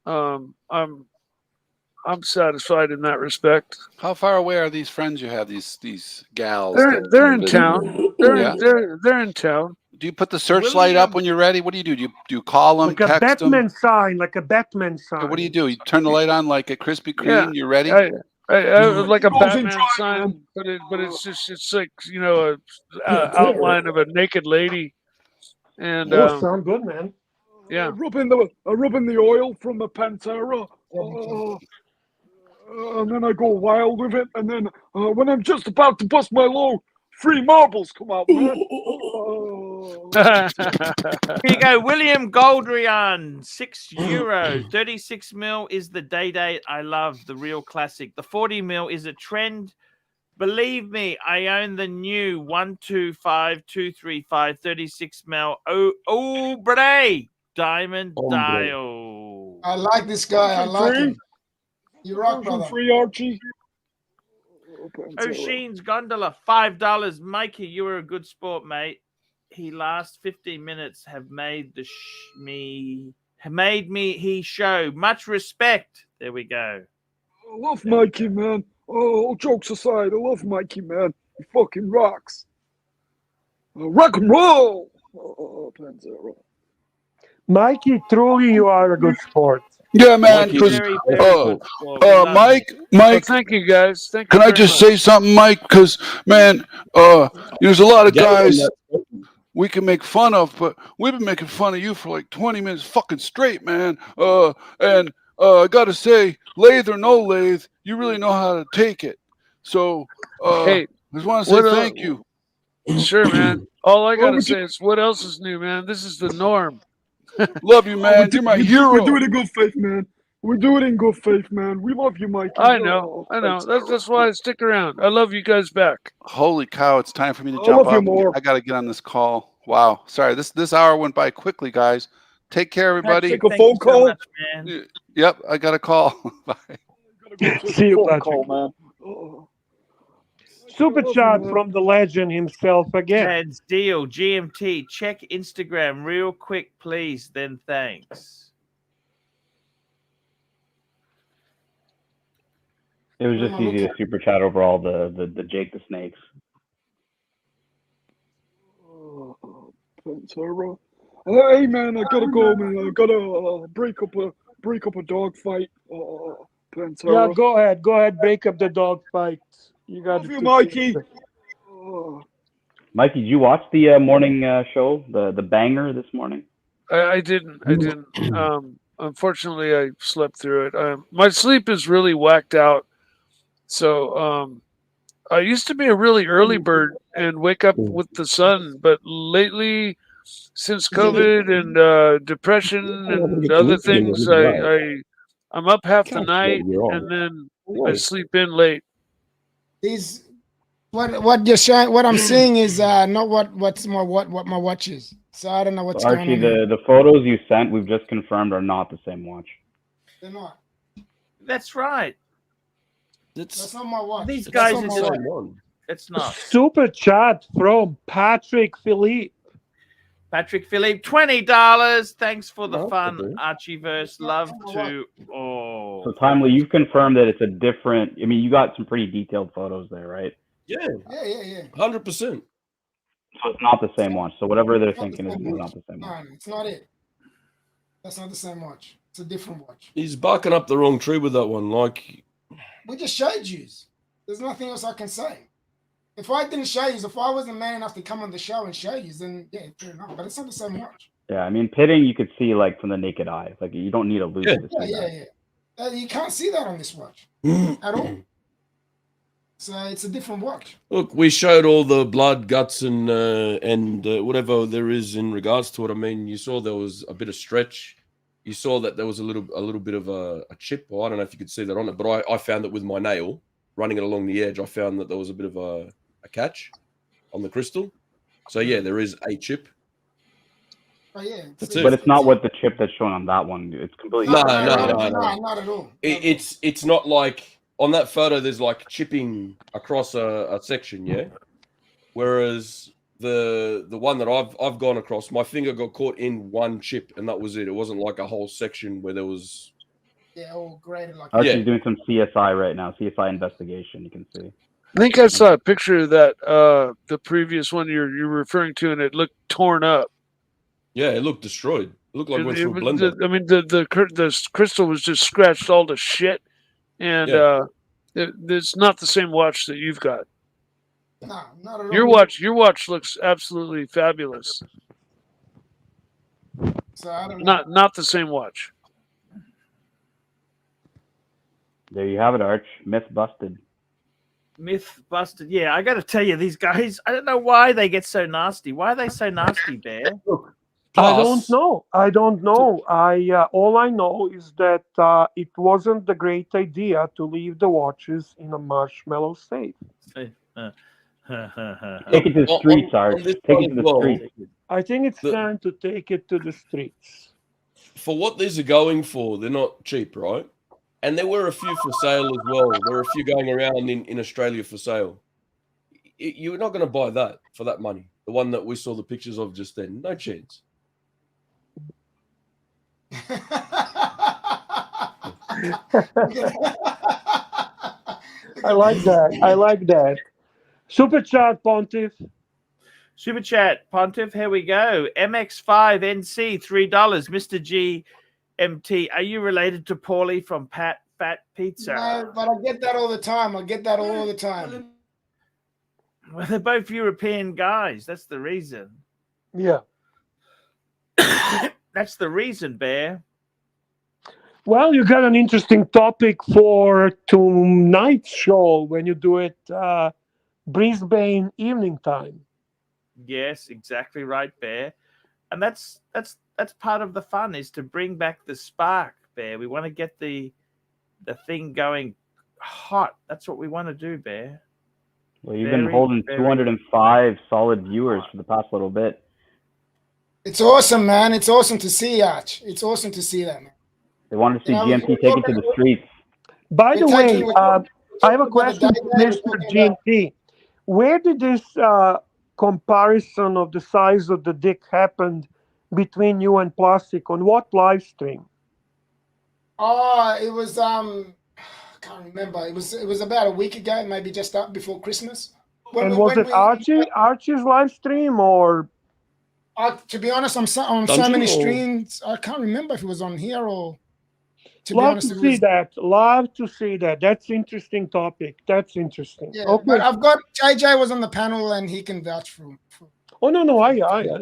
L: I'm satisfied in that respect.
J: How far away are these friends you have? These gals?
L: They're in town. They're in town.
J: Do you put the searchlight up when you're ready? What do? Do you call them?
K: Like a
J: text them?
K: Batman sign, like a Batman sign.
J: What do? You turn the light on like a Krispy Kreme. You're ready.
L: I like a Batman sign, but it's like a outline of a naked lady, and
K: sound good, man.
L: Yeah,
O: rubbing the oil from the Pantera, and then I go wild with it, and then when I'm just about to bust my load, 3 marbles come out, man.
A: Here you go, William Goldrian, €6. 36 mil is the day. I love the real classic. The 40 mil is a trend. Believe me, I own the new 125235 36 mil. Ombre diamond dial.
M: I like this guy. I like him. You rock, brother.
O: Free Archie.
A: O'Sheen's Gondola, $5. Mikey, you were a good sport, mate. He last 15 minutes have made me he show much respect. There we go.
O: I love Mikey, man. Oh, all jokes aside, I love Mikey, man. He fucking rocks. Rock and roll. Pantera.
K: Mikey, truly, you are a good sport.
J: Yeah, man. Mike.
L: Well, thank you, guys. Thank you.
J: Can I just say something, Mike? Because man, there's a lot of guys we can make fun of, but we've been making fun of you for like 20 minutes fucking straight, man. And I gotta say, lathe or no lathe, you really know how to take it. So
L: hey,
J: I just want to say thank you.
L: Sure, man. All I gotta say is, what else is new, man? This is the norm.
J: Love you, man. You're my hero.
O: We do it in good faith, man. We do it in good faith, man. We love you, Mikey.
L: I know. That's why I stick around. I love you guys back.
J: Holy cow! It's time for me to jump
O: love you
J: off.
O: more.
J: I gotta get on this call. Wow. Sorry. This hour went by quickly, guys. Take care, everybody.
O: Take a phone call.
A: So much, man.
J: Yep, I got a call. Bye.
K: See you, Patrick.
O: Call, man.
K: Super chat from the legend himself again.
A: Ted's deal, GMT. Check Instagram real quick, please. Then thanks.
B: It was just easy to super chat over all the Jake the Snakes.
O: Pantera. Hey man, I gotta go, man. I gotta break up a dog fight. Pantera.
K: Yeah, go ahead, break up the dog fight. You got
O: Love you, Mikey.
B: Mikey, did you watch the morning show, the banger this morning?
L: I didn't. Unfortunately, I slept through it. My sleep is really whacked out. So I used to be a really early bird and wake up with the sun, but lately, since COVID and depression and other things, I'm up half the night and then I sleep in late.
M: What you're showing, what I'm seeing is not what my watch is. So I don't know what's going on.
B: Archie, the photos you sent, we've just confirmed, are not the same watch.
M: They're not.
A: That's right.
M: That's not my watch.
A: These guys are just. It's not.
K: Super chat from Patrick Philippe.
A: Patrick Philippe, $20. Thanks for the fun, Archieverse. Love to. Oh.
B: So Timely, you've confirmed that it's a different. I mean, you got some pretty detailed photos there, right?
N: Yeah. 100%.
B: So it's not the same watch. So whatever they're thinking is not the same watch.
M: No, it's not it. That's not the same watch. It's a different watch.
N: He's barking up the wrong tree with that one. Like,
M: we just showed you. There's nothing else I can say. If I didn't show you, if I wasn't man enough to come on the show and show you, then yeah, fair enough. But it's not the same watch.
B: Yeah, I mean, pitting you could see like from the naked eye. Like you don't need a loop.
M: Yeah. You can't see that on this watch at all. So it's a different watch.
N: Look, we showed all the blood, guts, and whatever there is in regards to it. I mean, you saw there was a bit of stretch. You saw that there was a little bit of a chip. Well, I don't know if you could see that on it, but I found that with my nail, running it along the edge, I found that there was a bit of a catch on the crystal. So yeah, there is a chip.
M: Oh, yeah.
B: But it's not what the chip that's shown on that one. It's completely
M: No, not at all.
N: It's not like on that photo. There's like chipping across a section, yeah. Whereas the one that I've gone across, my finger got caught in one chip, and that was it. It wasn't like a whole section where there was.
M: Yeah, all graded like.
B: Archie's doing some CSI right now. CSI investigation. You can see.
L: I think I saw a picture of that the previous one you're referring to, and it looked torn up.
N: Yeah, it looked destroyed. It looked like it went through a blender.
L: I mean, the crystal was just scratched all to shit, and it's not the same watch that you've got.
M: No, not at all.
L: Your watch looks absolutely fabulous.
M: So I don't know.
L: Not the same watch.
B: There you have it, Arch. Myth busted.
A: Myth busted. Yeah, I got to tell you, these guys, I don't know why they get so nasty. Why are they so nasty, Bear?
K: I don't know. All I know is that it wasn't the great idea to leave the watches in a marshmallow safe.
B: Take it to the streets, Arch. Take it to the streets.
K: I think it's time to take it to the streets.
N: For what these are going for, they're not cheap, right? And there were a few for sale as well. There were a few going around in Australia for sale. You're not going to buy that for that money. The one that we saw the pictures of just then. No chance.
K: I like that. Super chat, Pontiff.
A: Super chat, Pontiff. Here we go. MX5NC, $3. Mr. GMT. Are you related to Paulie from Fat Pizza?
M: No, but I get that all the time.
A: Well, they're both European guys. That's the reason.
K: Yeah.
A: That's the reason, Bear.
K: Well, you got an interesting topic for tonight's show when you do it Brisbane evening time.
A: Yes, exactly right, Bear. And that's part of the fun, is to bring back the spark, Bear. We want to get the thing going hot. That's what we want to do, Bear.
B: Well, you've been holding 205 solid viewers for the past little bit.
M: It's awesome, man. It's awesome to see, Arch. It's awesome to see that, man.
B: They want to see GMT take it to the streets.
K: By the way, I have a question to Mr. GMT. Where did this comparison of the size of the dick happen between you and Plastic? On what live stream?
M: Oh, it was I can't remember. It was about a week ago, maybe just up before Christmas.
K: Was it Archie's live stream or?
M: To be honest, on so many streams, I can't remember if it was on here or.
K: Love to see that. That's interesting topic. That's interesting.
M: Yeah,
K: okay.
M: But I've got JJ was on the panel and he can vouch for.
K: Oh no, I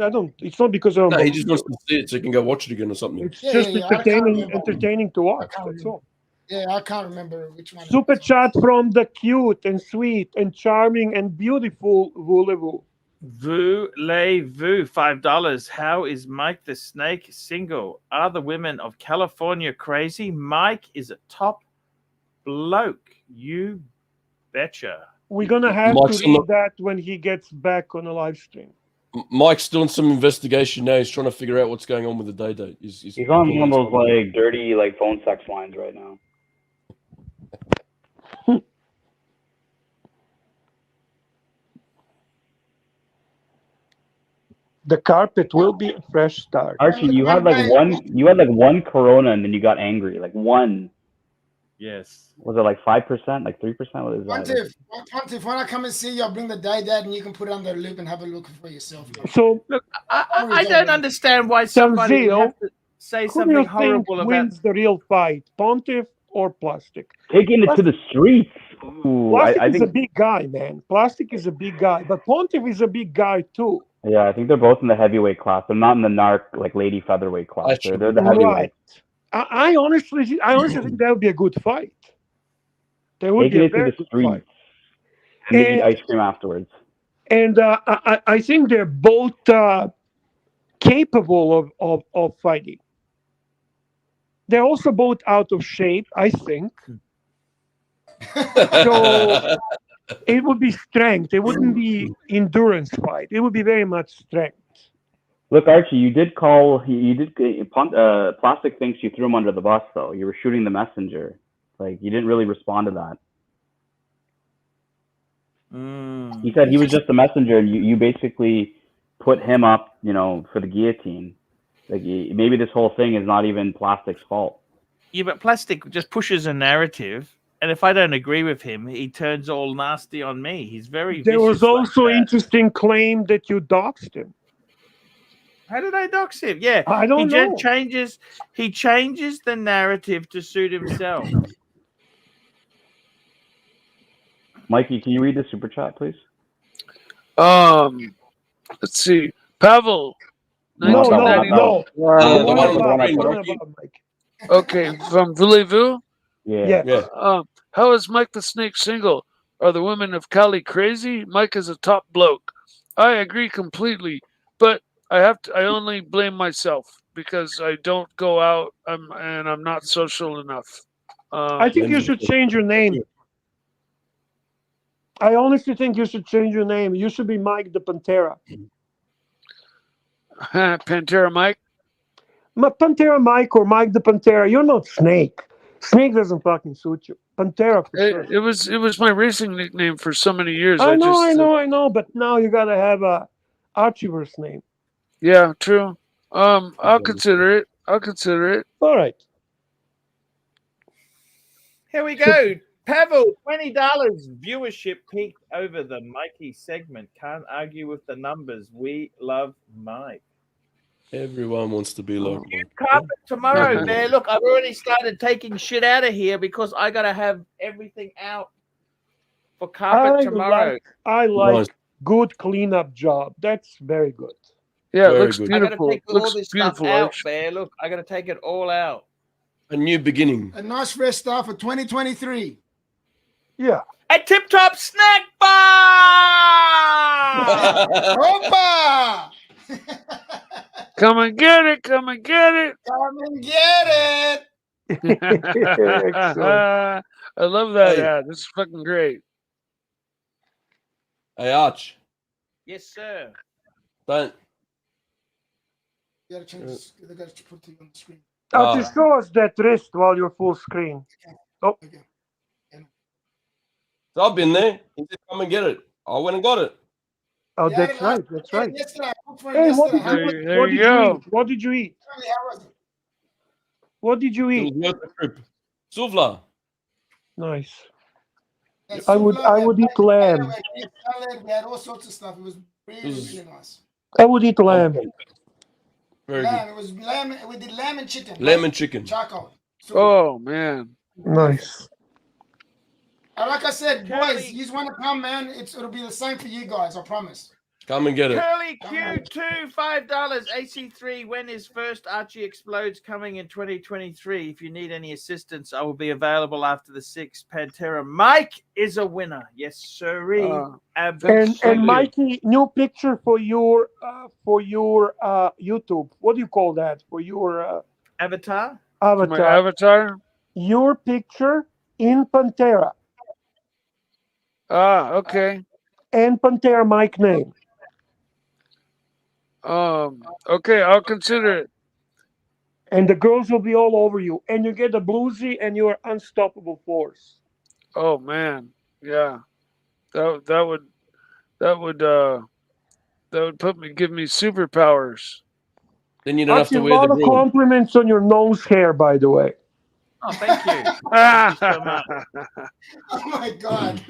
K: don't. It's not because of.
N: No, he just wants to see it so he can go watch it again or something.
K: It's just entertaining to watch. That's all.
M: Yeah, I can't remember which one.
K: Super chat from the cute and sweet and charming and beautiful Voulez-vous.
A: Voulez-vous, $5. How is Mike the Snake single? Are the women of California crazy? Mike is a top bloke. You betcha.
K: We're gonna have to read that when he gets back on a live stream.
N: Mike's doing some investigation now. He's trying to figure out what's going on with the day date.
B: He's on one of those dirty phone sex lines right now.
K: The carpet will be a fresh start.
B: Archie, you had one Corona and then you got angry. One.
A: Yes.
B: Was it 5%, 3%? What is that?
M: Pontiff, when I come and see you, I'll bring the day dad and you can put it on the loop and have a look for yourself.
K: So
A: look, I don't understand why somebody would have to say something horrible about.
K: Wins the real fight, Pontiff or Plastic?
B: Taking it to the streets. Ooh,
K: Plastic is a big guy, man. Plastic is a big guy, but Pontiff is a big guy too.
B: Yeah, I think they're both in the heavyweight class. They're not in the lady featherweight class. They're the heavyweight.
K: I honestly think that would be a good fight. That would
B: Taking
K: be a
B: it to
K: very
B: the
K: good
B: streets
K: fight.
B: and eat ice cream afterwards.
K: And I think they're both capable of fighting. They're also both out of shape, I think. So it would be strength. It wouldn't be endurance fight. It would be very much strength.
B: Look, Archie, you did Plastic thinks you threw him under the bus, though. You were shooting the messenger. Like, you didn't really respond to that. He said he was just the messenger, and you basically put him up, for the guillotine. Like, maybe this whole thing is not even Plastic's fault.
A: Yeah, but Plastic just pushes a narrative, and if I don't agree with him, he turns all nasty on me. He's very
K: There
A: vicious
K: was also
A: like that.
K: interesting claim that you doxed him.
A: How did I dox him? Yeah,
K: I don't know.
A: He changes the narrative to suit himself.
B: Mikey, can you read the super chat, please?
L: Let's see. Pavel.
K: No.
L: Okay, from Voulez-Vous?
K: Yeah.
L: How is Mike the Snake single? Are the women of Cali crazy? Mike is a top bloke. I agree completely, but I only blame myself because I don't go out and I'm not social enough.
K: I think you should change your name. I honestly think you should change your name. You should be Mike the Pantera.
L: Pantera Mike?
K: Pantera Mike or Mike the Pantera. You're not Snake. Snake doesn't fucking suit you. Pantera for sure.
L: It was my racing nickname for so many years.
K: I know. But now you gotta have a Archieverse name.
L: Yeah, true. I'll consider it.
K: All right.
A: Here we go. Pavel, $20. Viewership peaked over the Mikey segment. Can't argue with the numbers. We love Mike.
N: Everyone wants to be like Mike.
A: Carpet tomorrow, man. Look, I've already started taking shit out of here because I gotta have everything out for carpet tomorrow.
K: I like good cleanup job. That's very good.
L: Yeah, it looks beautiful.
A: I gotta take all this stuff out, man. Look, I gotta take it all out.
N: A new beginning.
M: A nice fresh start for 2023.
K: Yeah.
A: A tip-top snack bar!
M: Opa!
L: Come and get it. Come and get it.
M: Come and get it.
L: I love that ad. This is fucking great.
N: Hey, Arch.
A: Yes, sir.
N: Don't.
M: You gotta change this. They gotta put it on the screen.
K: Just show us that wrist while you're full screen. Oh.
M: Okay.
N: So I've been there. He said, come and get it. I went and got it.
K: Oh, that's right. That's right.
M: Yesterday, I cooked for
K: Hey,
M: him yesterday.
K: What did you eat?
M: How was it?
K: What did you eat?
N: It was worth the trip. Souvla.
K: Nice.
M: Yeah,
K: I would eat lamb.
M: We had all sorts of stuff. It was really nice.
K: I would eat lamb.
N: Very
M: lamb.
N: good.
M: It was lamb. We did lamb and chicken.
N: Lamb and chicken.
M: Charcoal.
L: Oh, man.
K: Nice.
M: Like I said, boys, you just want to come, man. It'll be the same for you guys, I promise.
N: Come and get it.
A: Curly Q2, $5. AC3, when is first Archie Explodes coming in 2023? If you need any assistance, I will be available after the 6th. Pantera Mike is a winner. Yes, sirree.
K: And Mikey, new picture for your YouTube. What do you call that? For your
A: avatar?
K: Avatar.
L: My avatar?
K: Your picture in Pantera.
L: Okay.
K: And Pantera Mike name.
L: Okay, I'll consider it.
K: And the girls will be all over you. And you get a bluesy and you're unstoppable force.
L: Oh man. Yeah. That would give me superpowers.
N: Then you don't have to wear the
K: a lot of
N: broom.
K: compliments on your nose hair, by the way.
A: Oh, thank you. Thank you so much.
M: Oh my God.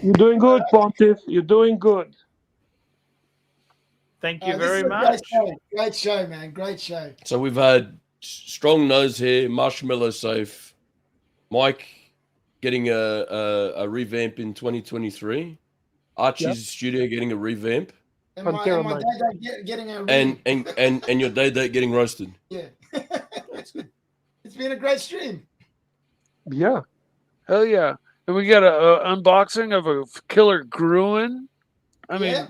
K: You're doing good, Pontiff. You're doing good.
A: Thank you very much.
M: Great show, man. Great show.
N: So we've had strong nose hair, marshmallow safe, Mike getting a revamp in 2023, Archie's studio getting a revamp.
M: And my dad getting a ring.
N: and your day getting roasted.
M: Yeah. It's been a great stream.
L: Yeah. Hell yeah. And we got a unboxing of a killer Gruen. I mean,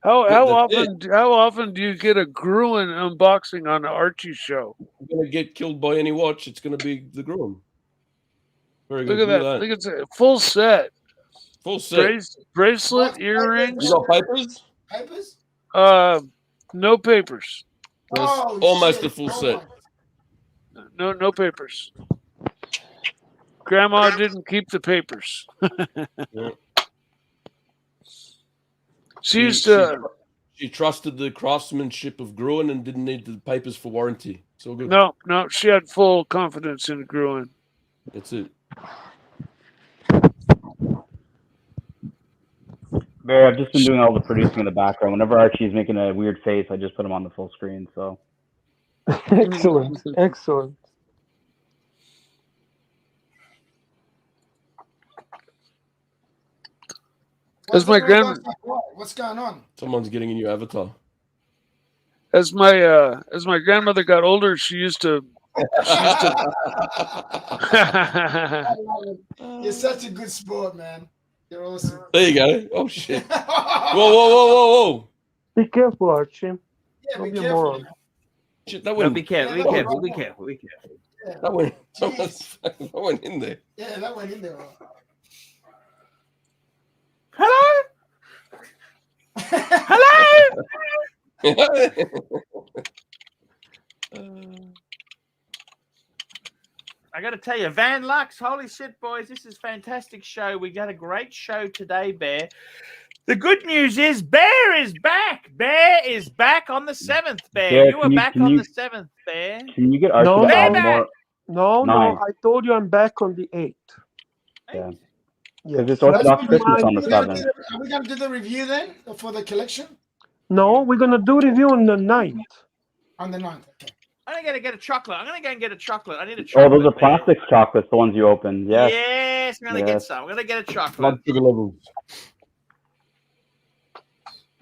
L: how often do you get a Gruen unboxing on the Archie show?
N: If you're gonna get killed by any watch, it's gonna be the Gruen. Very good.
L: Look at that. Look, it's a full set.
N: Full set.
L: Bracelet, earrings.
N: You got papers?
M: Papers?
L: No papers.
M: Oh,
N: almost a full set.
L: No papers. Grandma didn't keep the papers.
N: Yeah.
L: She
N: trusted the craftsmanship of Gruen and didn't need the papers for warranty. So good.
L: No, she had full confidence in Gruen.
N: That's it.
B: Barry, I've just been doing all the producing in the background. Whenever Archie's making a weird face, I just put him on the full screen. So
K: excellent.
L: As my
M: what's going on?
N: Someone's getting a new avatar.
L: As my grandmother got older, she used to.
M: You're such a good sport, man. You're awesome.
N: There you go. Oh shit! Whoa!
K: Be careful, Archie.
M: Yeah,
K: Don't
M: be
K: a
M: careful.
K: moron.
N: Shit, that went.
A: Be careful. Be careful.
M: Yeah.
N: That went in there.
M: Yeah, that went in there.
A: Hello? Hello? I got to tell you, Van Lux, holy shit, boys, this is a fantastic show. We got a great show today, Bear. The good news is Bear is back. Bear is back on the 7th, Bear.
B: Bear,
A: you were back on the 7th, Bear.
B: Can you get Archie to add more?
K: No, I told you I'm back on the 8th.
B: Yeah. Because it's Orthodox Christmas on the 7th.
M: Are we going to do the review then for the collection?
K: No, we're going to do review on the 9th.
M: On the 9th, okay.
A: I'm going to get a chocolate. I'm going to go and get a chocolate. I need a chocolate.
B: Oh, those are plastic chocolates, the ones you opened. Yes.
A: Yes, I'm going to get some. I'm going to get a chocolate.
N: Blood sugar levels.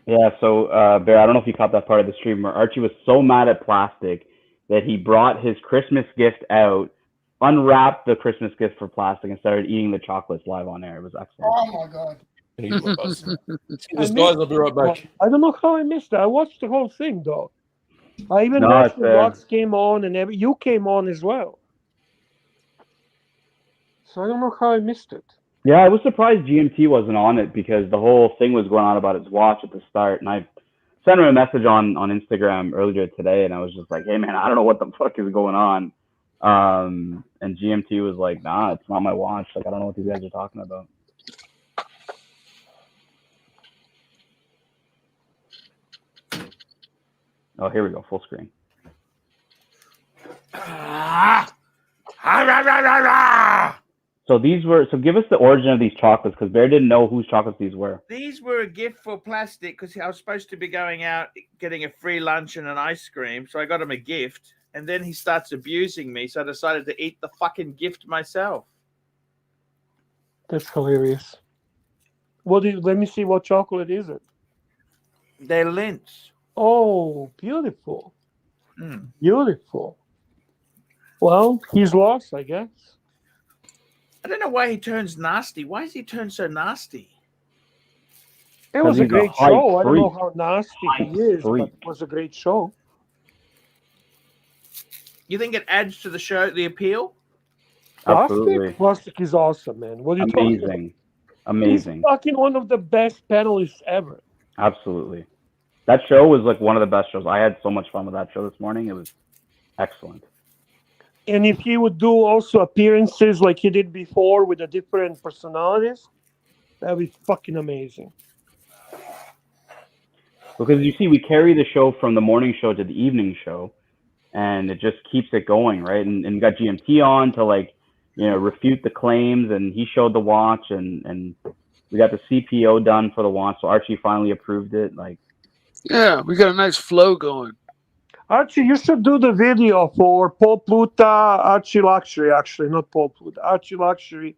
B: Yeah, so, Bear, I don't know if you caught that part of the stream where Archie was so mad at plastic that he brought his Christmas gift out, unwrapped the Christmas gift for plastic, and started eating the chocolates live on air. It was excellent.
M: Oh, my God.
N: Guys, I'll be right back.
K: I don't know how I missed that. I watched the whole thing, though. I even watched when Lux came on and you came on as well. So I don't know how I missed it.
B: Yeah, I was surprised GMT wasn't on it because the whole thing was going on about his watch at the start. And I sent him a message on Instagram earlier today, and I was just like, hey, man, I don't know what the fuck is going on. And GMT was like, nah, it's not my watch. Like, I don't know what these guys are talking about. Oh, here we go, full screen. So give us the origin of these chocolates, because Bear didn't know whose chocolates these were.
A: These were a gift for plastic because I was supposed to be going out getting a free lunch and an ice cream. So I got him a gift, and then he starts abusing me. So I decided to eat the fucking gift myself.
K: That's hilarious. Let me see what chocolate is it.
A: They're Lindt.
K: Oh, beautiful.
A: Mm.
K: Beautiful. Well, he's lost, I guess.
A: I don't know why he turns nasty. Why does he turn so nasty?
K: It was a great show. I don't know how nasty he is, but it was a great show.
A: You think it adds to the show, the appeal?
B: Absolutely.
K: Plastic is awesome, man. What are you talking about?
B: Amazing.
K: He's fucking one of the best panelists ever.
B: Absolutely. That show was like one of the best shows. I had so much fun with that show this morning. It was excellent.
K: And if he would do also appearances like he did before with the different personalities, that would be fucking amazing.
B: Because you see, we carry the show from the morning show to the evening show, and it just keeps it going, right? And we got GMT on to refute the claims, and he showed the watch, and we got the CPO done for the watch, so Archie finally approved it.
L: Yeah, we got a nice flow going.
K: Archie, you should do the video for Paul Pluta, ArchieLuxury, actually, not Paul Pluta, ArchieLuxury,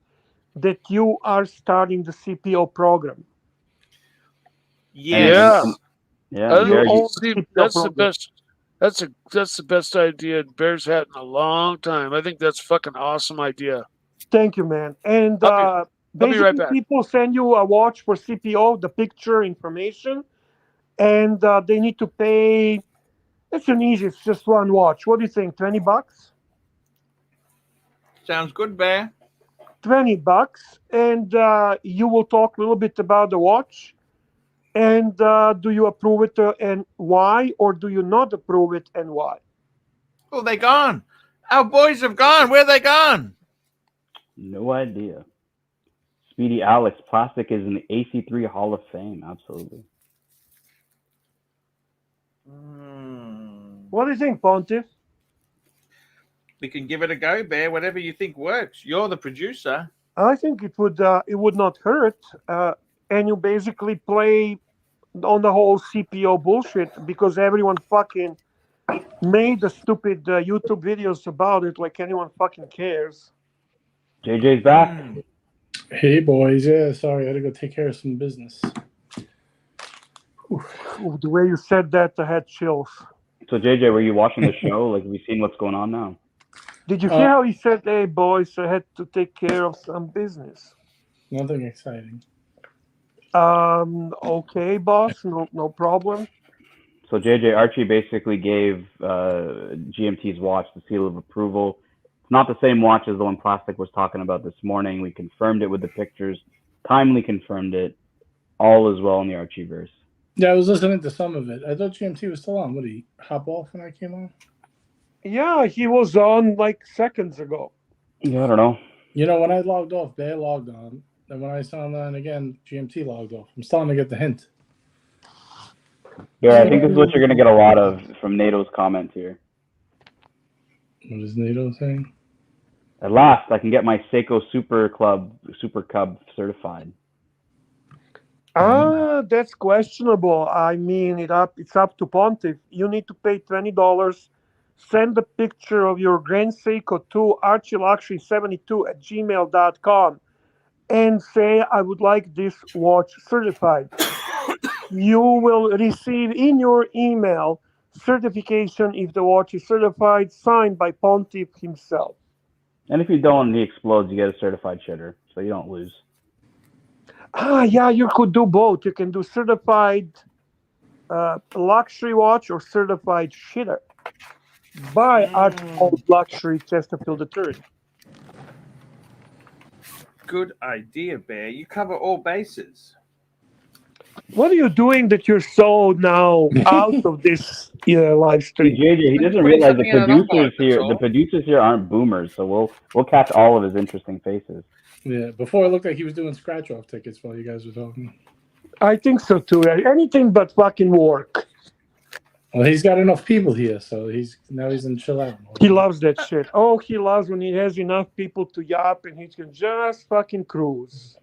K: that you are starting the CPO program.
A: Yes.
B: Yeah,
L: that's the best. That's the best idea Bears had in a long time. I think that's a fucking awesome idea.
K: Thank you, man. And
L: I'll be right back.
K: people send you a watch for CPO, the picture information, and they need to pay. It's an easy. It's just one watch. What do you think? $20?
A: Sounds good, Bear.
K: $20, and you will talk a little bit about the watch. And do you approve it and why, or do you not approve it and why?
A: Oh, they gone. Our boys have gone. Where they gone?
B: No idea. Speedy Alex, plastic is in the AC3 Hall of Fame. Absolutely.
K: What do you think, Pontiff?
A: We can give it a go, Bear. Whatever you think works. You're the producer.
K: I think it would not hurt. And you basically play on the whole CPO bullshit because everyone fucking made the stupid YouTube videos about it like anyone fucking cares.
B: JJ's back.
I: Hey, boys. Yeah, sorry. I had to go take care of some business.
K: Ooh, the way you said that, I had chills.
B: So, JJ, were you watching the show? Like, have you seen what's going on now?
K: Did you hear how he said, hey, boys, I had to take care of some business?
I: Nothing exciting.
K: Okay, boss, no problem.
B: So JJ, Archie basically gave GMT's watch the seal of approval. It's not the same watch as the one Plastic was talking about this morning. We confirmed it with the pictures, timely confirmed it. All is well in the Archieverse.
I: Yeah, I was listening to some of it. I thought GMT was still on. What, did he hop off when I came on?
K: Yeah, he was on like seconds ago.
B: Yeah, I don't know.
I: You know, when I logged off, Bear logged on. And when I saw on again, GMT logged off. I'm starting to get the hint.
B: Yeah, I think this is what you're going to get a lot of from NATO's comments here.
I: What is NATO saying?
B: At last, I can get my Seiko Super Cub certified.
K: That's questionable. I mean, it's up to Pontiff. You need to pay $20. Send a picture of your Grand Seiko to ArchieLuxury72@gmail.com and say, I would like this watch certified. You will receive in your email certification if the watch is certified, signed by Pontiff himself.
B: And if you don't and he explodes, you get a certified shitter, so you don't lose.
K: Yeah, you could do both. You can do certified luxury watch or certified shitter by ArchieLuxury Chesterfield III.
A: Good idea, Bear. You cover all bases.
K: What are you doing that you're so now out of this live stream?
B: JJ, he doesn't realize the producers here aren't boomers, so we'll catch all of his interesting faces.
I: Yeah, before it looked like he was doing scratch-off tickets while you guys were talking.
K: I think so too. Anything but fucking work.
I: Well, he's got enough people here, so he's in chill out mode.
K: He loves that shit. Oh, he loves when he has enough people to yap and he can just fucking cruise.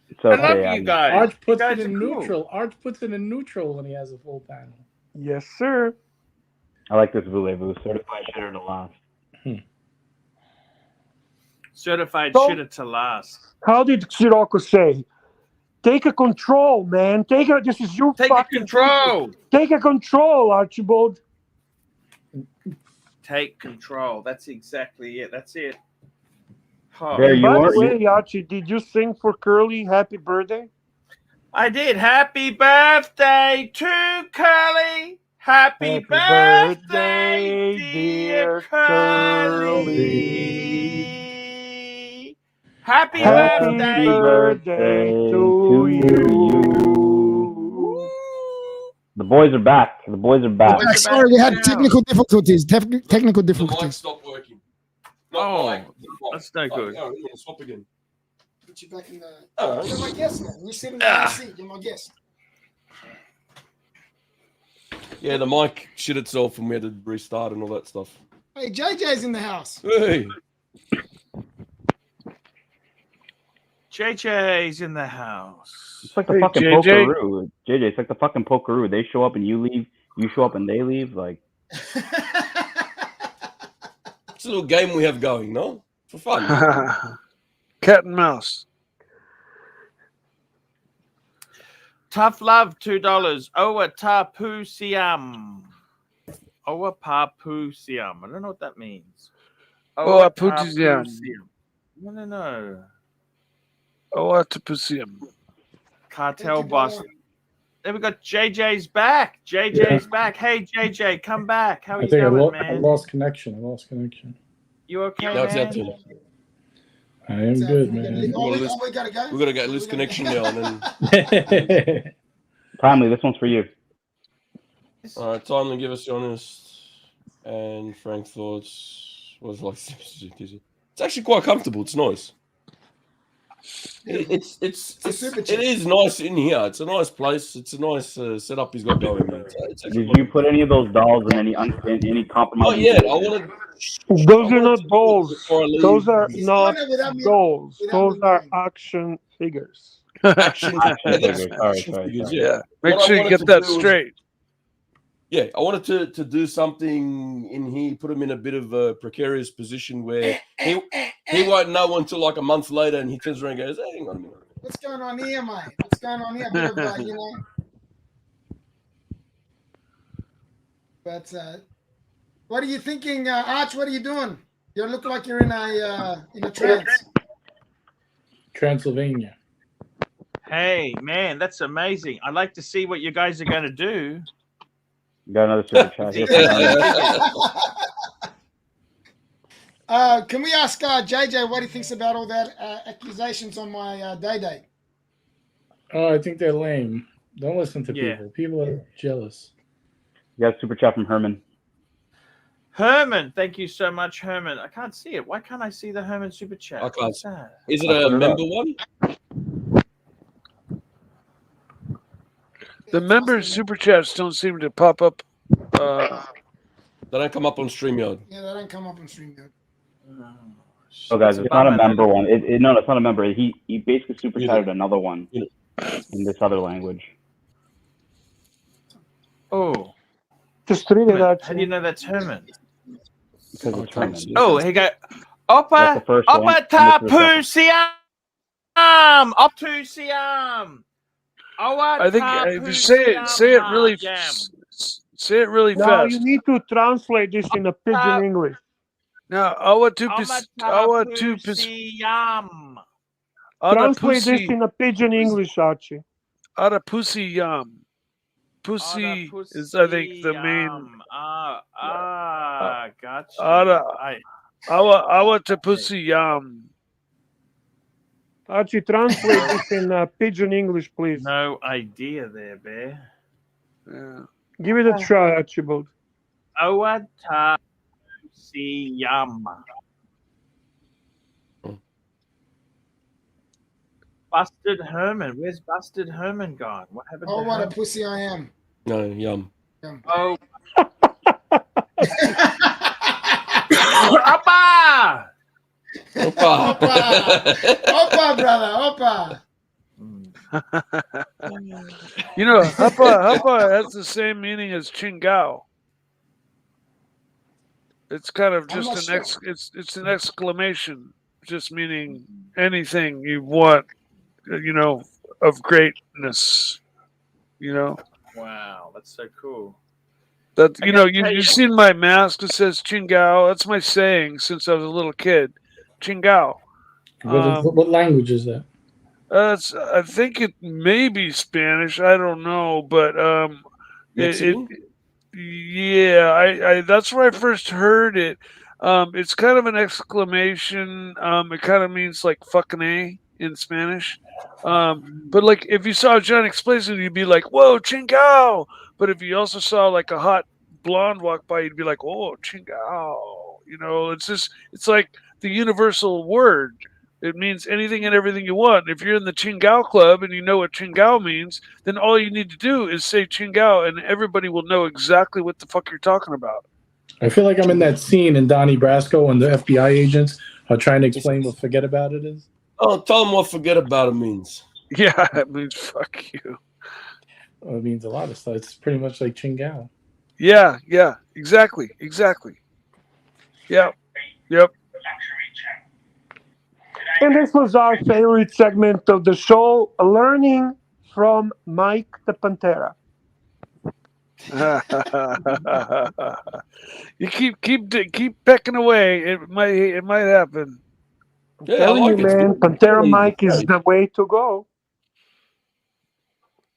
B: It's okay,
A: I love you guys.
I: Arch puts
A: it
I: in neutral. Arch puts it in neutral when he has a full panel.
K: Yes, sir.
B: I like this voulez-vous. Certified shitter to last.
A: Certified shitter to last.
K: How did Sirocco say? Take a control, man. This is your fucking
A: control.
K: Take a control, Archibald.
A: Take control. That's exactly it. That's it.
K: Oh. By the way, Archie, did you sing for Curly happy birthday?
A: I did. Happy birthday to Curly. Happy birthday, dear Curly. Happy birthday
B: to you. The boys are back.
M: Sorry, we had technical difficulties. Technical difficulties.
N: The mic stopped working.
A: That's no good.
N: Oh, yeah, swap again.
M: Put you back in the. You're my guest now. You're sitting in the seat. You're my guest.
N: Yeah, the mic shit itself and we had to restart and all that stuff.
M: Hey, JJ's in the house.
N: Hey.
A: JJ's in the house.
B: It's like the fucking pokeroo. JJ, it's like the fucking pokeroo. They show up and you leave. You show up and they leave. Like.
N: It's a little game we have going, no? For fun.
L: Cat and mouse.
A: Tough love, $2. Oa tapusiam. Oa papusiam. I don't know what that means.
L: Oa tapusiam.
A: No.
L: Oa tapusiam.
A: Cartel boss. Then we got JJ's back. JJ's back. Hey JJ, come back. How are you doing, man?
I: I lost connection.
A: You okay,
N: Now it's
A: man?
N: out to
I: I am good, man.
M: We gotta go.
N: We gotta get loose connection now, and then
B: Timely, this one's for you.
N: all right, Timely, give us your honest and frank thoughts. Was like it's actually quite comfortable. It's nice. It is nice in here. It's a nice place. It's a nice setup he's got going.
B: Did you put any of those dolls in any compromise?
N: Oh yeah, I wanted.
K: Those are not dolls. Those are not dolls. Those are action figures.
N: Action
B: figures. Sorry.
L: Yeah, make sure you get that straight.
N: Yeah, I wanted to do something in here, put him in a bit of a precarious position where he won't know until like a month later, and he turns around and goes, hey, hang on a minute.
M: What's going on here, mate? What's going on here? A bit of, you know. But what are you thinking, Arch? What are you doing? You look like you're in a trance.
I: Transylvania.
A: Hey, man, that's amazing. I'd like to see what you guys are going to do.
B: Got another super chat here.
M: Can we ask JJ what he thinks about all that accusations on my day?
I: Oh, I think they're lame. Don't listen to people. People are jealous.
B: You got a super chat from Herman.
A: Herman, thank you so much, Herman. I can't see it. Why can't I see the Herman super chat?
N: I can't.
A: What's that?
N: Is it a member one?
L: The member super chats don't seem to pop up.
N: They don't come up on StreamYard.
M: Yeah, they don't come up on StreamYard.
B: Oh, guys, it's not a member one. No, it's not a member. He basically super chatted another one in this other language.
A: Oh.
K: Just read it out.
A: How do you know that's Herman?
B: Because it's Herman.
A: Oh, he go. Oppa tapusiam. Optusiam.
L: I think if you say it really
K: No,
L: fast.
K: you need to translate this in a pidgin English.
L: Now,
K: translate this in a pidgin English, Archie.
L: Ada pussy yam. Pussy is, I think, the main.
A: Gotcha.
L: Awa to pussy yam.
K: Archie, translate this in pidgin English, please.
A: No idea there, Bear.
L: Yeah.
K: Give it a try, Archibald.
A: Awata Busted Herman. Where's Busted Herman gone? What happened
M: Oh,
A: to
M: what
A: Herman?
M: a pussy I am.
N: No, yum.
A: Oh. Oppa!
N: Oppa!
M: Oppa, brother, Oppa.
L: You know, hapa has the same meaning as chingao. It's kind of just it's an exclamation, just meaning anything you want, you know, of greatness. You know.
A: Wow, that's so cool.
L: That you've seen my mask. It says chingao. That's my saying since I was a little kid. Chingao.
I: What language is that?
L: I think it may be Spanish. I don't know, but yeah, that's where I first heard it. It's kind of an exclamation. It kind of means like fucking A in Spanish. But like if you saw John explain it, you'd be like, "Whoa, chingao!" But if you also saw like a hot blonde walk by, you'd be like, "Oh, chingao!" You know, it's like the universal word. It means anything and everything you want. If you're in the Chingao Club and you know what Chingao means, then all you need to do is say Chingao, and everybody will know exactly what the fuck you're talking about.
I: I feel like I'm in that scene in Donnie Brasco when the FBI agents are trying to explain what forget about it is.
N: Oh, tell them what forget about it means.
L: Yeah, it means fuck you.
I: Well, it means a lot of stuff. It's pretty much like Chingao.
L: Yeah, exactly. Yep.
K: And this was our favorite segment of the show, learning from Mike the Pantera.
L: You keep pecking away. It might happen.
K: I'm telling you, man, Pantera Mike is the way to go.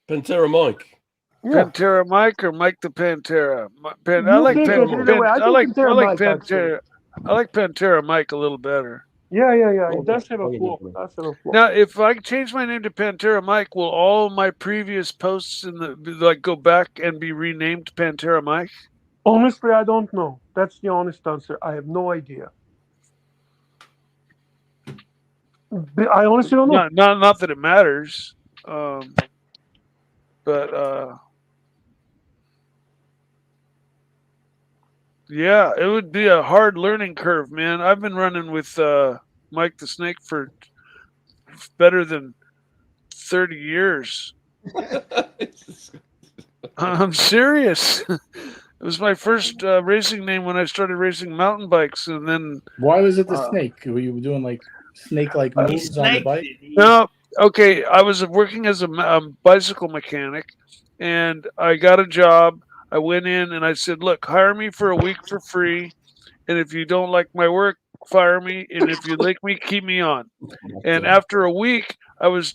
N: Pantera Mike.
K: Yeah.
L: Pantera Mike or Mike the Pantera?
K: I like Pantera.
L: I like Pantera Mike a little better.
K: Yeah. It does have a flow.
L: Now, if I change my name to Pantera Mike, will all my previous posts go back and be renamed Pantera Mike?
K: Honestly, I don't know. That's the honest answer. I have no idea. I honestly don't know.
L: Not that it matters. Yeah, it would be a hard learning curve, man. I've been running with Mike the Snake for better than 30 years. I'm serious. It was my first racing name when I started racing mountain bikes, and then
I: why was it the Snake? Were you doing like snake-like moves on the bike?
L: No, okay. I was working as a bicycle mechanic, and I got a job. I went in and I said, "Look, hire me for a week for free, and if you don't like my work, fire me. And if you like me, keep me on." And after a week, I was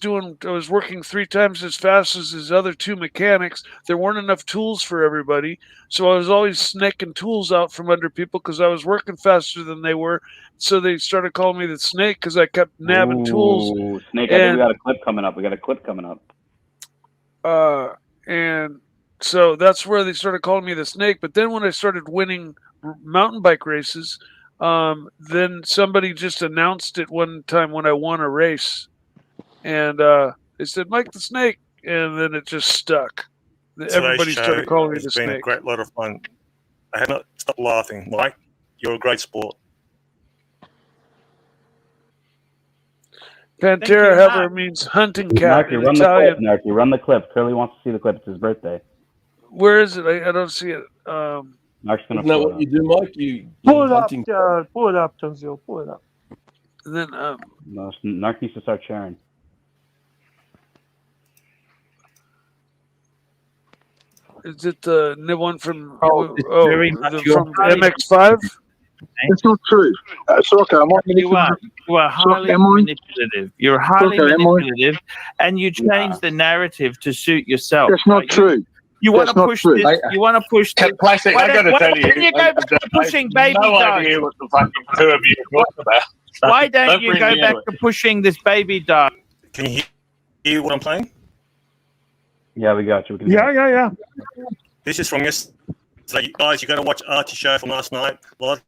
L: working 3 times as fast as his other 2 mechanics. There weren't enough tools for everybody, so I was always snaking tools out from under people because I was working faster than they were. So they started calling me the Snake because I kept nabbing tools.
B: Snake, I think we got a clip coming up.
L: And so that's where they started calling me the Snake. But then when I started winning mountain bike races, then somebody just announced it one time when I won a race. And they said, Mike the Snake. And then it just stuck. Everybody started calling me the Snake.
P: It's been a great lot of fun. I have not stopped laughing. Mike, you're a great sport.
L: Pantera, however, means hunting cat in Italian.
B: Narky, run the clip. Curly wants to see the clip. It's his birthday.
L: Where is it? I don't see it.
B: Isn't
N: that what you do, Mike? You
K: pull it up, Tanzil. Pull it up.
L: And then
B: no, Narc needs to start sharing.
L: Is it the new one from
Q: from
L: MX5?
C: It's not true. It's okay.
A: You are highly manipulative. You're highly manipulative, and you change the narrative to suit yourself.
C: That's not true.
A: You want to push this. You want to push this.
Q: Plastic, I got to tell you.
A: Can you go back to pushing baby
Q: no
A: dogs?
Q: idea what the fucking 2 of you are talking about.
A: Why don't you go back to pushing this baby dog?
P: Can you hear what I'm playing?
B: Yeah, we got you.
K: Yeah.
P: This is from yesterday. Guys, you got to watch Archie show from last night. A lot of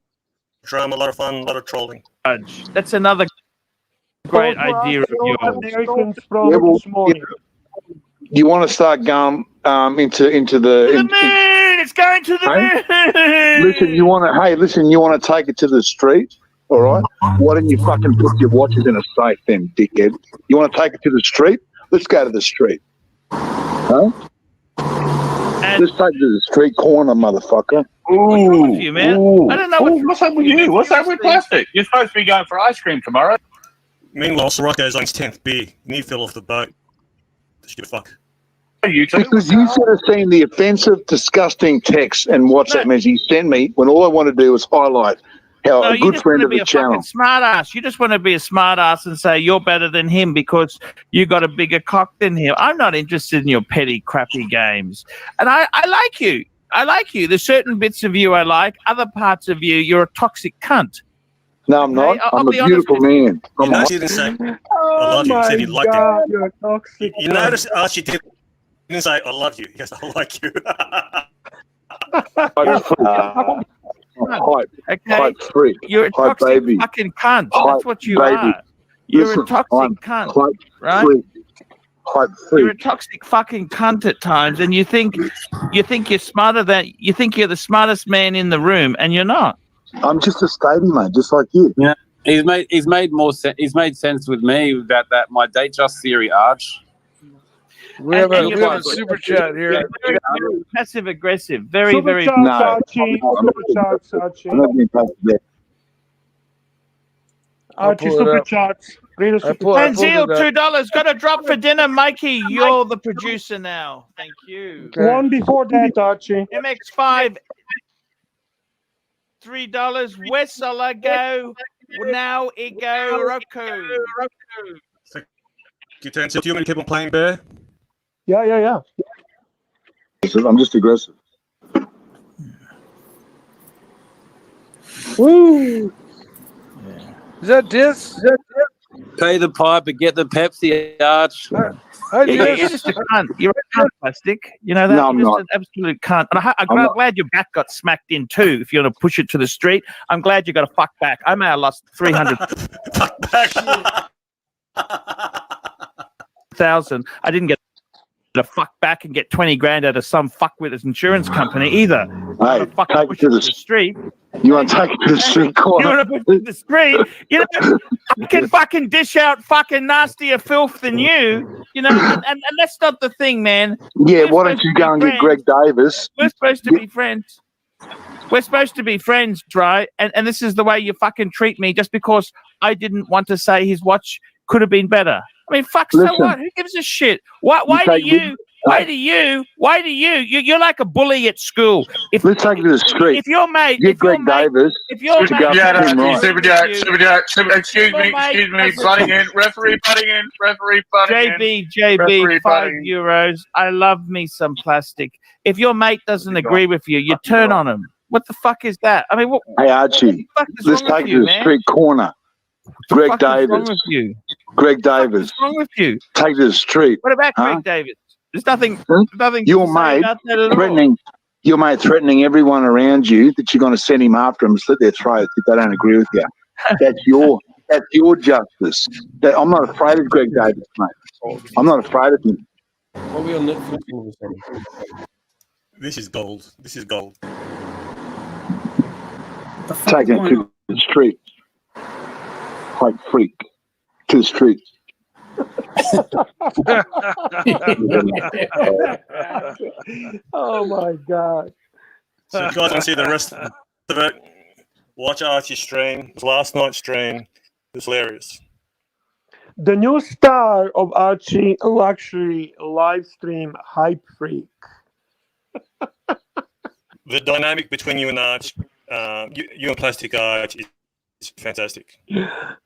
P: drama, a lot of fun, a lot of trolling.
A: That's another great idea of yours.
C: You want to start going into the
A: moon? It's going to the moon.
C: Listen, you want to take it to the street, all right? Why don't you fucking put your watches in a safe then, dickhead? You want to take it to the street? Let's go to the street. Huh? Let's take it to the street corner, motherfucker.
Q: Ooh,
A: you, man. I don't know
Q: what's up with you. What's up with plastic? You're supposed to be going for ice cream tomorrow.
P: Meanwhile, Sirocco's on his 10th beer. And he fell off the boat. Just give a fuck.
C: Because you should have seen the offensive, disgusting text and WhatsApp message he sent me when all I want to do is highlight how a good friend of the channel.
A: Smart ass. You just want to be a smart ass and say you're better than him because you got a bigger cock than him. I'm not interested in your petty, crappy games. And I like you. I like you. There's certain bits of you I like. Other parts of you, you're a toxic cunt.
C: No, I'm not. I'm a beautiful man.
P: Archie didn't say I love you. He said he liked you.
K: You're toxic.
P: You notice Archie didn't say I love you. He goes, I like you.
C: Hype free.
A: You're a toxic
C: baby.
A: fucking cunt.
C: Hype
A: That's what you
C: baby.
A: are. You're a toxic cunt, right? You're a toxic fucking cunt at times, and you think you're smarter than you think you're the smartest man in the room, and you're not.
C: I'm just a statey, mate, just like you.
R: Yeah, he's made more sense. He's made sense with me about that. My date just theory, Arch.
L: We have a super chat here.
A: Very passive aggressive. Very.
K: Super chats, Archie. Archie, super chats.
A: Tanzil, $2. Got a drop for dinner, Mikey. You're the producer now. Thank you.
K: One before that, Archie.
A: MX5, $3. Wessel go. Now Ego Roku.
P: You turn to you want to keep on playing bear?
K: Yeah.
C: I'm just aggressive.
L: Woo! Is that Dis?
R: Pay the pipe and get the Pepsi, Arch.
A: You're just a cunt. You're a cunt, Plastic. You know that?
C: No, I'm
A: You're just
C: not.
A: an absolute cunt. And I'm
C: not.
A: glad your back got smacked in too. If you're going to push it to the street, I'm glad you got a fuck back. I may have lost 300,000. I didn't get a fuck back and get 20 grand out of some fuck with his insurance company either.
C: Hey, take it to the
A: street.
C: You want to take it to the street corner?
A: You want to push it to the street? You know, I can fucking dish out fucking nastier filth than you. You know, and that's not the thing, man.
C: Yeah, why don't you go and get Greg Davis?
A: We're supposed to be friends. We're supposed to be friends, right? And this is the way you fucking treat me just because I didn't want to say his watch could have been better. I mean, fuck, so what? Who gives a shit? Why do you? You're like a bully at school.
C: Let's take it to the street.
A: If your mate,
C: get Greg Davis.
A: If your mate,
Q: Super Jack, excuse me, butting in, referee butting in.
A: JB, €5. I love me some Plastic. If your mate doesn't agree with you, you turn on him. What the fuck is that? I mean, what?
C: Hey Archie, let's take it to the street corner. Greg Davis. Greg Davis.
A: What's wrong with you?
C: Take it to the street.
A: What about Greg Davis? There's nothing.
C: Your mate threatening everyone around you that you're going to send him after him and slit their throats if they don't agree with you. That's your justice. I'm not afraid of Greg Davis, mate. I'm not afraid of him.
N: Are we on Netflix all of a sudden?
P: This is gold. This is gold.
C: Taking it to the street. Like freak. To the street.
K: Oh my God.
P: So if you guys want to see the rest of it, watch Archie's stream. Last night's stream. It was hilarious.
K: The new star of ArchieLuxury live stream, Hype Freak.
P: The dynamic between you and Arch, you and Plastic Arch is fantastic.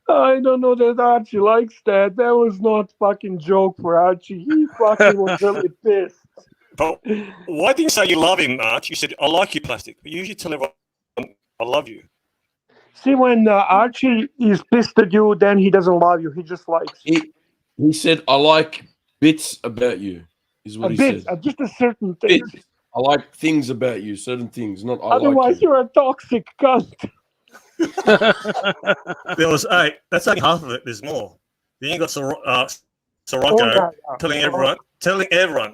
K: I don't know that Archie likes that. That was not fucking joke for Archie. He fucking was really pissed.
P: But why didn't you say you love him, Arch? You said, I like you, Plastic. But you usually tell everyone, I love you.
K: See, when Archie is pissed at you, then he doesn't love you. He just likes you.
N: He said, I like bits about you, is what he said.
K: Just a certain thing.
N: I like things about you, certain things, not I
K: Otherwise,
N: like you.
K: you're a toxic cunt.
P: There was 8. That's only half of it. There's more. Then you got Sirocco telling everyone,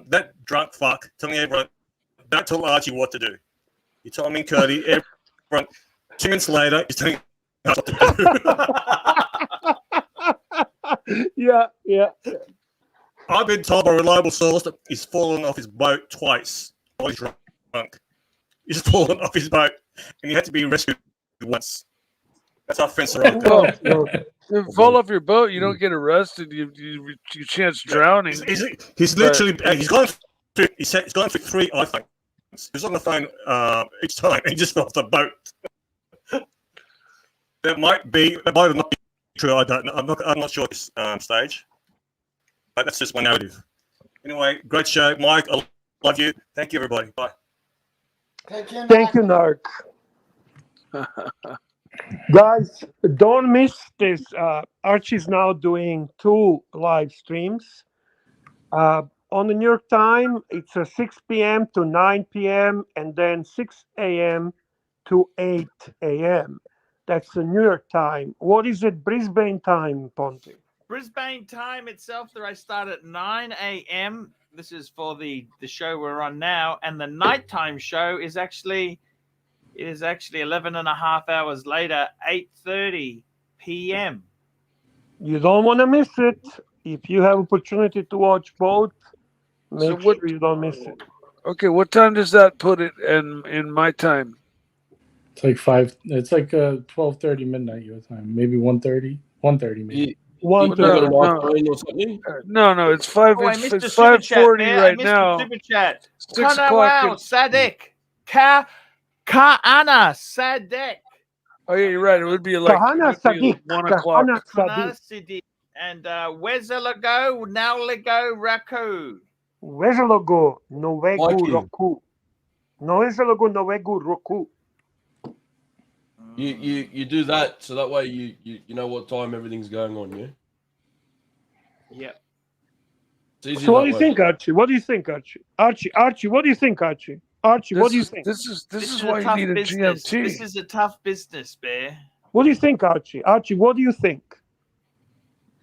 P: that drunk fuck, telling everyone, don't tell Archie what to do. You tell him in Cody, everyone, 2 minutes later, he's telling Archie what to do.
K: Yeah.
P: I've been told by a reliable source that he's fallen off his boat twice while he's drunk. He's fallen off his boat and he had to be rescued once. That's our friend Sirocco.
L: If you fall off your boat, you don't get arrested. You chance drowning.
P: He's literally he's gone through 3 iPhones. He's on the phone each time and he just fell off the boat. That might not be true. I don't know. I'm not sure at this stage. But that's just my narrative. Anyway, great show. Mike, I love you. Thank you, everybody. Bye.
K: Thank you, Narc. Guys, don't miss this. Archie's now doing 2 live streams. On the New York time, it's 6 p.m. to 9 p.m. and then 6 a.m. to 8 a.m. That's the New York time. What is it, Brisbane time, Ponte?
A: Brisbane time itself, there I start at 9 a.m. This is for the show we're on now. And the nighttime show is actually 11 and a half hours later, 8:30 p.m.
K: You don't want to miss it. If you have opportunity to watch both, make sure you don't miss it.
L: Okay, what time does that put it in my time?
I: It's like 5. It's like 12:30 midnight your time. Maybe 1:30. 1:30 maybe.
L: No, it's five.
A: Oh, I
L: It's,
A: missed a
L: it's
A: super chat
L: 5:40
A: there. I
L: right
A: missed a
L: now.
A: super chat.
L: 6 o'clock.
A: Wow, Sadek. Kaana Sadek.
L: Oh yeah, you're right. It would be like
K: Kahana Sadiq.
L: 1 o'clock.
K: Kahana
A: Kaana
K: Sadiq.
A: Sadiq. And where's the Lego? Now Lego Raku.
K: Where's the logo? Novegu
N: Mikey.
K: Roku. No es el logo Novegu Roku.
N: You do that so that way you know what time everything's going on, yeah?
A: Yep.
K: So what do you think, Archie? What do you think, Archie? Archie, what do you think, Archie? Archie, what do you think?
L: This is why you need a GMT.
A: This is a tough business, Bear.
K: What do you think, Archie? Archie, what do you think?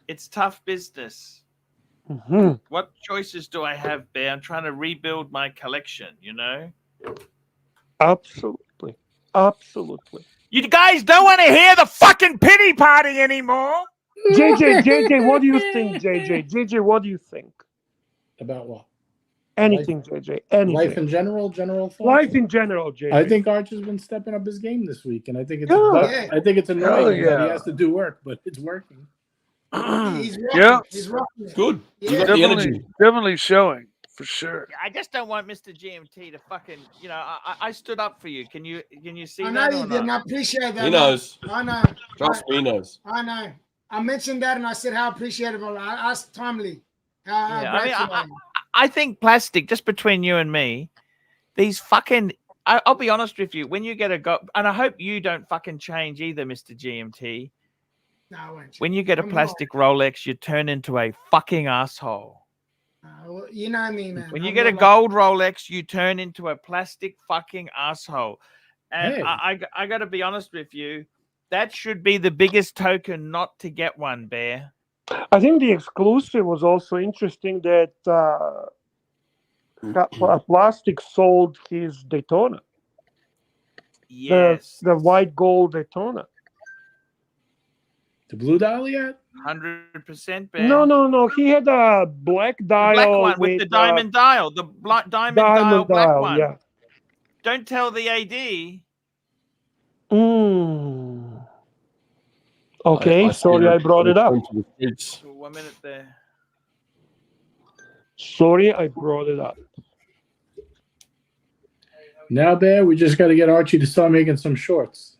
A: It's tough business.
K: Mm-hmm.
A: What choices do I have, Bear? I'm trying to rebuild my collection, you know?
K: Absolutely. Absolutely.
E: You guys don't want to hear the fucking pity party anymore.
K: JJ, what do you think, JJ? JJ, what do you think?
I: About what?
K: Anything, JJ. Anything.
I: Life in general thoughts?
K: Life in general, JJ.
I: I think Archie's been stepping up his game this week, and I think it's
K: Yeah.
I: I think it's annoying
L: Hell
I: that he
L: yeah.
I: has to do work, but it's working.
M: He's rocking.
L: Yeah.
M: He's rocking it.
N: Good.
M: Yeah.
N: You got the energy.
L: Definitely showing for sure.
A: I just don't want Mr. GMT to fucking, you know, I stood up for you. Can you see
M: I
A: that
M: know
A: or
M: you did, and
A: not?
M: I appreciate that.
N: He
M: man.
N: knows.
M: I know.
N: Trust me, he knows.
M: I know. I mentioned that, and I said how appreciable. I asked Timely. How
A: Yeah, I mean,
M: grateful I am.
A: I think plastic, just between you and me, these fucking, I'll be honest with you, when you get a go, and I hope you don't fucking change either, Mr. GMT.
M: No, I won't.
A: When you get a plastic Rolex, you turn into a fucking asshole.
M: Well, you know me, man.
A: When you
M: I'm
A: get a
M: not
A: gold Rolex, you turn into a plastic fucking asshole. And
I: Hey.
A: I got to be honest with you, that should be the biggest token not to get one, Bear.
K: I think the exclusive was also interesting that Plastic sold his Daytona.
A: Yes.
K: The white gold Daytona.
I: The blue dial yet?
A: 100%, Bear.
K: No. He had a black dial.
A: Black one with the diamond dial. The diamond dial black one.
K: Yeah.
A: Don't tell the AD.
K: Okay, sorry I brought it up.
A: 1 minute there.
K: Sorry I brought it up.
I: Now, Bear, we just got to get Archie to start making some shorts.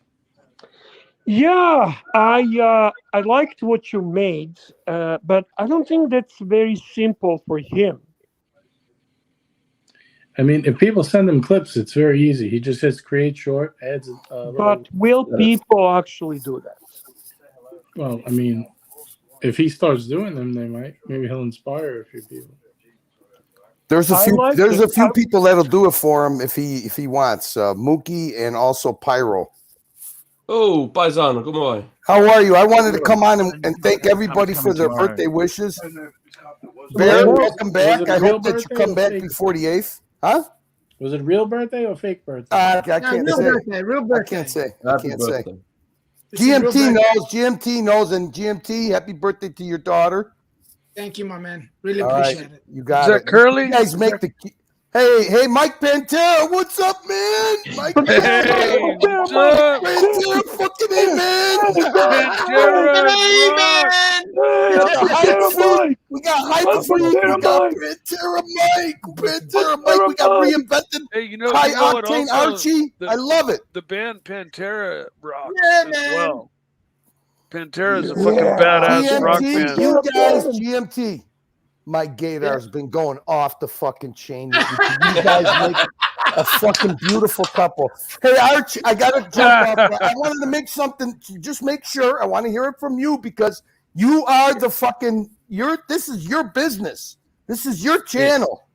K: Yeah, I liked what you made, but I don't think that's very simple for him.
I: I mean, if people send him clips, it's very easy. He just hits create short, adds.
K: But will people actually do that?
I: Well, I mean, if he starts doing them, they might. Maybe he'll inspire a few people.
S: There's a few people that'll do it for him if he wants. Mookie and also Pyro.
N: Oh, Paisano, come on.
S: How are you? I wanted to come on and thank everybody for their birthday wishes. Bear, welcome back. I hope that you come back before the 8th. Huh?
I: Was it real birthday or fake birthday?
S: I can't
M: real
S: say.
M: birthday, real birthday.
S: I can't say.
N: Happy birthday.
S: GMT knows. GMT knows. And GMT, happy birthday to your daughter.
M: Thank you, my man. Really
S: All
M: appreciate
S: right,
M: it.
S: you got
L: Is
S: it.
L: that Curly?
S: You guys make the. Hey, Mike Pantera, what's up, man? Mike
L: Hey, what's up?
S: Pantera, fucking A, man. We got hype freak. We got Pantera Mike. Pantera Mike. We got reinvented.
L: Hey, you know
S: High
L: what
S: octane
L: also,
S: Archie. I love it.
L: The band Pantera rocks
M: Yeah,
L: as
M: man.
L: well. Pantera's a fucking badass rock band.
S: You guys, GMT. My Gator's been going off the fucking chain. You guys make a fucking beautiful couple. Hey, Archie, I got to jump off. I wanted to make something. Just make sure. I want to hear it from you because you are the fucking. This is your business. This is your channel.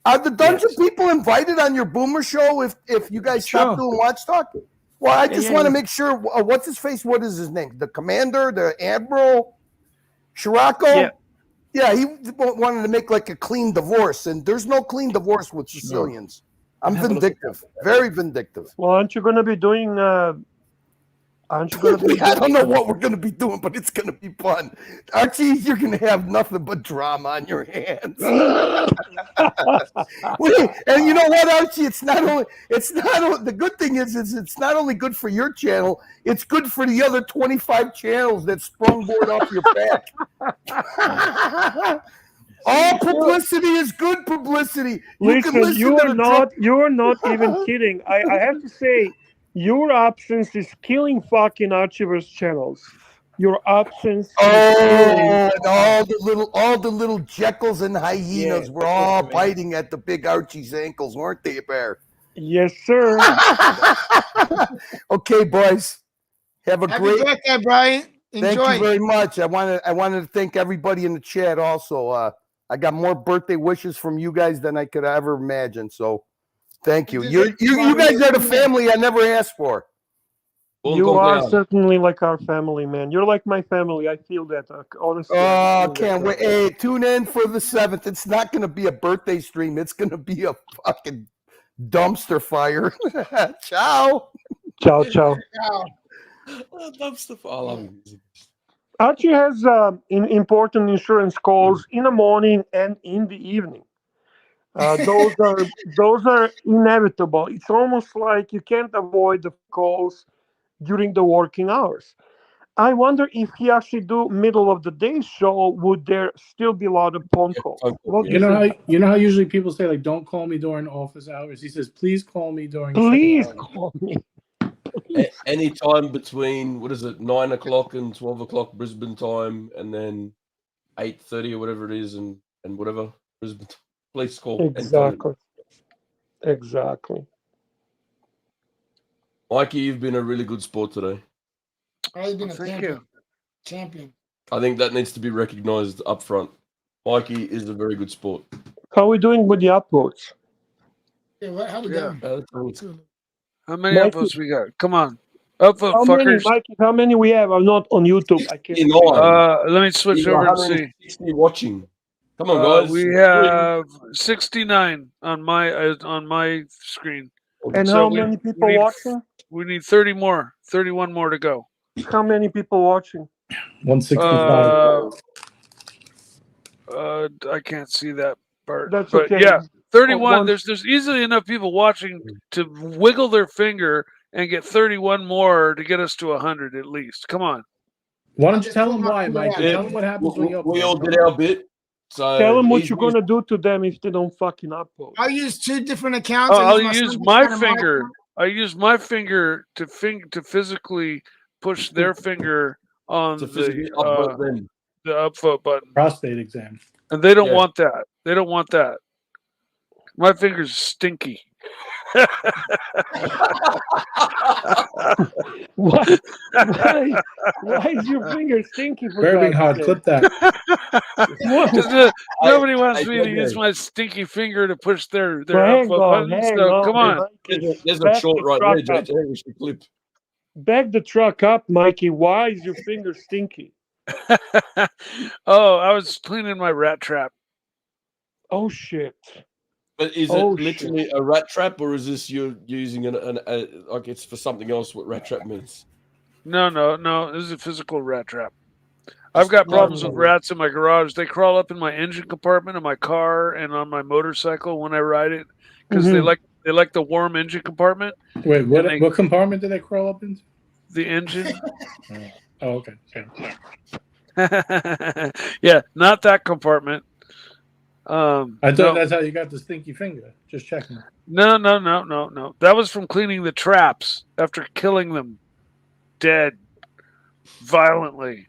S: Are the Dungeon people invited on your Boomer show if you guys stop doing Watch Talk? Well, I just want to make sure. What's his face? What is his name? The Commander, the Admiral, Shirako? Yeah, he wanted to make like a clean divorce, and there's no clean divorce with Sicilians. I'm vindictive, very vindictive.
K: Well, aren't you going to be doing Aren't you gonna be?
S: I don't know what we're gonna be doing, but it's gonna be fun. Archie, you're gonna have nothing but drama on your hands. Wait, and you know what, Archie? It's not only the good thing is it's not only good for your channel, it's good for the other 25 channels that sprungboard off your back. All publicity is good publicity.
K: Listen, you are not even kidding. I have to say, your absence is killing fucking Archieverse channels. Your absence.
S: And all the little Jekylls and hyenas were all biting at the big Archie's ankles, weren't they, Bear?
K: Yes, sir.
S: Okay, boys. Happy
M: birthday, Brian. Enjoy.
S: Thank you very much. I wanted to thank everybody in the chat also. I got more birthday wishes from you guys than I could ever imagine. So thank you. You guys are the family I never asked for.
K: You are certainly like our family, man. You're like my family. I feel that, honestly.
S: Oh, can't wait. Hey, tune in for the 7th. It's not going to be a birthday stream. It's going to be a fucking dumpster fire. Ciao.
K: Ciao, ciao.
N: Dumpster fire. I love it.
K: Archie has important insurance calls in the morning and in the evening. Those are inevitable. It's almost like you can't avoid the calls during the working hours. I wonder if he actually do middle of the day show, would there still be a lot of phone calls?
I: You know how usually people say, like, don't call me during office hours? He says, please call me during
K: call me.
N: Any time between, 9 o'clock and 12 o'clock Brisbane time, and then 8:30 or whatever it is, and whatever Brisbane. Please call.
K: Exactly.
N: Mikey, you've been a really good sport today.
M: I've been a champion.
N: I think that needs to be recognised up front. Mikey is a very good sport.
K: How are we doing with the upvotes?
M: Yeah, how we doing?
L: How many upvotes we got? Come on. Upvote, fuckers.
K: Mikey, how many we have? I'm not on YouTube. I can't.
L: Let me switch over and see.
N: Watching. Come on, guys.
L: We have 69 on my screen.
K: And how many people watching?
L: We need 31 more to go.
K: How many people watching?
I: 165.
L: I can't see that part.
K: That's
L: but
K: okay.
L: Yeah, 31. There's easily enough people watching to wiggle their finger and get 31 more to get us to 100 at least. Come on.
I: Why don't you tell them why, Mike? Tell them what happens when you upvote.
N: We all did our bit. So
K: tell them what you're gonna do to them if they don't fucking upvote.
M: I'll use 2 different accounts.
L: I'll use my finger. I use my finger to physically push their finger on the upvote button.
I: Prostate exam.
L: And they don't want that. They don't want that. My finger's stinky.
K: Why is your finger stinky?
I: Very hard. Clip that.
L: Nobody wants me to use my stinky finger to push their upvote button. So come on.
N: There's a short right there, JJ. We should clip.
K: Back the truck up, Mikey. Why is your finger stinky?
L: Oh, I was cleaning my rat trap.
K: Oh shit.
N: But is it literally a rat trap, or is this you're using like it's for something else? What rat trap means?
L: No. This is a physical rat trap. I've got problems with rats in my garage. They crawl up in my engine compartment of my car and on my motorcycle when I ride it because they like the warm engine compartment.
I: Wait, what compartment do they crawl up into?
L: The engine.
I: Oh, okay.
L: Yeah, not that compartment.
I: I thought that's how you got the stinky finger. Just checking.
L: No. That was from cleaning the traps after killing them dead violently.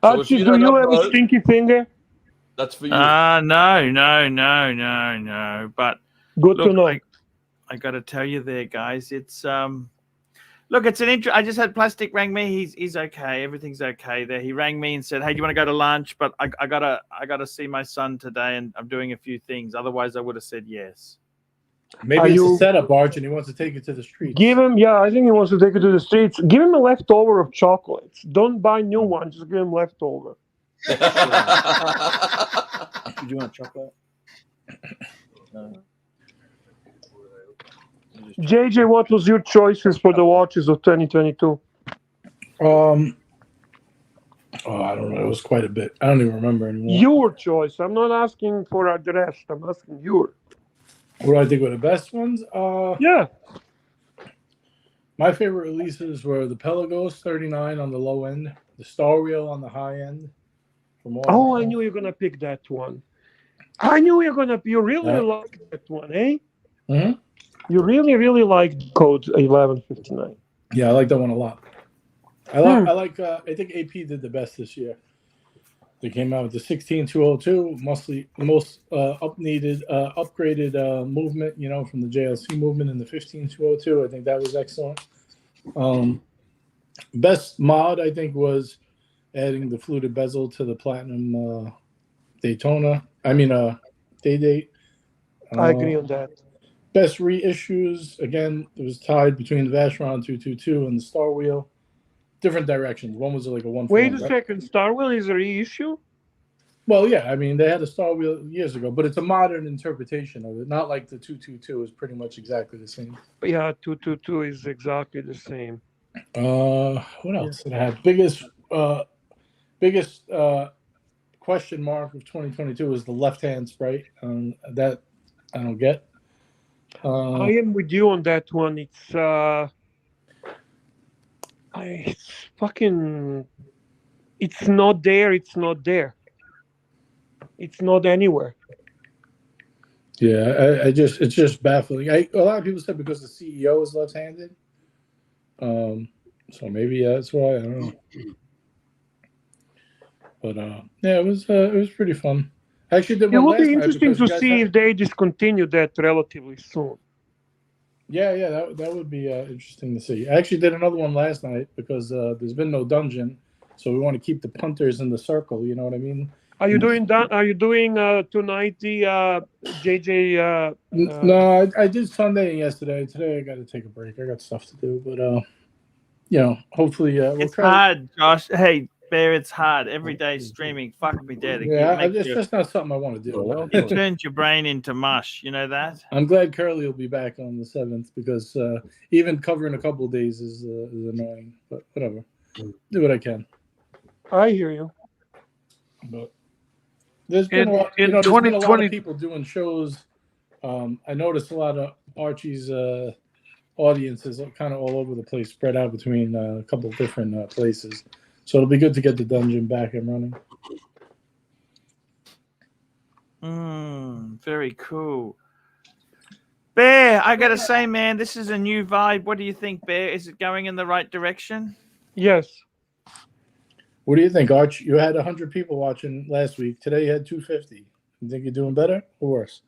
K: Archie, do you have a stinky finger?
N: That's for you.
A: No. But
K: good to know.
A: I got to tell you, there, guys. It's Look, it's an intro. I just had Plastic rang me. He's okay. Everything's okay there. He rang me and said, "Hey, do you want to go to lunch?" But I gotta see my son today, and I'm doing a few things. Otherwise, I would have said yes.
I: Maybe it's a setup, Arch, and he wants to take it to the streets.
K: Give him, I think he wants to take it to the streets. Give him a leftover of chocolates. Don't buy new ones. Just give him leftover.
B: Do you want chocolate?
K: JJ, what was your choices for the watches of 2022?
I: Oh, I don't know. It was quite a bit. I don't even remember anymore.
K: Your choice. I'm not asking for the rest. I'm asking your.
I: What do I think were the best ones?
K: Yeah.
I: My favorite releases were the Pelagos 39 on the low end, the Star Wheel on the high end.
K: Oh, I knew you were gonna pick that one. I knew you're gonna. You really like that one, eh?
I: Mm-hmm.
K: You really like code 1159.
I: Yeah, I like that one a lot. I think AP did the best this year. They came out with the 16202, mostly most upgraded movement, from the JLC movement in the 15202. I think that was excellent. Best mod, I think, was adding the fluted bezel to the Platinum Daytona. Day-Date.
K: I agree on that.
I: Best reissues, again, it was tied between the Vacheron 222 and the Star Wheel. Different directions. One was like a 1-for-1.
K: Wait a second. Star Wheel is a reissue?
I: Well, yeah. They had a Star Wheel years ago, but it's a modern interpretation of it. Not like the 222 is pretty much exactly the same.
K: Yeah, 222 is exactly the same.
I: What else did I have? Biggest question mark of 2022 is the left-hand sprite. That I don't get.
K: I am with you on that one. It's it's not there. It's not there. It's not anywhere.
I: Yeah, it's just baffling. A lot of people said because the CEO is left-handed. So maybe that's why. I don't know. But it was pretty fun. I actually did one.
K: It would be interesting to see if they discontinue that relatively soon.
I: Yeah, that would be interesting to see. I actually did another one last night because there's been no dungeon, so we want to keep the punters in the circle. You know what I mean?
K: Are you doing that? Are you doing tonight the JJ?
I: No, I did Sunday and yesterday. Today I got to take a break. I got stuff to do, but hopefully
A: it's hard, Josh. Hey, Bear, it's hard. Every day streaming, fuck me dead.
I: It's just not something I want to do.
A: It turns your brain into mush. You know that?
I: I'm glad Curly will be back on the 7th because even covering a couple of days is annoying. But whatever, do what I can.
K: I hear you.
I: But there's been a lot of people doing shows. I noticed a lot of Archie's audiences kind of all over the place, spread out between a couple of different places. So it'll be good to get the dungeon back and
A: running. Very cool. Bear, I gotta say, man, this is a new vibe. What do you think, Bear? Is it going in the right direction?
K: Yes.
I: What do you think, Arch? You had 100 people watching last week. Today you had 250. You think you're doing better or worse?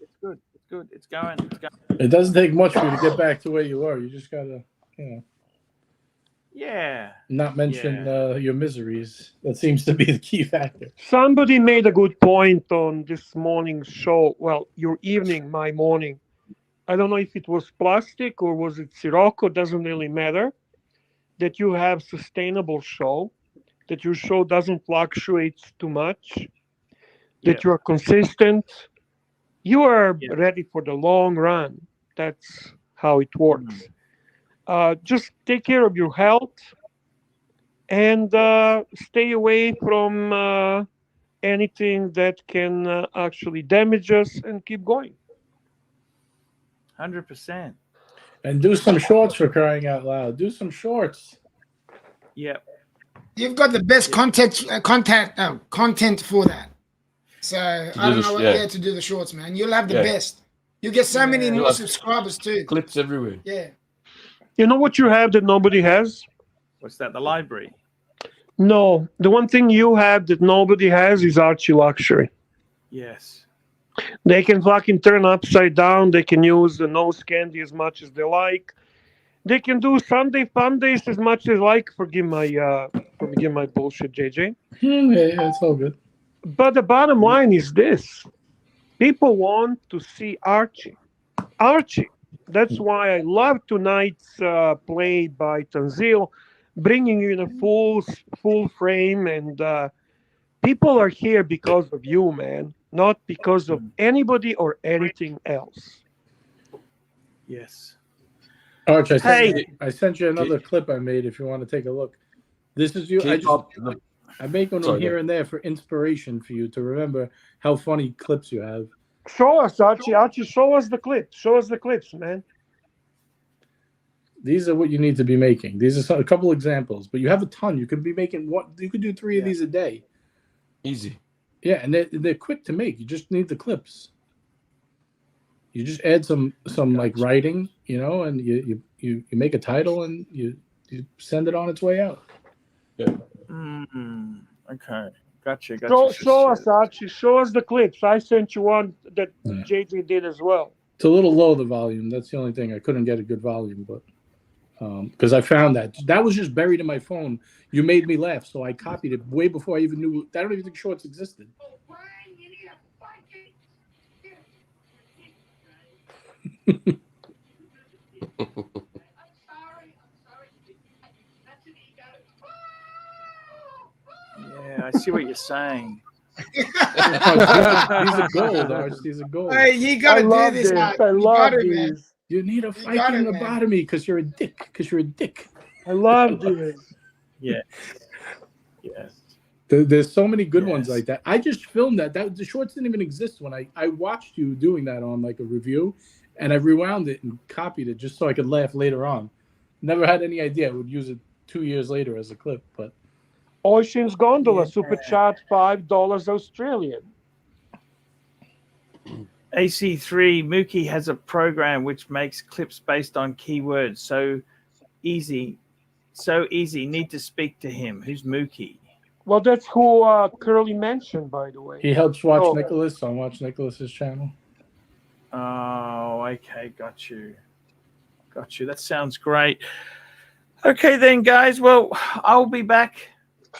A: It's good. It's good. It's going.
I: It doesn't take much for you to get back to where you were. You just gotta,
A: Yeah.
I: Not mention your miseries. That seems to be the key factor.
K: Somebody made a good point on this morning's show. Well, your evening, my morning. I don't know if it was plastic or was it Sirocco. Doesn't really matter. That you have sustainable show. That your show doesn't fluctuate too much. That you are consistent. You are ready for the long run. That's how it works. Just take care of your health and stay away from anything that can actually damage us and keep going.
A: 100%.
I: And do some shorts for crying out loud. Do some shorts.
A: Yep.
M: You've got the best content for that. So I don't know what to do the shorts, man. You'll have the best. You get so many more subscribers too.
N: Clips everywhere.
M: Yeah.
K: You know what you have that nobody has?
A: What's that? The library?
K: No. The one thing you have that nobody has is ArchieLuxury.
A: Yes.
K: They can fucking turn upside down. They can use the nose candy as much as they like. They can do Sunday fun days as much as they like. Forgive my bullshit, JJ.
I: Yeah, it's all good.
K: But the bottom line is this. People want to see Archie. Archie. That's why I love tonight's play by Tanzil, bringing you in a full frame. And people are here because of you, man, not because of anybody or anything else.
A: Yes.
I: Arch, I sent you another clip I made if you want to take a look. This is you. I make them
N: Sorry,
I: here and there for inspiration for you to remember how funny clips you have.
K: Show us, Archie. Archie, show us the clips. Show us the clips, man.
I: These are what you need to be making. These are a couple examples, but you have a ton. You could be making you could do 3 of these a day.
N: Easy.
I: Yeah, and they're quick to make. You just need the clips. You just add some like writing, and you make a title and you send it on its way out.
N: Yeah.
A: Okay. Gotcha.
K: Show us, Archie. Show us the clips. I sent you one that JJ did as well.
I: It's a little low, the volume. That's the only thing. I couldn't get a good volume, but because I found that was just buried in my phone. You made me laugh, so I copied it way before I even knew. I don't even think shorts existed.
A: Yeah, I see what you're saying.
I: These are gold, Arch. These are gold.
M: Hey, you gotta do this.
K: I love these.
I: You need a Viking lobotomy because you're a dick.
K: I love this.
A: Yeah. Yes.
I: There's so many good ones like that. I just filmed that. The shorts didn't even exist when I watched you doing that on like a review, and I rewound it and copied it just so I could laugh later on. Never had any idea I would use it 2 years later as a clip, but.
K: Ocean's Gondola, Super Chat, $5 Australian.
A: AC3, Mookie has a program which makes clips based on keywords. So easy. Need to speak to him. Who's Mookie?
K: Well, that's who Curly mentioned, by the way.
I: He helps watch Nicholas on Watch Nicholas's channel.
A: Oh, okay. Got you. That sounds great. Okay, then, guys. Well, I'll be back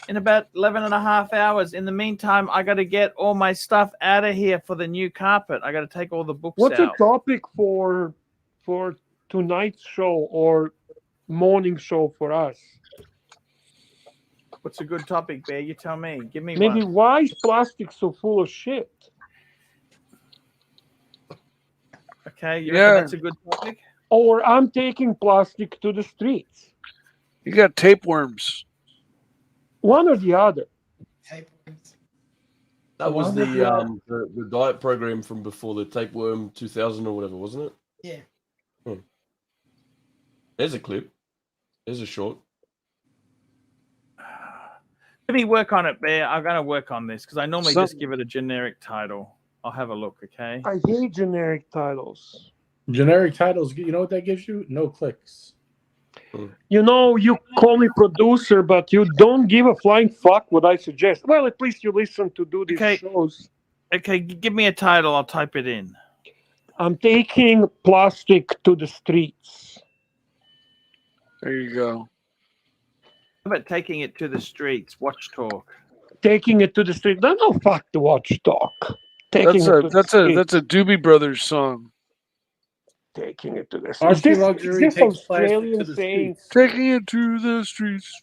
A: in about 11 and a half hours. In the meantime, I got to get all my stuff out of here for the new carpet. I got to take all the books
K: What's
A: out.
K: What's the topic for tonight's show or morning show for us?
A: What's a good topic, Bear? You tell me. Give me
K: Maybe
A: one.
K: Why is plastic so full of shit?
A: Okay, you reckon that's a good topic?
K: Or I'm taking plastic to the streets.
L: You got tapeworms.
K: One or the other.
N: That was the diet program from before the Tapeworm 2000 or whatever, wasn't it?
M: Yeah.
N: There's a clip. There's a short.
A: Let me work on it, Bear. I'm going to work on this because I normally just give it a generic title. I'll have a look, okay?
K: I hate generic titles.
I: Generic titles, you know what that gives you? No clicks.
K: You call me producer, but you don't give a flying fuck what I suggest. Well, at least you listen to do these shows.
A: Okay, give me a title. I'll type it in.
K: I'm taking plastic to the streets.
L: There you go.
A: How about taking it to the streets? Watch talk.
K: Taking it to the streets. No, fuck the watch talk.
L: That's a Doobie Brothers song.
K: Taking it to the streets.
I: ArchieLuxury takes
K: Australian
I: plastic to the
K: saying
I: streets.
L: Taking it to the streets.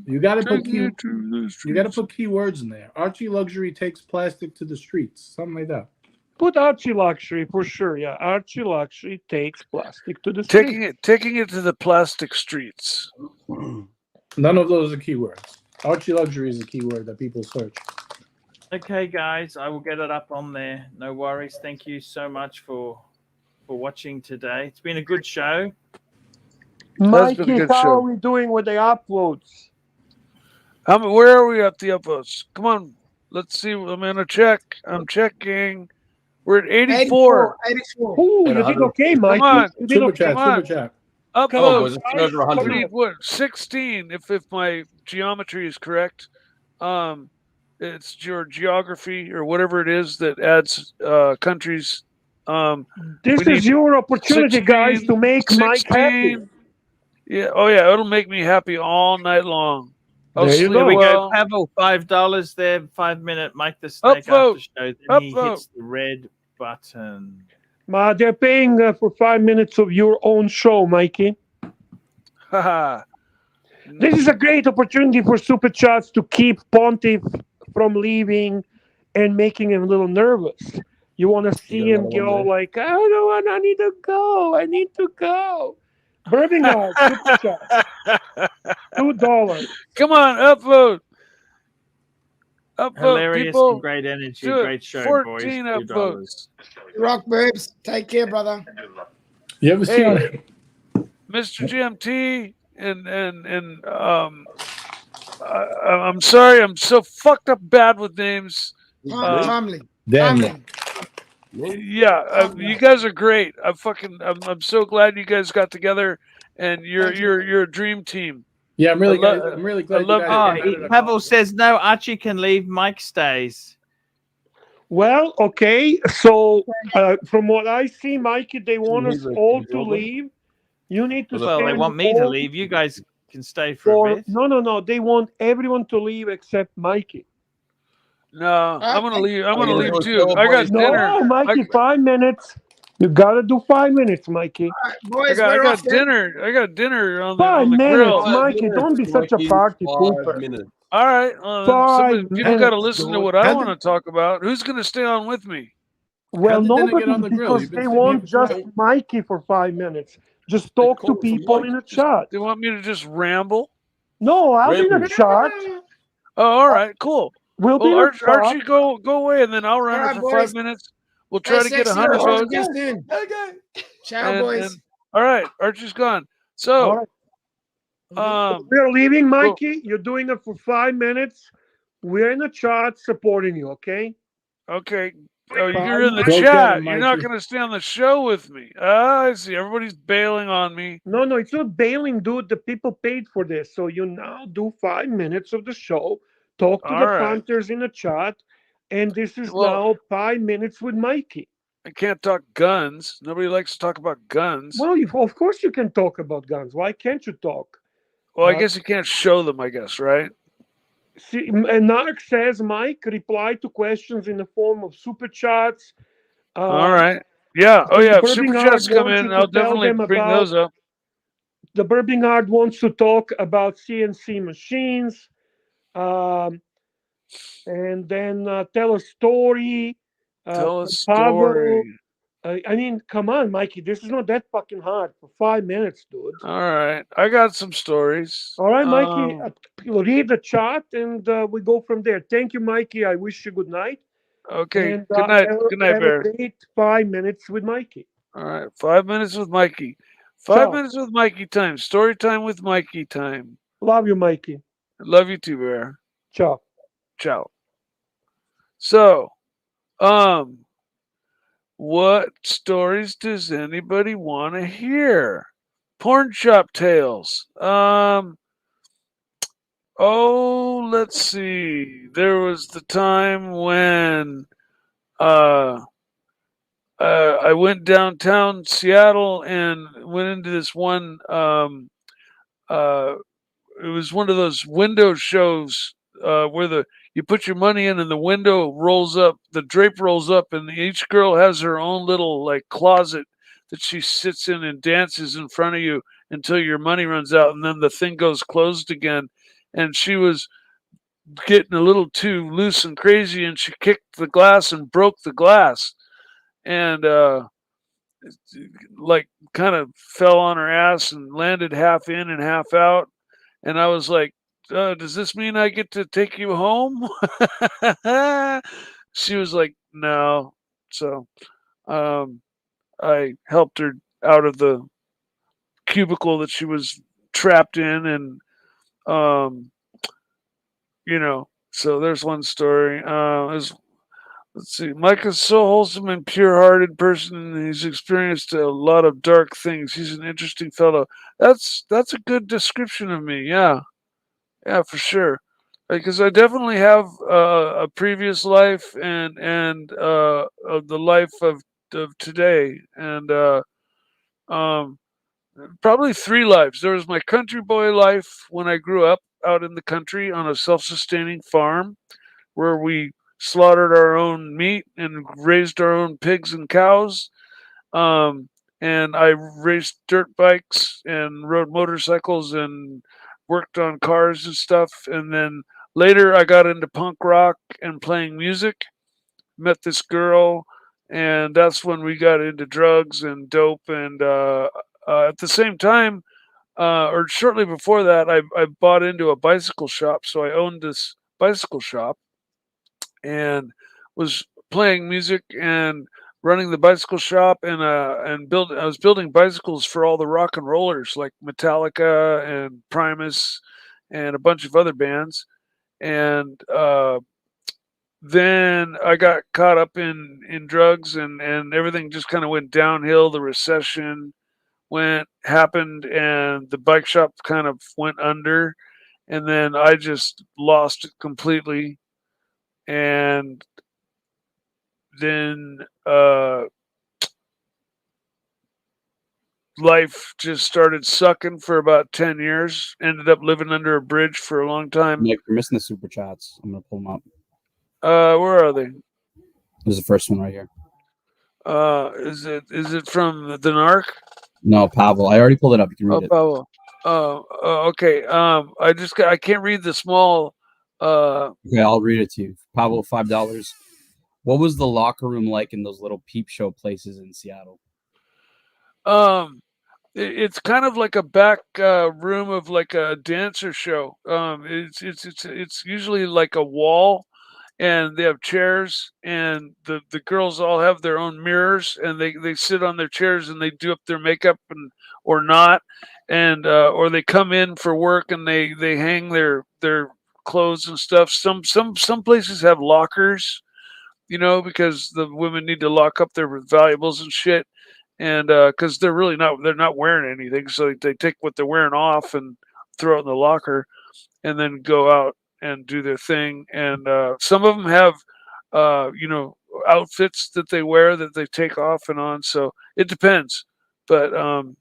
I: You got to put
L: Taking it to the streets.
I: You got to put keywords in there. ArchieLuxury takes plastic to the streets. Something like that.
K: Put ArchieLuxury for sure. Yeah, ArchieLuxury takes plastic to the streets.
L: Taking it to the plastic streets.
I: None of those are keywords. ArchieLuxury is a keyword that people search.
A: Okay, guys, I will get it up on there. No worries. Thank you so much for watching today. It's been a good show.
K: Mikey, how are we doing with the uploads?
L: Where are we at the uploads? Come on, let's see. I'm gonna check. I'm checking. We're at 84.
M: 84.
K: Ooh, you did okay, Mikey.
L: Come on.
K: You did okay.
I: Super chat.
L: Uploads. 16. If my geometry is correct, it's your geography or whatever it is that adds countries.
K: This is your opportunity,
L: 16,
K: guys, to make Mike happy.
L: Yeah. Oh, yeah. It'll make me happy all night long.
A: There you go. Pavel, $5 there. 5 minute Mike the Snake after show. Then he hits the red button.
K: They're paying for 5 minutes of your own show, Mikey. This is a great opportunity for Super Chats to keep Pontiff from leaving and making him a little nervous. You want to see him go like, I don't want, I need to go. Birmingham, super chat. $2.
L: Come on, upvote. Upvote,
A: Hilarious
L: people.
A: and great energy.
L: Do it.
A: Great show,
L: 14
A: boys.
L: upvotes.
M: Rock boobs. Take care, brother.
I: You ever see
L: Hey, Mr. GMT and I'm sorry, I'm so fucked up bad with names.
M: Family.
I: Daniel.
L: Yeah, you guys are great. I'm so glad you guys got together, and you're a dream team.
I: Yeah, I'm really glad.
L: I love
A: Pavel says no. Archie can leave. Mike stays.
K: Well, okay. So from what I see, Mikey, they want us all to leave. You need to.
A: Well, they want me to leave. You guys can stay for a bit.
K: No. They want everyone to leave except Mikey.
L: No, I'm gonna leave. I'm gonna leave too. I got dinner.
K: No, Mikey, 5 minutes. You gotta do 5 minutes, Mikey.
M: Boys,
L: I
M: we're
L: got
M: off there.
L: dinner. I got dinner on
K: 5
L: the
K: minutes,
L: grill.
K: Mikey. Don't be such a party pooper.
L: All right. People got to listen to what I
K: dude.
L: want to talk about. Who's going to stay on with me?
K: Well, nobody, because they want just Mikey for 5 minutes. Just talk to people in the chat.
L: They want me to just ramble?
K: No, I'll be in the chat.
L: Oh, all right, cool.
K: We'll be in the chat.
L: Archie, go away, and then I'll run
M: All
L: it
M: right,
L: for
M: boys.
L: 5 minutes. We'll try to get 100 votes.
M: Okay. Ciao, boys.
L: All right, Archie's gone. So,
K: we're leaving, Mikey. You're doing it for 5 minutes. We're in the chat supporting you, okay?
L: Okay. Oh, you're in the chat. You're not going to stay on the show with me. I see. Everybody's bailing on me.
K: No, it's not bailing, dude. The people paid for this. So you now do 5 minutes of the show. Talk to the punters in the chat. And this is now 5 minutes with Mikey.
L: I can't talk guns. Nobody likes to talk about guns.
K: Well, of course you can talk about guns. Why can't you talk?
L: Well, I guess you can't show them, I guess, right?
K: See, and Narc says, Mike, reply to questions in the form of super chats.
L: All right. Yeah. Oh, yeah. If super
K: Birmingham
L: chats come
K: wants
L: in,
K: you to
L: I'll
K: tell
L: definitely
K: them
L: bring
K: about-
L: those up.
K: The Birmingham wants to talk about CNC machines. And then tell a story.
L: Tell a
K: Pavel.
L: story.
K: I mean, come on, Mikey. This is not that fucking hard for 5 minutes, dude.
L: All right. I got some stories.
K: All right, Mikey. Read the chat and we go from there. Thank you, Mikey. I wish you good night.
L: Okay.
K: And,
L: Good night.
K: have
L: Good night,
K: a
L: Bear.
K: great 5 minutes with Mikey.
L: All right. 5 minutes with Mikey. 5 minutes with Mikey time. Story time with Mikey time.
K: Love you, Mikey.
L: Love you too, Bear.
K: Ciao.
L: Ciao. So, what stories does anybody want to hear? Porn shop tales. Let's see. There was the time when I went downtown Seattle and went into this one it was one of those window shows where you put your money in and the window rolls up, the drape rolls up, and each girl has her own little like closet that she sits in and dances in front of you until your money runs out, and then the thing goes closed again. And she was getting a little too loose and crazy, and she kicked the glass and broke the glass, and like kind of fell on her ass and landed half in and half out. And I was like, does this mean I get to take you home? She was like, no. So I helped her out of the cubicle that she was trapped in. And, so there's one story. Let's see. Mike is so wholesome and pure-hearted person, and he's experienced a lot of dark things. He's an interesting fellow. That's a good description of me. Yeah, for sure. Because I definitely have a previous life and the life of today, and probably 3 lives. There was my country boy life when I grew up out in the country on a self-sustaining farm where we slaughtered our own meat and raised our own pigs and cows. And I raced dirt bikes and rode motorcycles and worked on cars and stuff. And then later I got into punk rock and playing music, met this girl, and that's when we got into drugs and dope. And at the same time, or shortly before that, I bought into a bicycle shop. So I owned this bicycle shop and was playing music and running the bicycle shop, and I was building bicycles for all the rock and rollers like Metallica and Primus and a bunch of other bands. And then I got caught up in drugs, and everything just kind of went downhill. The recession happened, and the bike shop kind of went under, and then I just lost it completely. And then life just started sucking for about 10 years. Ended up living under a bridge for a long time.
T: Nick, you're missing the super chats. I'm gonna pull them up.
L: Where are they?
T: There's the first one right here.
L: Is it from the Narc?
T: No, Pavel. I already pulled it up. You can read it.
L: Pavel. Okay. I can't read the small.
T: Okay, I'll read it to you. Pavel, $5. What was the locker room like in those little peep show places in Seattle?
L: It's kind of like a back room of like a dancer show. It's usually like a wall, and they have chairs, and the girls all have their own mirrors, and they sit on their chairs and they do up their makeup or not, and or they come in for work and they hang their clothes and stuff. Some places have lockers, because the women need to lock up their valuables and shit. And because they're not wearing anything, so they take what they're wearing off and throw it in the locker, and then go out and do their thing. And some of them have outfits that they wear that they take off and on. So it depends. But and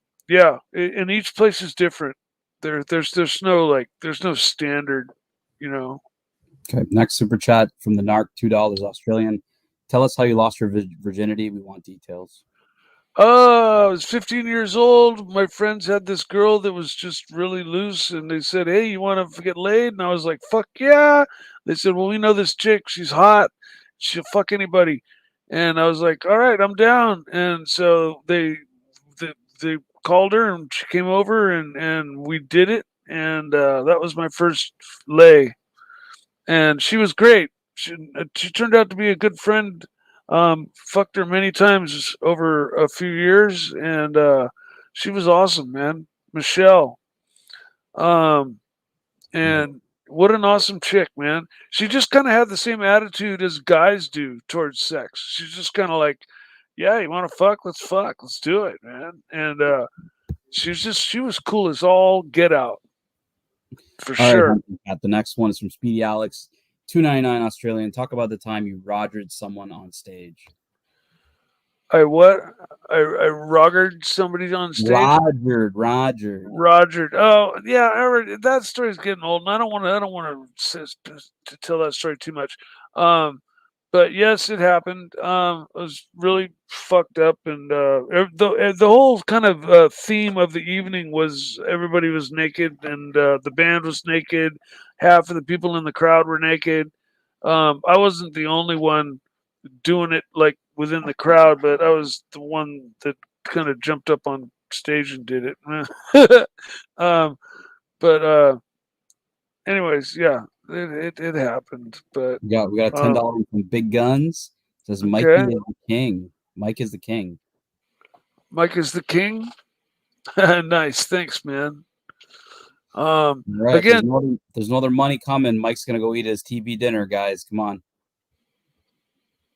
L: each place is different. There's no standard.
T: Okay, next super chat from the Narc, $2 Australian. Tell us how you lost your virginity. We want details.
L: I was 15 years old. My friends had this girl that was just really loose, and they said, "Hey, you want to get laid?" And I was like, "Fuck yeah!" They said, "Well, we know this chick. She's hot. She'll fuck anybody." And I was like, "All right, I'm down." And so they called her, and she came over, and we did it. And that was my first lay, and she was great. She turned out to be a good friend. Fucked her many times over a few years, and she was awesome, man. Michelle. And what an awesome chick, man. She just kind of had the same attitude as guys do towards sex. She's just kind of like, yeah, you want to fuck? Let's fuck. Let's do it, man. And she was cool as all get out. For sure.
T: Right, the next one is from Speedy Alex. $2.99 Australian. Talk about the time you rogered someone on stage.
L: I what? I rogered somebody on stage.
T: Rogered.
L: Oh yeah, that story's getting old, and I don't want to tell that story too much. But yes, it happened. I was really fucked up, and the whole kind of theme of the evening was everybody was naked, and the band was naked. Half of the people in the crowd were naked. I wasn't the only one doing it like within the crowd, but I was the one that kind of jumped up on stage and did it. But anyways, yeah, it happened. But
T: we got a $10 from Big Guns. It says Mikey is the king. Mike is the king.
L: Mike is the king. Nice, thanks, man.
T: Right,
L: Again,
T: there's no other money coming. Mike's gonna go eat his TV dinner, guys. Come on.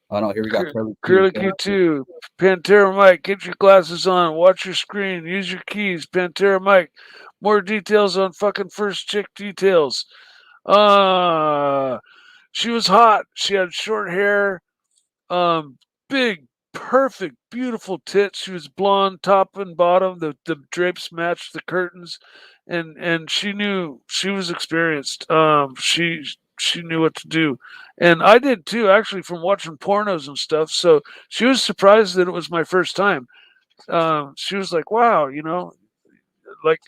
T: Oh no, here we go.
L: Curly Q2, Pantera Mike, get your glasses on, watch your screen, use your keys, Pantera Mike. More details on fucking first chick details. She was hot. She had short hair, big, perfect, beautiful tits. She was blonde, top and bottom. The drapes matched the curtains, and she knew she was experienced. She knew what to do, and I did too, actually, from watching pornos and stuff. So she was surprised that it was my first time. She was like, "Wow, like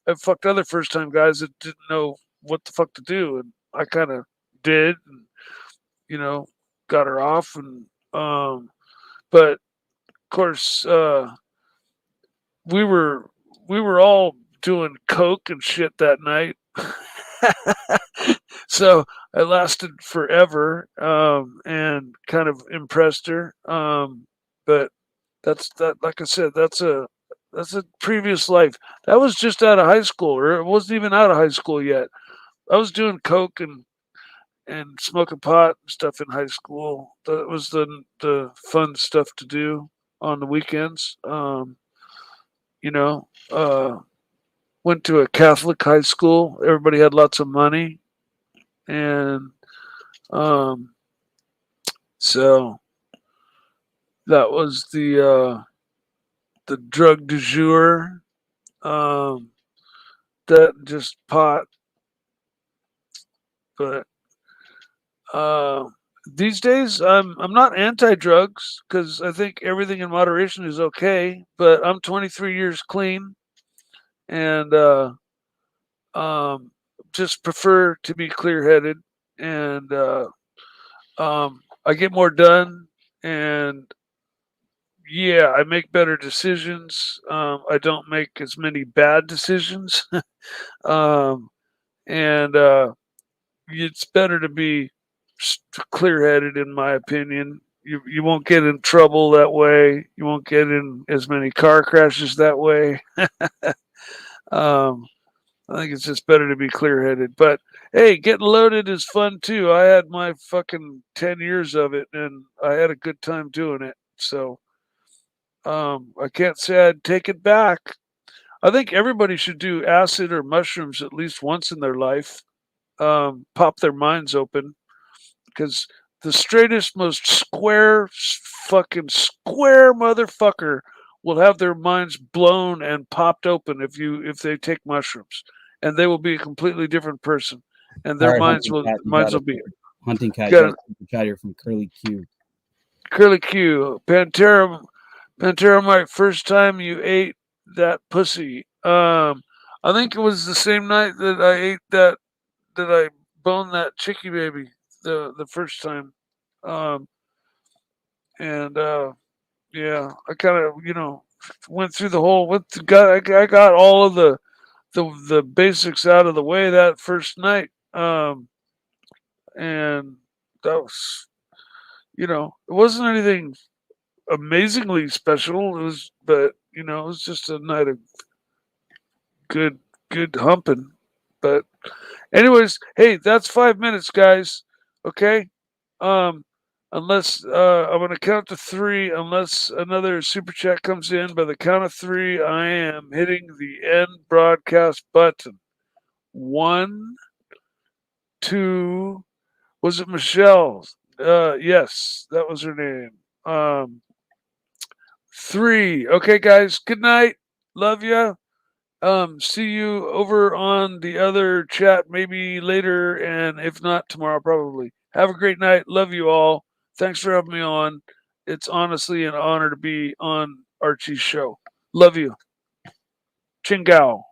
L: I fucked other first time guys that didn't know what the fuck to do, and I kind of did, and got her off, and but of course we were we were all doing coke and shit that night. So I lasted forever, and kind of impressed her. But that's that. Like I said, that's a previous life. That was just out of high school, or it wasn't even out of high school yet. I was doing coke and smoking pot and stuff in high school. That was the fun stuff to do on the weekends. You know, went to a Catholic high school. Everybody had lots of money, and so that was the drug du jour. That just pot, but these days I'm not anti-drugs because I think everything in moderation is okay. But I'm 23 years clean, and just prefer to be clear-headed, and I get more done, and yeah, I make better decisions. I don't make as many bad decisions, and it's better to be clear-headed, in my opinion. You won't get in trouble that way. You won't get in as many car crashes that way. I think it's just better to be clear-headed. But hey, getting loaded is fun too. I had my fucking 10 years of it, and I had a good time doing it. So I can't say I'd take it back. I think everybody should do acid or mushrooms at least once in their life. Pop their minds open, because the straightest, most fucking square motherfucker will have their minds blown and popped open if they take mushrooms, and they will be a completely different person, and their minds will be.
T: Hunting Cat, you got a super chat here from Curly Q.
L: Curly Q, Pantera Mike, first time you ate that pussy. I think it was the same night that I ate that I boned that chickie baby the first time. And yeah, I kind of went through the whole I got all of the basics out of the way that first night. And that was, it wasn't anything amazingly special. But it was just a night of good humping. But anyways, hey, that's 5 minutes, guys. Okay. Unless I'm gonna count to 3, unless another super chat comes in. By the count of 3, I am hitting the end broadcast button. 1, 2. Was it Michelle? Yes, that was her name. 3. Okay, guys. Good night. Love ya. See you over on the other chat maybe later, and if not, tomorrow probably. Have a great night. Love you all. Thanks for having me on. It's honestly an honor to be on Archie's show. Love you. Chingao.